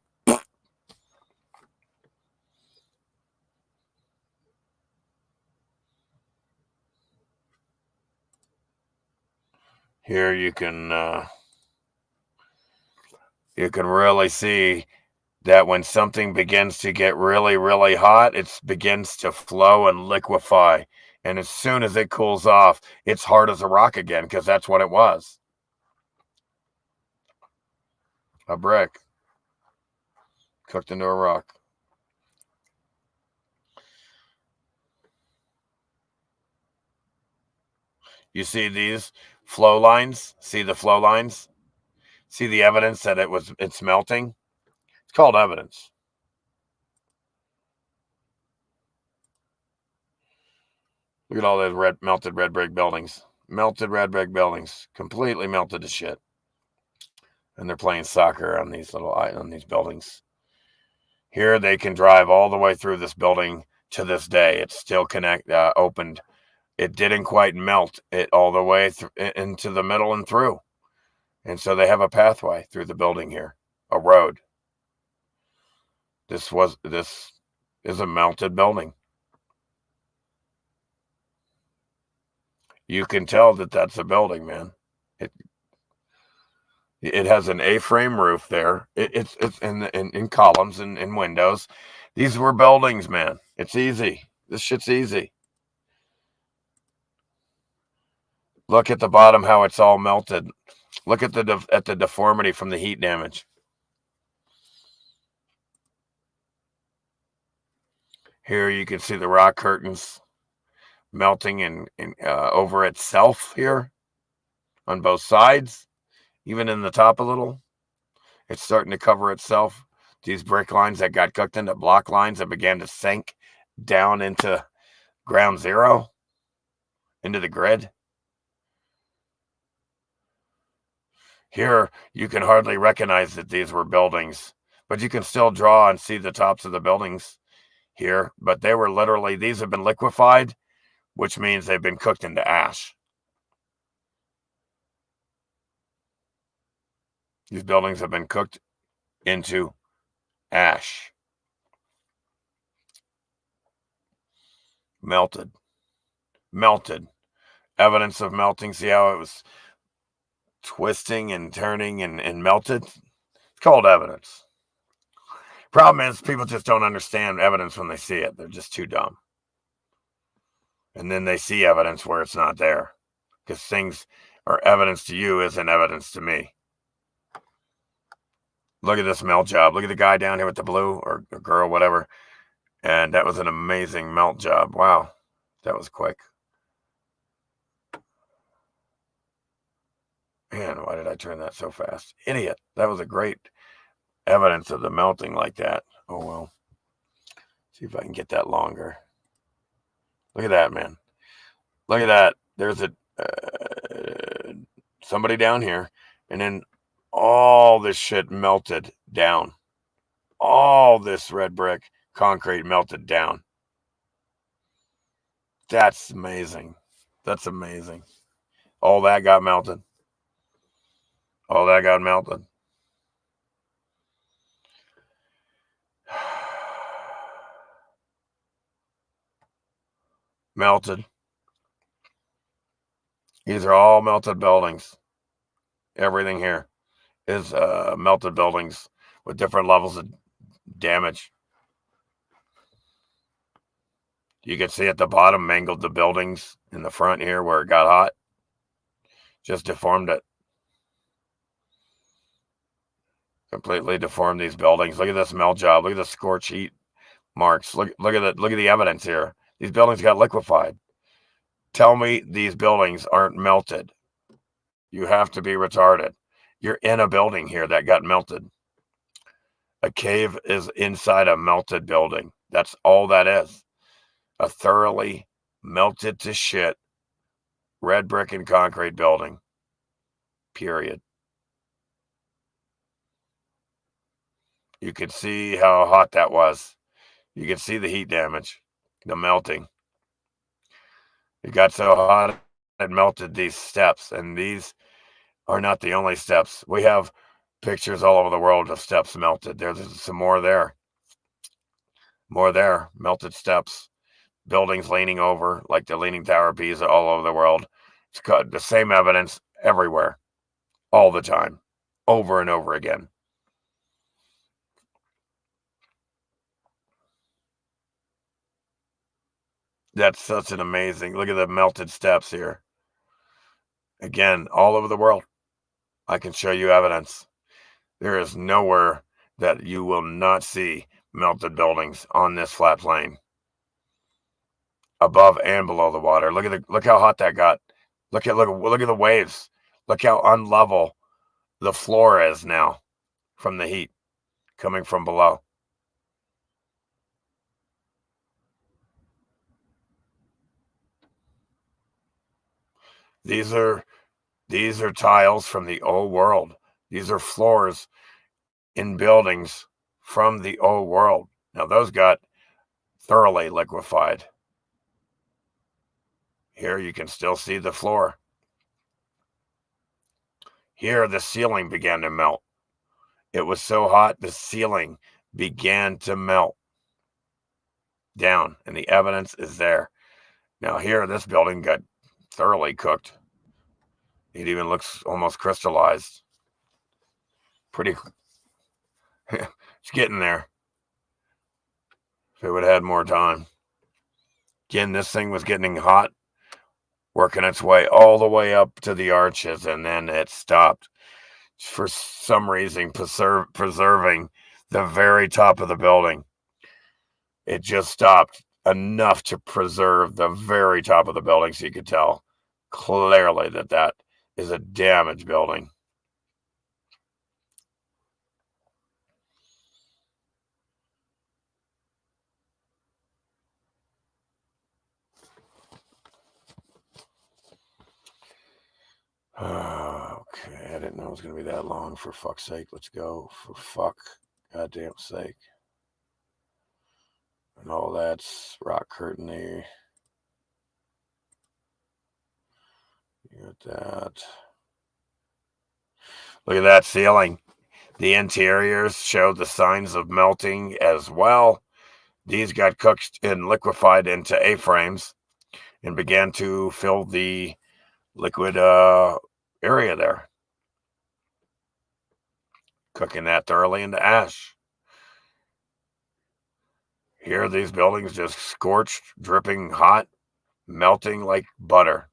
Here you can really see that when something begins to get really, really hot, it begins to flow and liquefy. And as soon as it cools off, it's hard as a rock again, because that's what it was. A brick cooked into a rock. You see these flow lines? See the flow lines? See the evidence that it's melting? It's called evidence. Look at all those melted red brick buildings. Melted red brick buildings. Completely melted to shit. And they're playing soccer on these buildings. Here they can drive all the way through this building to this day. It's still opened. It didn't quite melt it all the way into the middle and through. And so they have a pathway through the building here, a road. This is a melted building. You can tell that that's a building, man. It has an A-frame roof there. It's in columns and in windows. These were buildings, man. It's easy. This shit's easy. Look at the bottom, how it's all melted. Look at the deformity from the heat damage. Here you can see the rock curtains melting and over itself here on both sides, even in the top a little. It's starting to cover itself. These brick lines that got cooked into block lines that began to sink down into ground zero, into the grid. Here, you can hardly recognize that these were buildings, but you can still draw and see the tops of the buildings here. But they were literally, these have been liquefied, which means they've been cooked into ash. These buildings have been cooked into ash. Melted. Evidence of melting. See how it was twisting and turning and melted? It's called evidence. Problem is, people just don't understand evidence when they see it. They're just too dumb. And then they see evidence where it's not there. Because things are evidence to you isn't evidence to me. Look at this melt job. Look at the guy down here with the blue, or girl, whatever. And that was an amazing melt job. Wow. That was quick. Man, why did I turn that so fast? Idiot. That was a great evidence of the melting like that. Oh, well. See if I can get that longer. Look at that, man. Look at that. There's a somebody down here. And then all this shit melted down. All this red brick concrete melted down. That's amazing. That's amazing. All that got melted. All that got melted. Melted. These are all melted buildings. Everything here is melted buildings with different levels of damage. You can see at the bottom, mangled the buildings in the front here where it got hot. Just deformed it. Completely deformed these buildings. Look at this melt job. Look at the scorch heat marks. Look at the evidence here. These buildings got liquefied. Tell me these buildings aren't melted. You have to be retarded. You're in a building here that got melted. A cave is inside a melted building. That's all that is. A thoroughly melted to shit red brick and concrete building. Period. You could see how hot that was. You could see the heat damage, the melting. It got so hot it melted these steps, and these are not the only steps. We have pictures all over the world of steps melted. There's some more there. More there. Melted steps. Buildings leaning over, like the Leaning Tower of Pisa, all over the world. It's got the same evidence everywhere, all the time, over and over again. That's such an amazing, look at the melted steps here. Again, all over the world. I can show you evidence. There is nowhere that you will not see melted buildings on this flat plain. Above and below the water. Look how hot that got. Look at the waves. Look how unlevel the floor is now from the heat coming from below. These are tiles from the old world. These are floors in buildings from the old world. Now those got thoroughly liquefied. Here you can still see the floor. Here the ceiling began to melt. It was so hot the ceiling began to melt down, and the evidence is there. Now here this building got thoroughly cooked. It even looks almost crystallized. Pretty. It's getting there. If it would have had more time. Again, this thing was getting hot, working its way all the way up to the arches, and then it stopped. For some reason, preserving the very top of the building. It just stopped enough to preserve the very top of the building, so you could tell clearly that is a damaged building. Okay, I didn't know it was going to be that long. For fuck's sake, let's go. For fuck goddamn sake. And all that's rock curtain-y. You got that. Look at that ceiling. The interiors showed the signs of melting as well. These got cooked and liquefied into A-frames and began to fill the liquid area there. Cooking that thoroughly into ash. Here, these buildings just scorched, dripping hot, melting like butter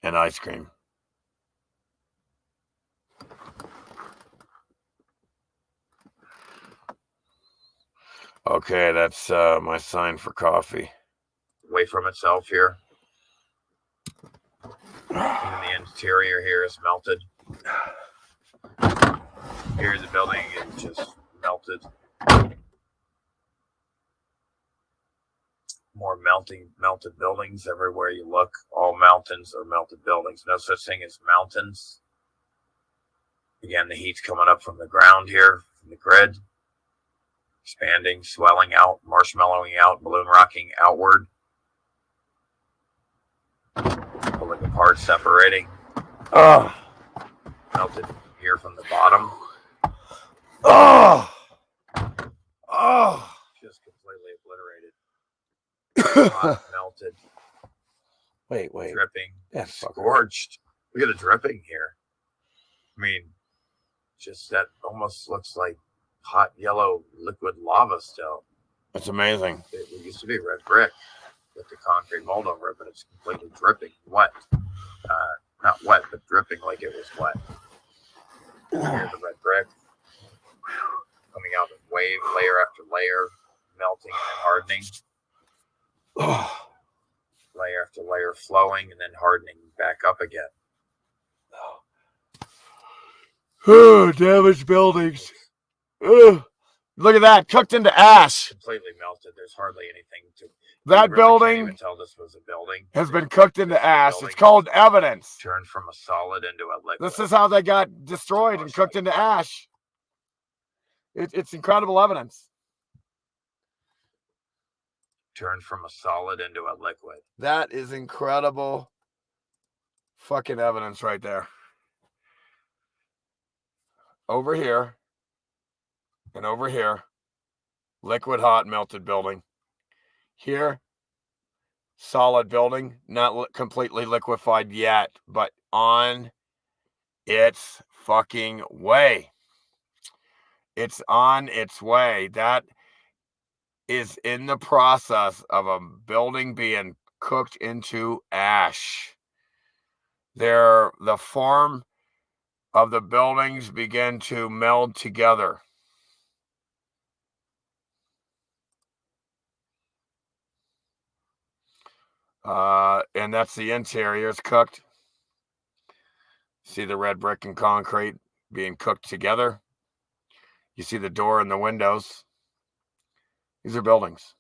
and ice cream. Okay, that's my sign for coffee. Away from itself here. And the interior here is melted. Here the building is just melted. More melted buildings everywhere you look. All mountains are melted buildings. No such thing as mountains. Again, the heat's coming up from the ground here, from the grid. Expanding, swelling out, marshmallowing out, balloon rocking outward. Pulling apart, separating. Melted here from the bottom. Just completely obliterated. Hot, melted. Wait. Dripping. That's Scorched. Look at the dripping here. I mean, just that almost looks like hot yellow liquid lava still. That's amazing. It used to be red brick with the concrete mold over it, but it's completely dripping wet. Not wet, but dripping like it was wet. Here's the red brick coming out in wave, layer after layer, melting and hardening. Layer after layer flowing and then hardening back up again. Damaged buildings. Look at that, cooked into ash. Completely melted. There's hardly anything to. That Can't building even tell this was a building. has been cooked into ash. It's called evidence. Turned from a solid into a liquid. This is how they got destroyed and cooked into ash. It's incredible evidence. Turned from a solid into a liquid. That is incredible fucking evidence right there. Over here and over here, liquid hot melted building. Here, solid building, not completely liquefied yet, but on its fucking way. It's on its way. That is in the process of a building being cooked into ash. The form of the buildings begin to meld together. And that's the interior. It's cooked. See the red brick and concrete being cooked together. You see the door and the windows. These are buildings.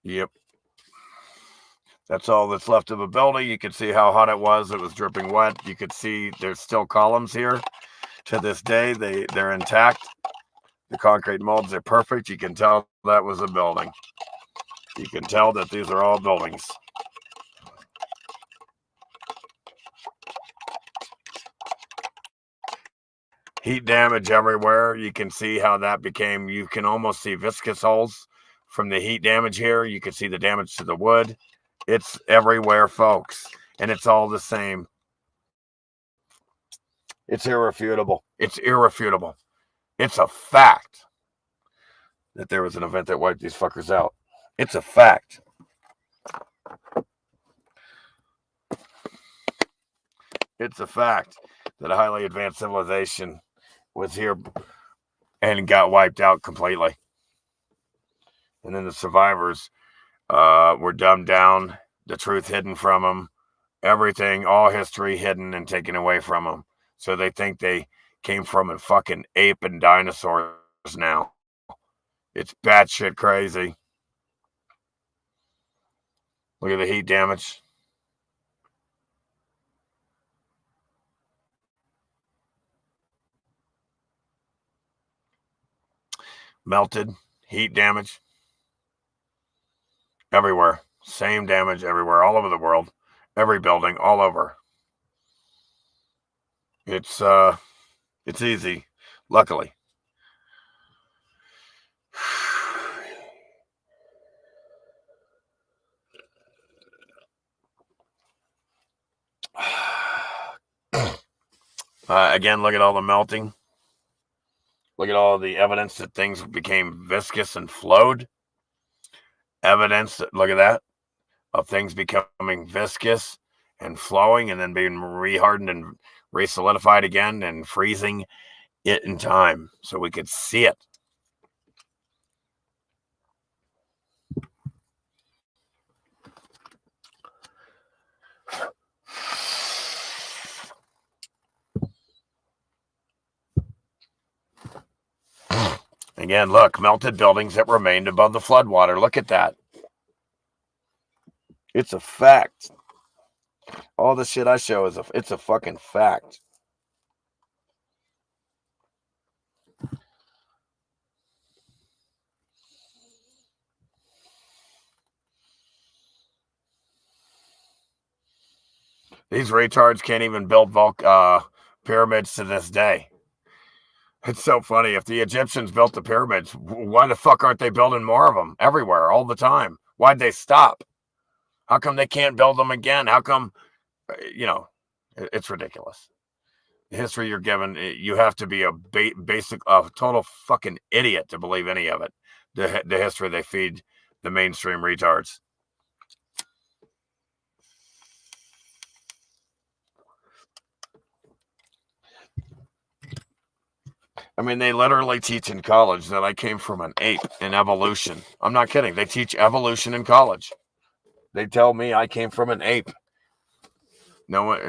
Yep. That's all that's left of a building. You can see how hot it was. It was dripping wet. You could see there's still columns here. To this day, they're intact. The concrete molds are perfect. You can tell that was a building. You can tell that these are all buildings. Heat damage everywhere. You can see how that became, you can almost see viscous holes from the heat damage here. You can see the damage to the wood. It's everywhere, folks. And it's all the same. It's irrefutable. It's irrefutable. It's a fact that there was an event that wiped these fuckers out. It's a fact. It's a fact that a highly advanced civilization was here and got wiped out completely. And then the survivors were dumbed down, the truth hidden from them, everything, all history hidden and taken away from them. So they think they came from a fucking ape and dinosaurs now. It's batshit crazy. Look at the heat damage. Melted, heat damage. Everywhere. Same damage everywhere, all over the world. Every building, all over. It's easy, luckily. Again, look at all the melting. Look at all the evidence that things became viscous and flowed. Evidence, look at that, of things becoming viscous and flowing and then being rehardened and re-solidified again and freezing it in time so we could see it. Again, look, melted buildings that remained above the floodwater. Look at that. It's a fact. All the shit I show it's a fucking fact. These retards can't even build pyramids to this day. It's so funny. If the Egyptians built the pyramids, why the fuck aren't they building more of them everywhere all the time? Why'd they stop? How come they can't build them again? How come, it's ridiculous. The history you're given, you have to be a total fucking idiot to believe any of it. The history they feed the mainstream retards. I mean, they literally teach in college that I came from an ape in evolution. I'm not kidding. They teach evolution in college. They tell me I came from an ape. Knowing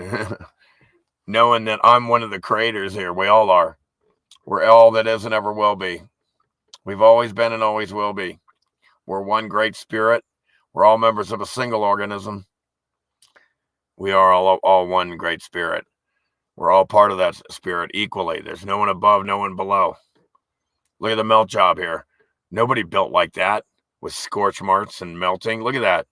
that I'm one of the creators here. We all are. We're all that is and ever will be. We've always been and always will be. We're one great spirit. We're all members of a single organism. We are all one great spirit. We're all part of that spirit equally. There's no one above, no one below. Look at the melt job here. Nobody built like that with scorch marks and melting. Look at that.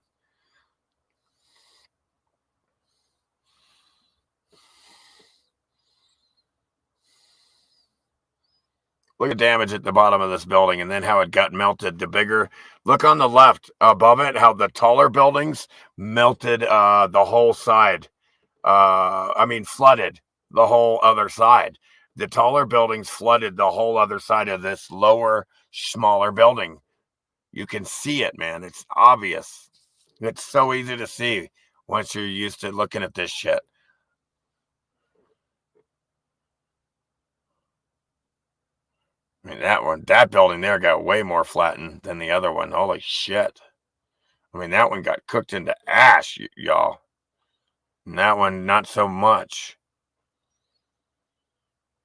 Look at damage at the bottom of this building and then how it got melted. The bigger, look on the left above it, how the taller buildings melted the whole side. Flooded the whole other side. The taller buildings flooded the whole other side of this lower, smaller building. You can see it, man. It's obvious. It's so easy to see once you're used to looking at this shit. I mean, that building there got way more flattened than the other one. Holy shit. I mean, that one got cooked into ash, y'all. And that one, not so much.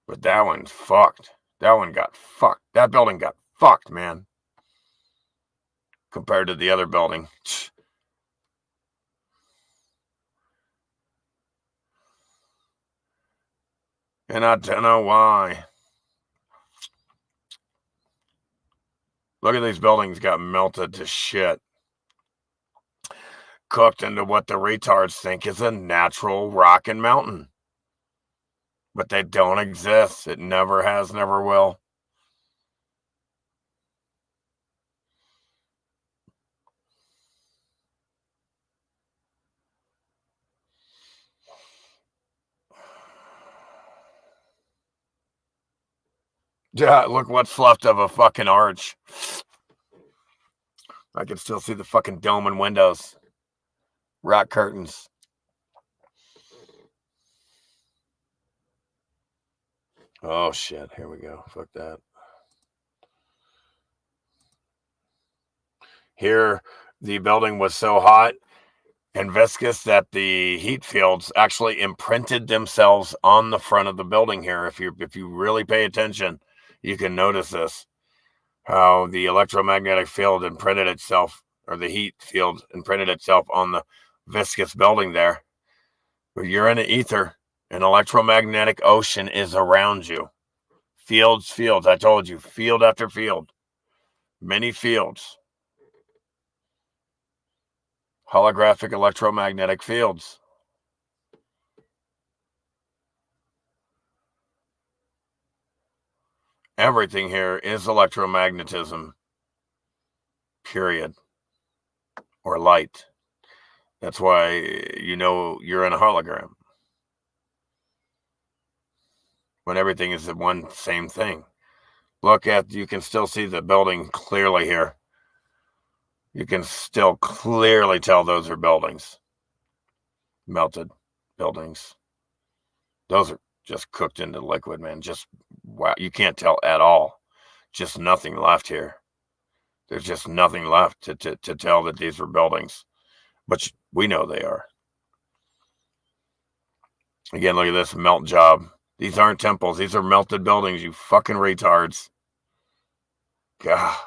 But that one's fucked. That one got fucked. That building got fucked, man. Compared to the other building. And I don't know why. Look at these buildings got melted to shit. Cooked into what the retards think is a natural rock and mountain. But they don't exist. It never has, never will. Yeah, look what's left of a fucking arch. I can still see the fucking dome and windows. Rock curtains. Oh, shit. Here we go. Fuck that. Here, the building was so hot and viscous that the heat fields actually imprinted themselves on the front of the building here. If you really pay attention, you can notice this. How the electromagnetic field imprinted itself, or the heat field imprinted itself on the viscous building there. You're in the ether. An electromagnetic ocean is around you. Fields. I told you, field after field. Many fields. Holographic electromagnetic fields. Everything here is electromagnetism, period, or light. That's why you know you're in a hologram. When everything is the one same thing. Look at, you can still see the building clearly here. You can still clearly tell those are buildings. Melted buildings. Those are just cooked into liquid, man. Just, wow, you can't tell at all. Just nothing left here. There's just nothing left to tell that these were buildings. But we know they are. Again, look at this melt job. These aren't temples. These are melted buildings, you fucking retards. God.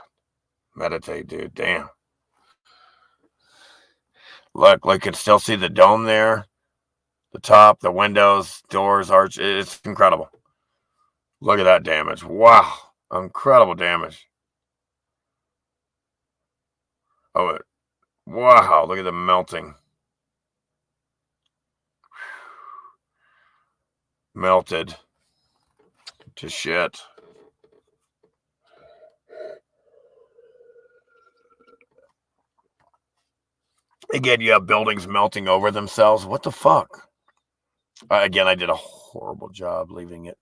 Meditate, dude. Damn. Look, you can still see the dome there. The top, the windows, doors, arch. It's incredible. Look at that damage. Wow. Incredible damage. Oh, wow. Look at the melting. Melted to shit. Again, you have buildings melting over themselves. What the fuck? Again, I did a horrible job leaving it.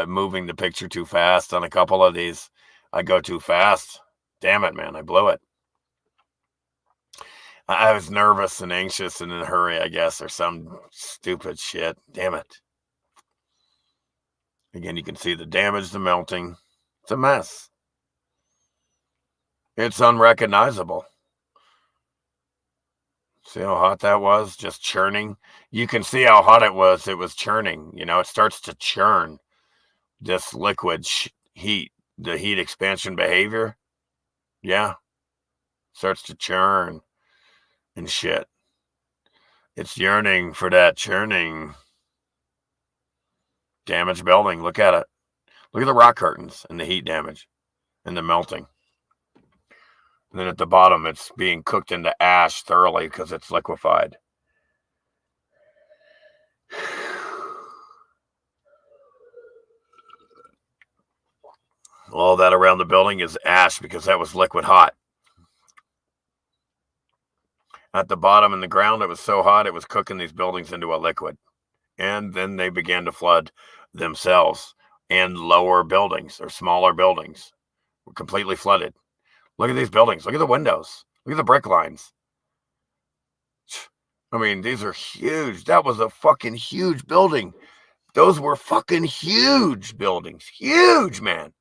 Moving the picture too fast on a couple of these. I go too fast. Damn it, man. I blew it. I was nervous and anxious and in a hurry, I guess, or some stupid shit. Damn it. Again, you can see the damage, the melting. It's a mess. It's unrecognizable. See how hot that was? Just churning. You can see how hot it was. It was churning. You know, it starts to churn. This liquid heat, the heat expansion behavior. Yeah. Starts to churn and shit. It's yearning for that churning. Damaged building. Look at it. Look at the rock curtains and the heat damage and the melting. And then at the bottom, it's being cooked into ash thoroughly because it's liquefied. All that around the building is ash because that was liquid hot. At the bottom in the ground, it was so hot, it was cooking these buildings into a liquid. And then they began to flood themselves, and lower buildings or smaller buildings were completely flooded. Look at these buildings. Look at the windows. Look at the brick lines. I mean, these are huge. That was a fucking huge building. Those were fucking huge buildings. Huge, man.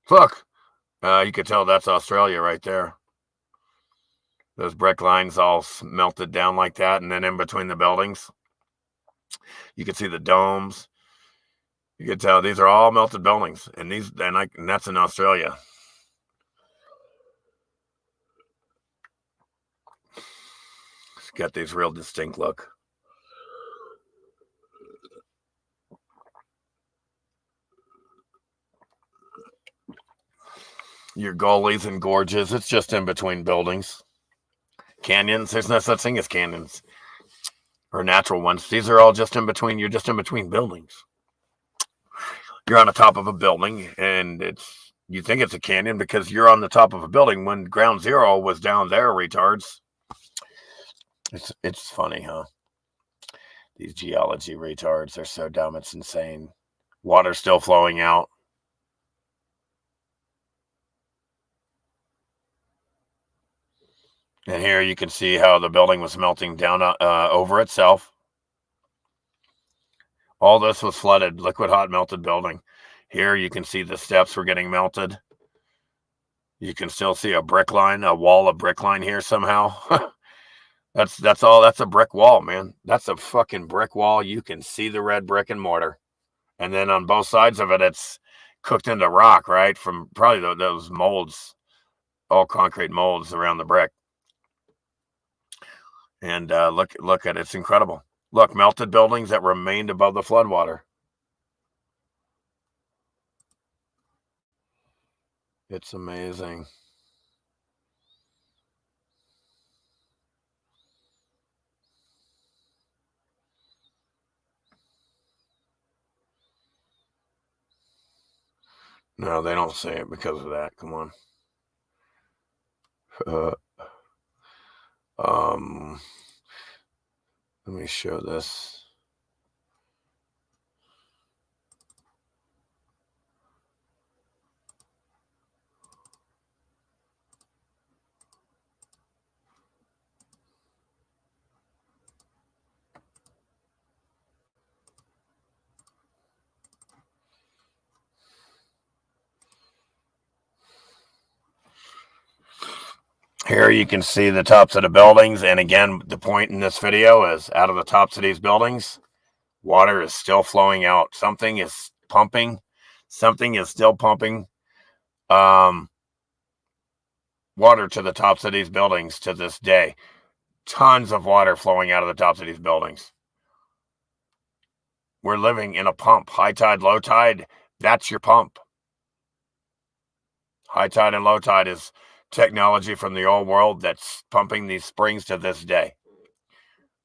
Look. You could tell that's Australia right there. Those brick lines all melted down like that. And then in between the buildings, you could see the domes. You could tell these are all melted buildings. And that's in Australia. It's got this real distinct look. Your gullies and gorges, it's just in between buildings. Canyons, there's no such thing as canyons or natural ones. These are all just in between. You're just in between buildings. You're on the top of a building, and you think it's a canyon because you're on the top of a building when ground zero was down there, retards. It's funny, huh? These geology retards are so dumb, it's insane. Water still flowing out. And here you can see how the building was melting down over itself. All this was flooded, liquid hot melted building. Here you can see the steps were getting melted. You can still see a brick line, a wall of brick line here somehow. That's all. That's a brick wall, man. That's a fucking brick wall. You can see the red brick and mortar. And then on both sides of it, it's cooked into rock, right? From probably those molds, all concrete molds around the brick. And look at it. It's incredible. Look, melted buildings that remained above the floodwater. It's amazing. No, they don't say it because of that. Come on. Let me show this. Here you can see the tops of the buildings. And again, the point in this video is out of the tops of these buildings, water is still flowing out. Something is pumping. Something is still pumping water to the tops of these buildings to this day. Tons of water flowing out of the tops of these buildings. We're living in a pump. High tide, low tide, that's your pump. High tide and low tide is technology from the old world that's pumping these springs to this day.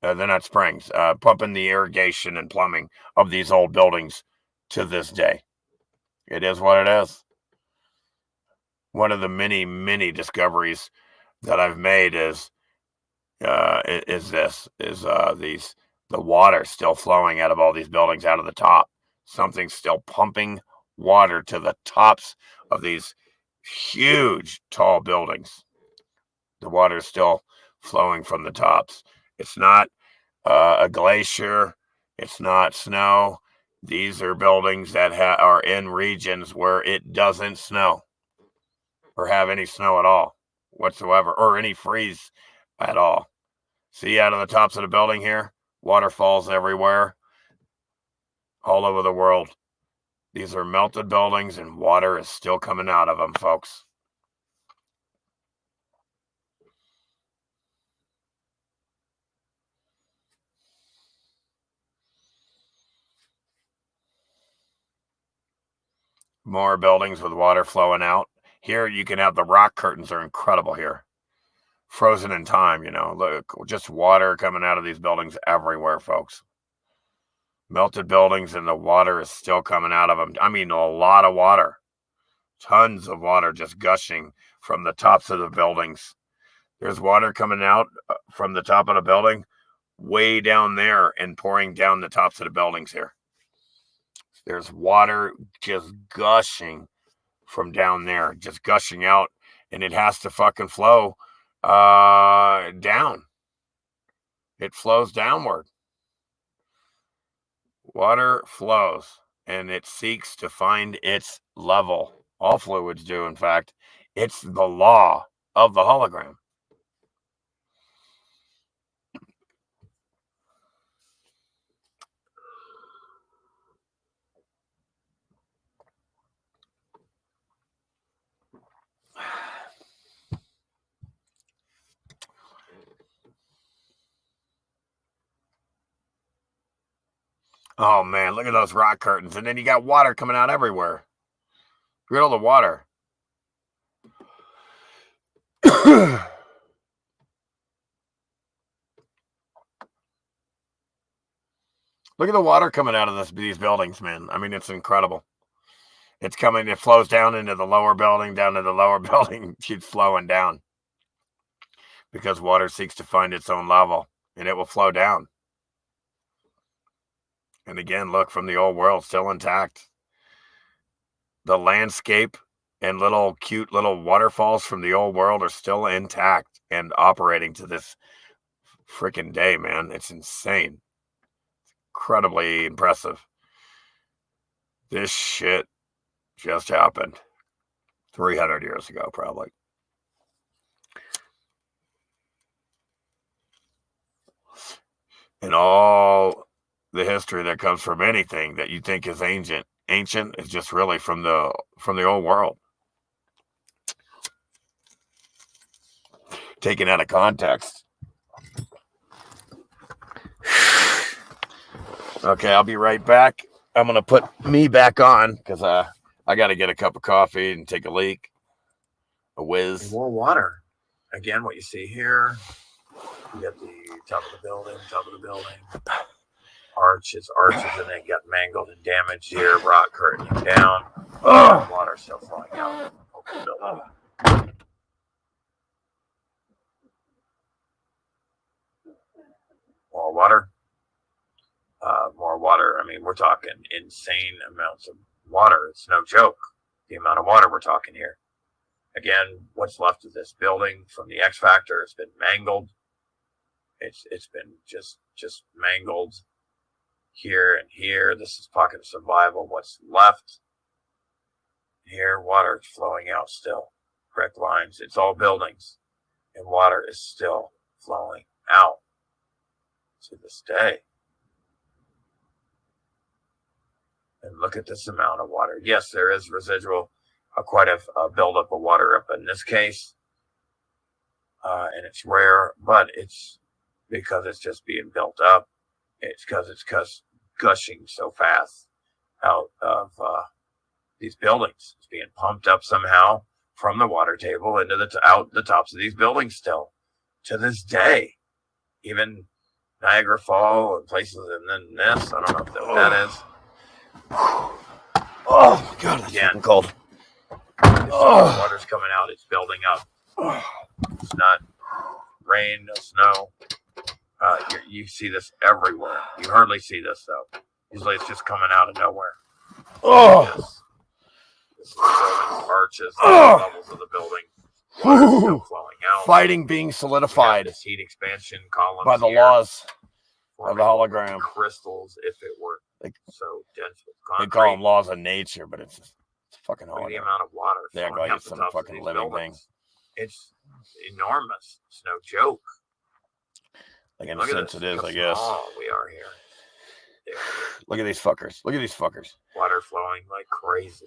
They're not springs, pumping the irrigation and plumbing of these old buildings to this day. It is what it is. One of the many, many discoveries that I've made is the water still flowing out of all these buildings out of the top. Something's still pumping water to the tops of these huge, tall buildings. The water is still flowing from the tops. It's not a glacier. It's not snow. These are buildings that are in regions where it doesn't snow or have any snow at all whatsoever, or any freeze at all. See, out of the tops of the building here, waterfalls everywhere, all over the world. These are melted buildings and water is still coming out of them, folks. More buildings with water flowing out. Here you can have the rock curtains are incredible here. Frozen in time, look, just water coming out of these buildings everywhere, folks. Melted buildings and the water is still coming out of them. I mean, a lot of water. Tons of water just gushing from the tops of the buildings. There's water coming out from the top of the building way down there and pouring down the tops of the buildings here. There's water just gushing from down there, just gushing out, and it has to fucking flow down. It flows downward. Water flows, and it seeks to find its level. All fluids do, in fact. It's the law of the hologram. Oh, man, look at those rock curtains. And then you got water coming out everywhere. Look at all the water. Look at the water coming out of these buildings, man. I mean, it's incredible. It's coming, it flows down into the lower building, down to the lower building. Keeps flowing down. Because water seeks to find its own level, and it will flow down. And again, look, from the old world, still intact. The landscape and little cute little waterfalls from the old world are still intact and operating to this freaking day, man. It's insane. Incredibly impressive. This shit just happened 300 years ago, probably. And all the history that comes from anything that you think is ancient is just really from the old world. Taken out of context. Okay, I'll be right back. I'm going to put me back on because I got to get a cup of coffee and take a leak. A whiz. More water. Again, what you see here, you got the top of the building, arches, and they got mangled and damaged here, rock curtaining down, water still flowing out of the building. More water. More water. I mean, we're talking insane amounts of water. It's no joke, the amount of water we're talking here. Again, what's left of this building from the X Factor has been mangled. It's been just mangled here and here. This is pocket of survival. What's left here, water is flowing out still. Brick lines. It's all buildings, and water is still flowing out to this day. And look at this amount of water. Yes, there is residual, quite a buildup of water up in this case. And it's rare, but it's because it's just being built up. It's because it's gushing so fast out of these buildings. It's being pumped up somehow from the water table into out the tops of these buildings still to this day. Even Niagara Fall and places, and then this, I don't know if that is. Oh my God, that's fucking cold. Water's coming out, it's building up. It's not rain, no snow. You see this everywhere. You hardly see this though. Usually it's just coming out of nowhere. This is the building, arches, levels of the building. Water still flowing out. Fighting being solidified. This heat expansion columns by the here, laws of the forming hologram. crystals, if it were so dense with concrete. They call them laws of nature, but it's fucking Look at the hologram. amount of water They act flowing like out it's the some tops of fucking these living buildings. It's enormous. It's no joke. Like in a Look at sense this, it is, how I guess. small we are here. Yeah. Look at these fuckers. Look at these fuckers. Water flowing like crazy.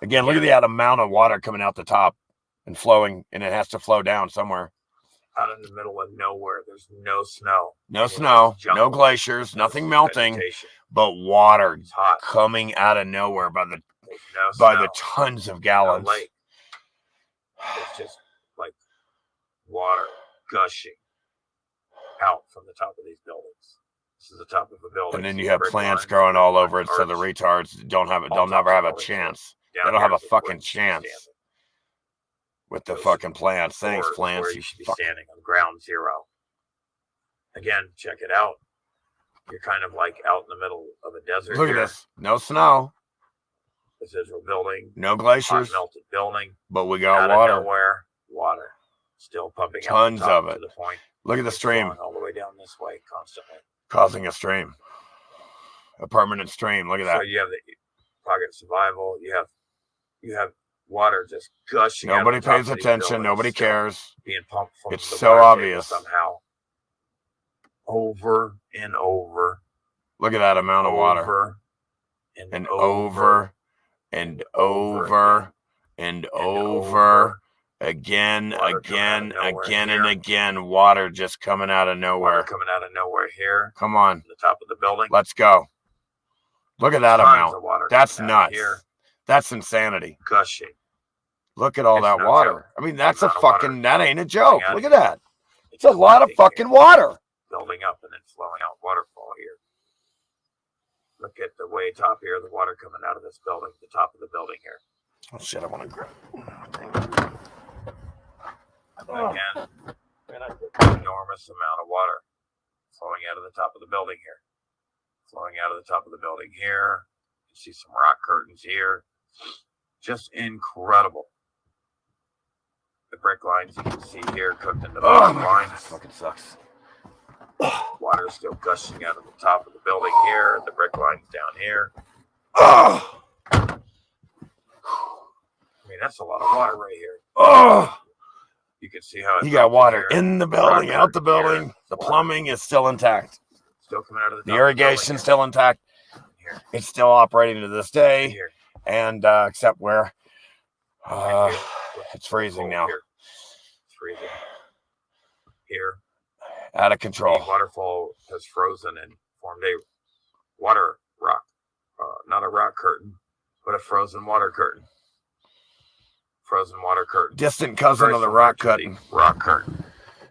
Again, look at the amount of water coming out the top and flowing, and it has to flow down somewhere. Out in the middle of nowhere, there's no snow. No snow, no glaciers, nothing melting, vegetation. but water It's hot. coming out of nowhere by the There's no snow. the tons of No gallons. lake. It's just like water gushing out from the top of these buildings. This is the top of a building. And then you have plants growing all over it, so the retards don't have it. They'll never have a chance. They don't have a fucking chance with the fucking plants. Thanks, plants. Where You you should be fuck. standing on ground zero. Again, check it out. You're kind of like out in the middle of a desert. Look at here. this. No snow, Residual building. no Hot glaciers, melted building. but we Out got of water. nowhere, water. Still pumping Tons out the top of it. to the point. Look at the It's stream flowing all the way down this way constantly. causing a stream, a permanent stream. Look at So that. you have the pocket of survival. You have water just gushing. out of Nobody the tops pays of these attention. buildings, Nobody still cares. Being pumped from It's the so water table obvious. somehow. Over and over. Look at that amount of water. Over And over and over and over. Again, Water coming out again, of nowhere again, here. and again. Water just coming out of Water nowhere. coming out of nowhere here. Come on, The top of the building. let's go. Look at that Tons amount. of water That's coming out of nuts. Here, That's insanity. gushing. Look at all It's that no water. joke. I mean, that's a amount of water fucking, that ain't a joke. out of Look at here. that. It's a lot of collecting fucking here, water. building up and then flowing out. Waterfall here. Look at the way top here. The water coming out of this building. The top of the building here. Oh shit, I want to grab. Again, enormous amount of water flowing out of the top of the building here. Flowing out of the top of the building here. You see some rock curtains here. Just incredible. The brick lines you can see here cooked into the Oh brick my God, lines. this fucking sucks. Water is still gushing out of the top of the building here. The brick lines down here. Oh, I mean, that's a lot of water right here. oh. You can see how it's You got water here. in the building, Rock out the curtain here. building. The plumbing is still intact. Still coming out of the The top irrigation's of still intact. here. It's still operating to this day, Here. and except where Right here. it's freezing Cold now, here. It's freezing. Here. out of The control. waterfall has frozen and formed a water rock. Not a rock curtain, but a frozen water curtain. frozen water curtain. Distant cousin Very of the similar rock to curtain. the rock curtain.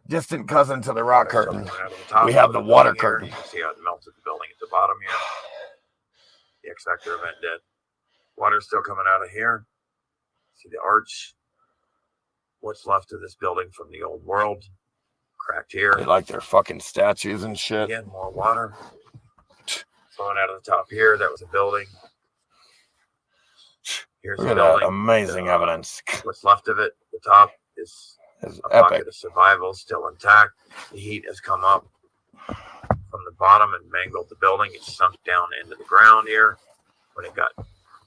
Distant cousin to the rock Water still curtain. coming out of the top We have of the building water here. curtain. You can see how it melted the building at the bottom here. The X Factor event did. Water still coming out of here. See the arch. What's left of this building from the old world. Cracked here. They like their fucking statues and shit. Again, more water. Flowing out of the top here. That was a building. Here's Look the at building. that amazing evidence. What's left of it. The top is It's a epic. pocket of survival still intact. The heat has come up from the bottom and mangled the building. It sunk down into the ground here when it got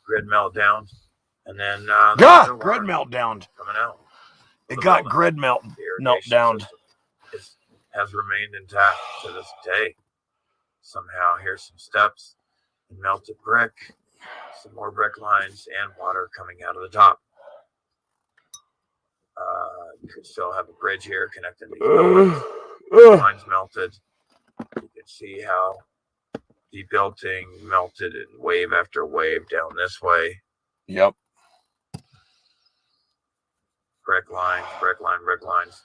grid meltdown. And then God, grid meltdown. coming out. It The got building. grid The irrigation meltdown. system has remained intact to this day. Somehow, here's some steps, melted brick, some more brick lines, and water coming out of the top. You could still have a bridge here connecting these buildings. Lines melted. You can see how the building melted in wave after wave down this way. Yep. Brick lines,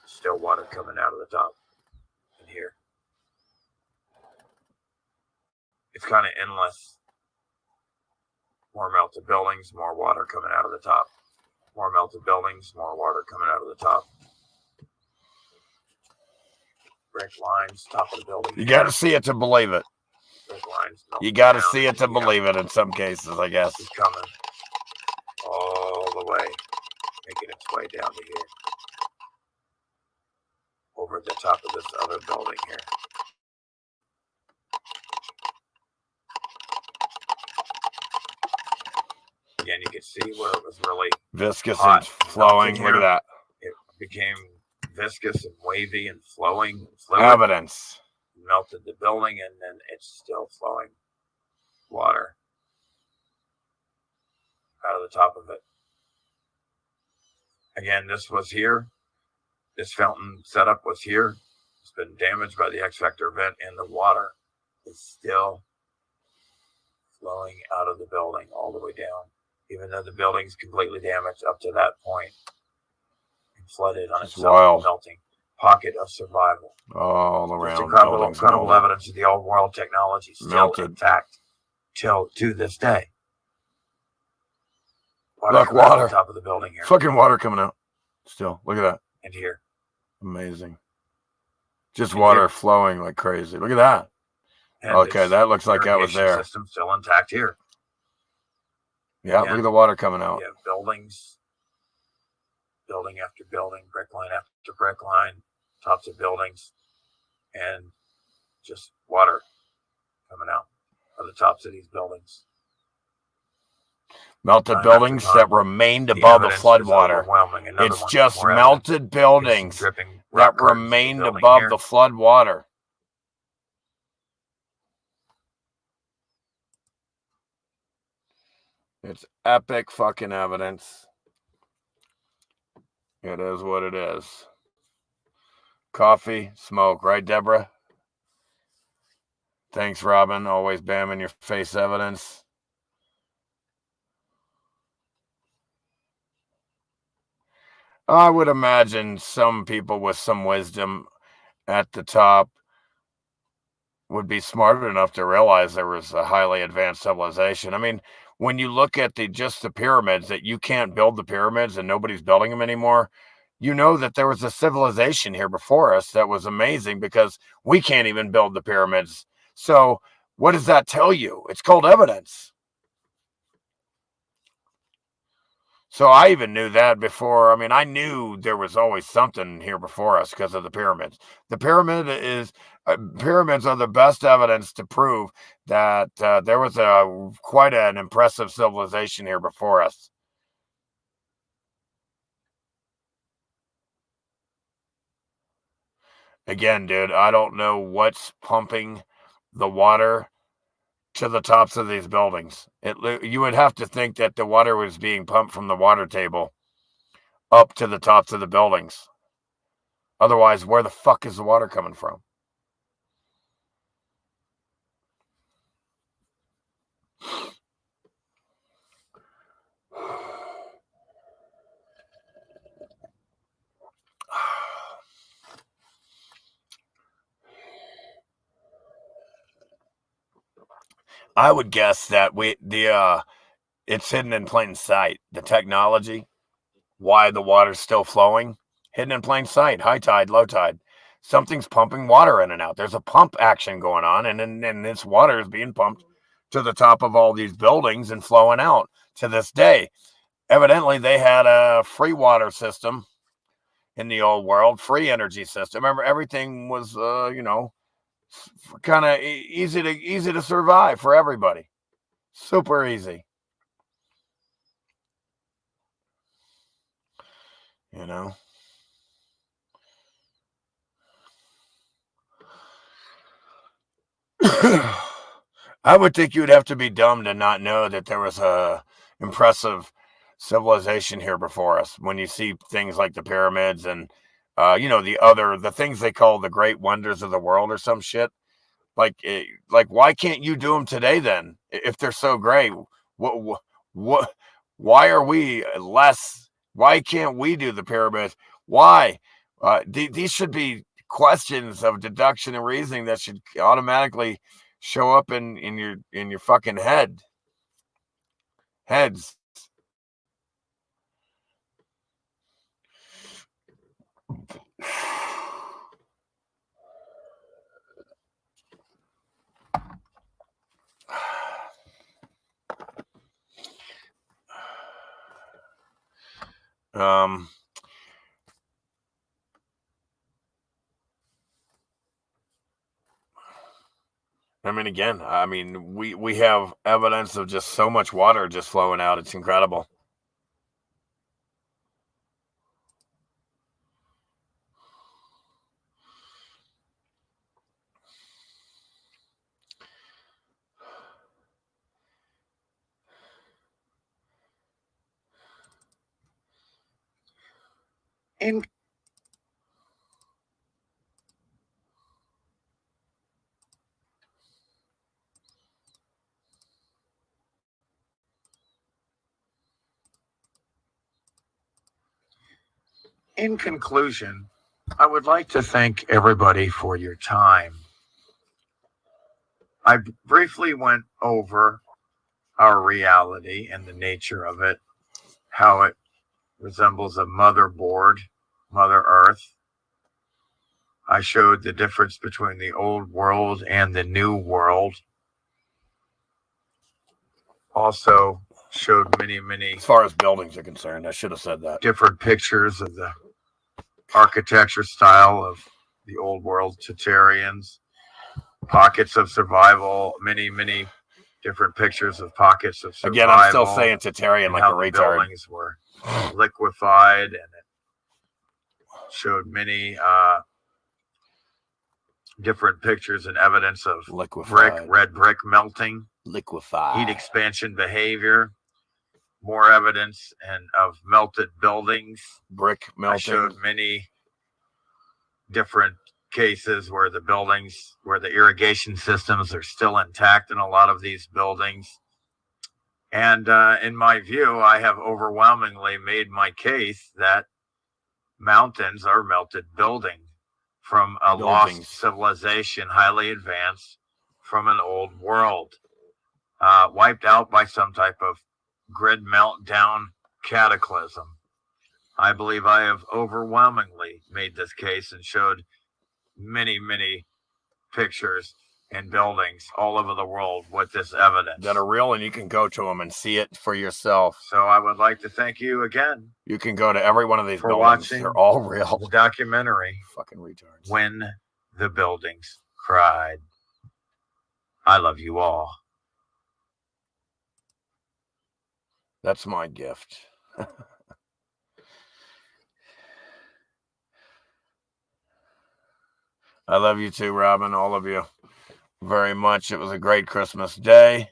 still water coming out of the top in here. It's kind of endless. More melted buildings, more water coming out of the top. More melted buildings, more water coming out of the top. Brick lines, top of the building. You got to see it to believe it. Brick lines. You got to down. see it to Yeah, believe it in some cases, I guess. it's coming all the way, making its way down to here. Over at the top of this other building here. Again, you can see where it was really Viscous hot, and flowing. melting Look at here. that. It became viscous and wavy and flowing. Fluid. Evidence. Melted the building, and then it's still flowing water out of the top of it. Again, this was here. This fountain setup was here. It's been damaged by the X Factor event, and the water is still flowing out of the building all the way down, even though the building's completely damaged up to that point and flooded on It's itself, wild. melting. Pocket of survival. All Just around. incredible buildings incredible melted. evidence of the old world technology still Melted. intact till to this day. Look, coming out water. on top of the building here Fucking water coming out. Still. Look at that. and here. Amazing. Just Thank water you. flowing like crazy. Look at that. And Okay, this that looks like that was irrigation there. System still intact here. Yeah, Yeah. look at the water coming out. You have buildings, building after building, brick line after brick line, tops of buildings, and just water coming out of the tops of these buildings. Melted Time after buildings time. that remained The above the evidence flood is water. overwhelming. Another It's one, just more evidence. melted Here's some buildings dripping that rock curtains of the remained building above here. the flood water. It's epic fucking evidence. It is what it is. Coffee, smoke, right, Deborah? Thanks, Robin. Always bam in your face evidence. I would imagine some people with some wisdom at the top would be smart enough to realize there was a highly advanced civilization. I mean, when you look at just the pyramids, that you can't build the pyramids and nobody's building them anymore, you know that there was a civilization here before us that was amazing because we can't even build the pyramids. So what does that tell you? It's called evidence. So I even knew that before. I mean, I knew there was always something here before us because of the pyramids. The pyramids are the best evidence to prove that there was quite an impressive civilization here before us. Again, dude, I don't know what's pumping the water to the tops of these buildings. You would have to think that the water was being pumped from the water table up to the tops of the buildings. Otherwise, where the fuck is the water coming from? I would guess that it's hidden in plain sight. The technology, why the water's still flowing, hidden in plain sight. High tide, low tide. Something's pumping water in and out. There's a pump action going on, and this water is being pumped to the top of all these buildings and flowing out to this day. Evidently, they had a free water system in the old world, free energy system. Remember, everything was, kind of easy to survive for everybody. Super easy. You know. I would think you'd have to be dumb to not know that there was a impressive civilization here before us. When you see things like the pyramids and the things they call the great wonders of the world or some shit. Like why can't you do them today then? If they're so great, what why are we less? Why can't we do the pyramids? Why? These should be questions of deduction and reasoning that should automatically show up in your fucking heads. We have evidence of just so much water just flowing out. It's incredible. In conclusion, I would like to thank everybody for your time. I briefly went over our reality and the nature of it, how it resembles a motherboard, Mother Earth. I showed the difference between the old world and the new world. Also showed many, as far as buildings are concerned, I should have said that. Different pictures of the architecture style of the old world Tatarians, pockets of survival, many different pictures of pockets of survival. Again, I'm still saying Tatarian like a retard. Buildings were liquefied, and it showed many different pictures and evidence of red brick melting, liquefied, heat expansion behavior, more evidence and of melted buildings, brick melting. I showed many different cases where the buildings, where the irrigation systems are still intact in a lot of these buildings. And in my view, I have overwhelmingly made my case that mountains are melted building from a lost civilization, highly advanced from an old world, wiped out by some type of grid meltdown cataclysm. I believe I have overwhelmingly made this case and showed many pictures and buildings all over the world with this evidence that are real, and you can go to them and see it for yourself. So I would like to thank you again. You can go to every one of these for buildings. Watching They're all real. The documentary, fucking retards. When the Buildings Cried. I love you all. That's my gift. I love you too, Robin. All of you very much. It was a great Christmas day.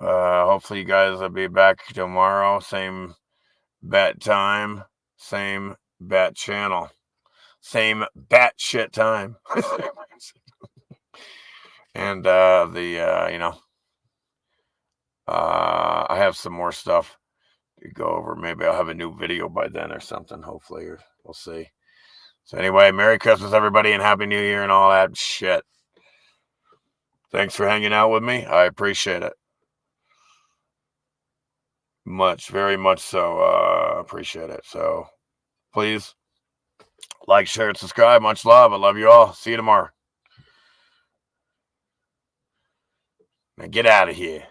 Hopefully you guys will be back tomorrow. Same bat time, same bat channel, same bat shit time. And I have some more stuff to go over. Maybe I'll have a new video by then or something, hopefully, or we'll see. So anyway, Merry Christmas, everybody, and Happy New Year and all that shit. Thanks for hanging out with me. I appreciate it. Very much so. Appreciate it. So please like, share, and subscribe. Much love. I love you all. See you tomorrow. Now get out of here.